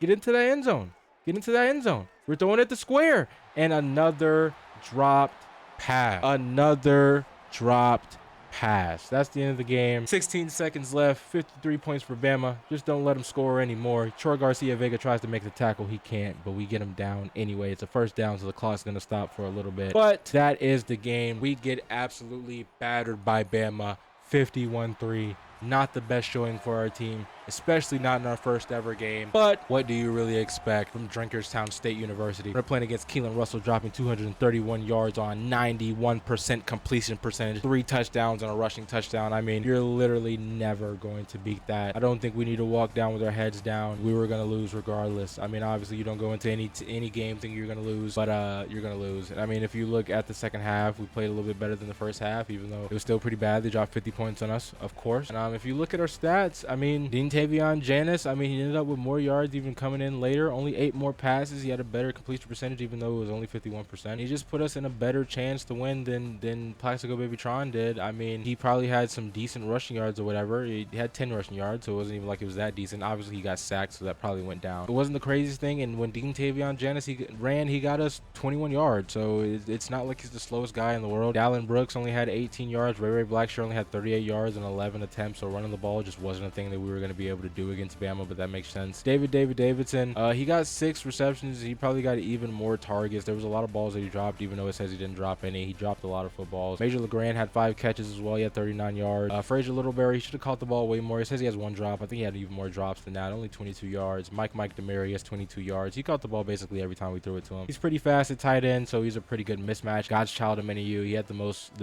Get into that end zone. Get into that end zone. We're throwing it the square. And another dropped pass. Another dropped pass. That's the end of the game. 16 seconds left. 53 points for Bama. Just don't let him score anymore. Troy Garcia Vega tries to make the tackle. He can't, but we get him down anyway. It's a 1st down, so the clock's going to stop for a little bit. But that is the game. We get absolutely battered by Bama. 51-3. Not the best showing for our team, especially not in our first ever game. But what do you really expect from Drinkerstown State University? We're playing against Keelan Russell, dropping 231 yards on 91% completion percentage, 3 touchdowns and a rushing touchdown. I mean, you're literally never going to beat that. I don't think we need to walk down with our heads down. We were going to lose regardless. I mean, obviously you don't go into any game thinking you're going to lose, but you're going to lose. And I mean, if you look at the second half, we played a little bit better than the first half, even though it was still pretty bad. They dropped 50 points on us, of course. And if you look at our stats, I mean, Tavion Jennings, I mean, he ended up with more yards even coming in later, only 8 more passes. He had a better completion percentage, even though it was only 51%. He just put us in a better chance to win than Plaxico Babytron did. I mean, he probably had some decent rushing yards or whatever. He had 10 rushing yards, so it wasn't even like it was that decent. Obviously, he got sacked, so that probably went down. It wasn't the craziest thing, and when Tavion Jennings, he got us 21 yards, so it's not like he's the slowest guy in the world. Dallin Brooks only had 18 yards. Ray Blackshear only had 38 yards and 11 attempts, so running the ball just wasn't a thing that we were going to be able to do against Bama, but that makes sense. David Davidson, he got 6 receptions. He probably got even more targets. There was a lot of balls that he dropped, even though it says he didn't drop any. He dropped a lot of footballs. Major LeGrand had 5 catches as well. He had 39 yards. Frazier Littleberry, he should have caught the ball way more. It says he has 1 drop. I think he had even more drops than that. Only 22 yards. Mike Demary has 22 yards. He caught the ball basically every time we threw it to him. He's pretty fast at tight end, so he's a pretty good mismatch. God's child of many you. He had the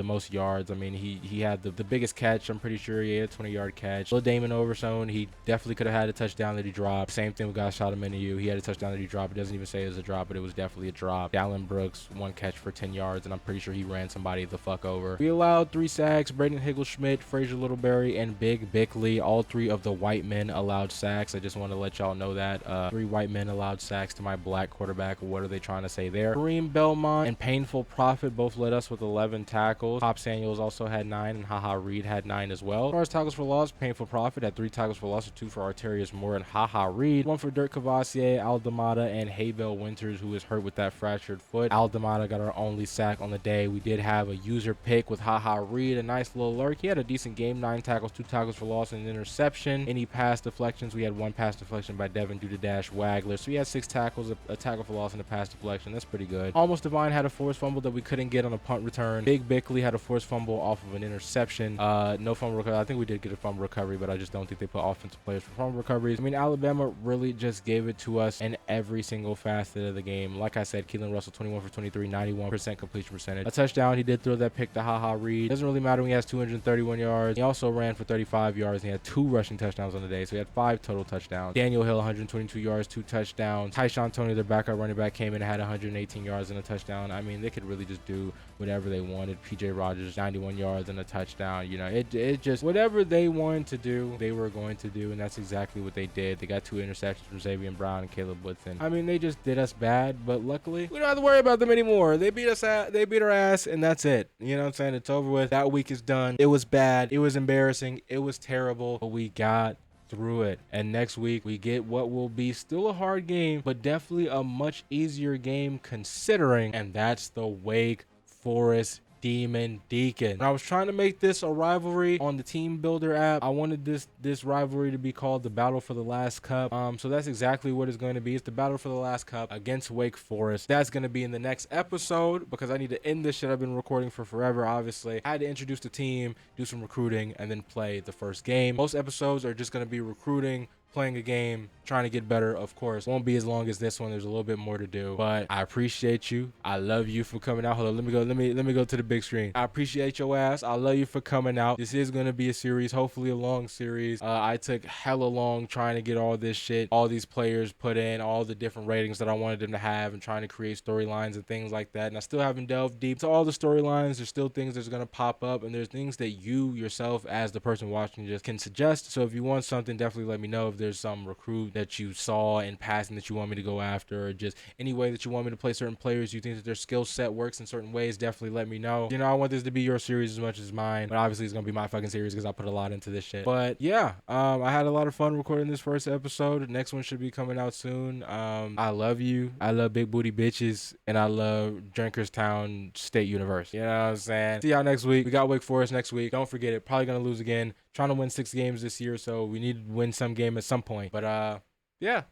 most yards. I mean, he had the biggest catch. I'm pretty sure he had a 20-yard catch. Lil Damon Overzone, he definitely could have had a touchdown that he dropped. Same thing with God's child of many you. He had a touchdown that he dropped. It doesn't even say it was a drop, but it was definitely a drop. Dallin Brooks, 1 catch for 10 yards, and I'm pretty sure he ran somebody the fuck over. We allowed 3 sacks. Braden Higglesmith, Frazier Littleberry, and Big Bickley. All 3 of the white men allowed sacks. I just want to let y'all know that. 3 white men allowed sacks to my black quarterback. What are they trying to say there? Kareem Belmont and Painful Prophet both led us with 11 tackles. Pop Samuels also had 9, and Haha Reed had 9 as well. As far as tackles for loss, Painful Prophet had 3 tackles for loss, 2 for Arterius Moore and Haha Reed, 1 for Dirk Cavassier, Aldamada, and Haybell Winters, who was hurt with that fractured foot. Aldamada got our only sack on the day. We did have a user pick with Haha Reed, a nice little lurk. He had a decent game, 9 tackles, 2 tackles for loss, and an interception. Any pass deflections, we had 1 pass deflection by Devin Duda Wagler. So we had 6 tackles, a tackle for loss, and a pass deflection. That's pretty good. Almost Divine had a forced fumble that we couldn't get on a punt return. Big Bickley had a forced fumble off of an interception. No fumble recovery. I think we did get a fumble recovery, but I just don't think they put offensive players for fumble recoveries. I mean, Alabama really just gave it to us in every single facet of the game. Like I said, Keelan Russell, 21 for 23, 91% completion percentage. A touchdown. He did throw that pick to Haha Reed. Doesn't really matter when he has 231 yards. He also ran for 35 yards, and he had 2 rushing touchdowns on the day, so he had 5 total touchdowns. Daniel Hill, 122 yards, 2 touchdowns. Tyshawn Toney, their backup running back, came in and had 118 yards and a touchdown. I mean, they could really just do whatever they wanted. PJ Rogers, 91 yards and a touchdown. You know, it just, whatever they wanted to do, they were going to do, and that's exactly what they did. They got 2 interceptions from Xavier Brown and Caleb Woodson. I mean, they just did us bad, but luckily, we don't have to worry about them anymore. They beat our ass, and that's it. You know what I'm saying? It's over with. That week is done. It was bad. It was embarrassing. It was terrible, but we got through it. And next week we get what will be still a hard game, but definitely a much easier game considering, and that's the Wake Forest Demon Deacon. When I was trying to make this a rivalry on the Team Builder app, I wanted this rivalry to be called the Battle for the Last Cup. So that's exactly what it's going to be. It's the Battle for the Last Cup against Wake Forest. That's going to be in the next episode because I need to end this shit I've been recording for forever. Obviously, I had to introduce the team, do some recruiting, and then play the first game. Most episodes are just going to be recruiting, playing a game, trying to get better. Of course, won't be as long as this one. There's a little bit more to do, but I appreciate you. I love you for coming out. Hold on, let me go to the big screen. I appreciate your ass. I love you for coming out. This is gonna be a series, hopefully a long series. I took hella long trying to get all this shit, all these players put in, all the different ratings that I wanted them to have, and trying to create storylines and things like that. And I still haven't delved deep to all the storylines. There's still things that's gonna pop up, and there's things that you yourself as the person watching just can suggest. So if you want something, definitely let me know. If there's some recruit that you saw in passing that you want me to go after, or just any way that you want me to play certain players, you think that their skill set works in certain ways, definitely let me know. You know, I want this to be your series as much as mine, but obviously it's gonna be my fucking series because I put a lot into this shit. But yeah, I had a lot of fun recording this first episode. The next one should be coming out soon. I love you. I love big booty bitches, and I love Drinkerstown State University. You know what I'm saying? See y'all next week. We got Wake Forest next week. Don't forget it. Probably gonna lose again. Trying to win 6 games this year, so we need to win some game at some point. But yeah,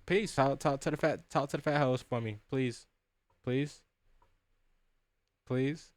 peace. Talk to the fat hoes for me, please, please, please.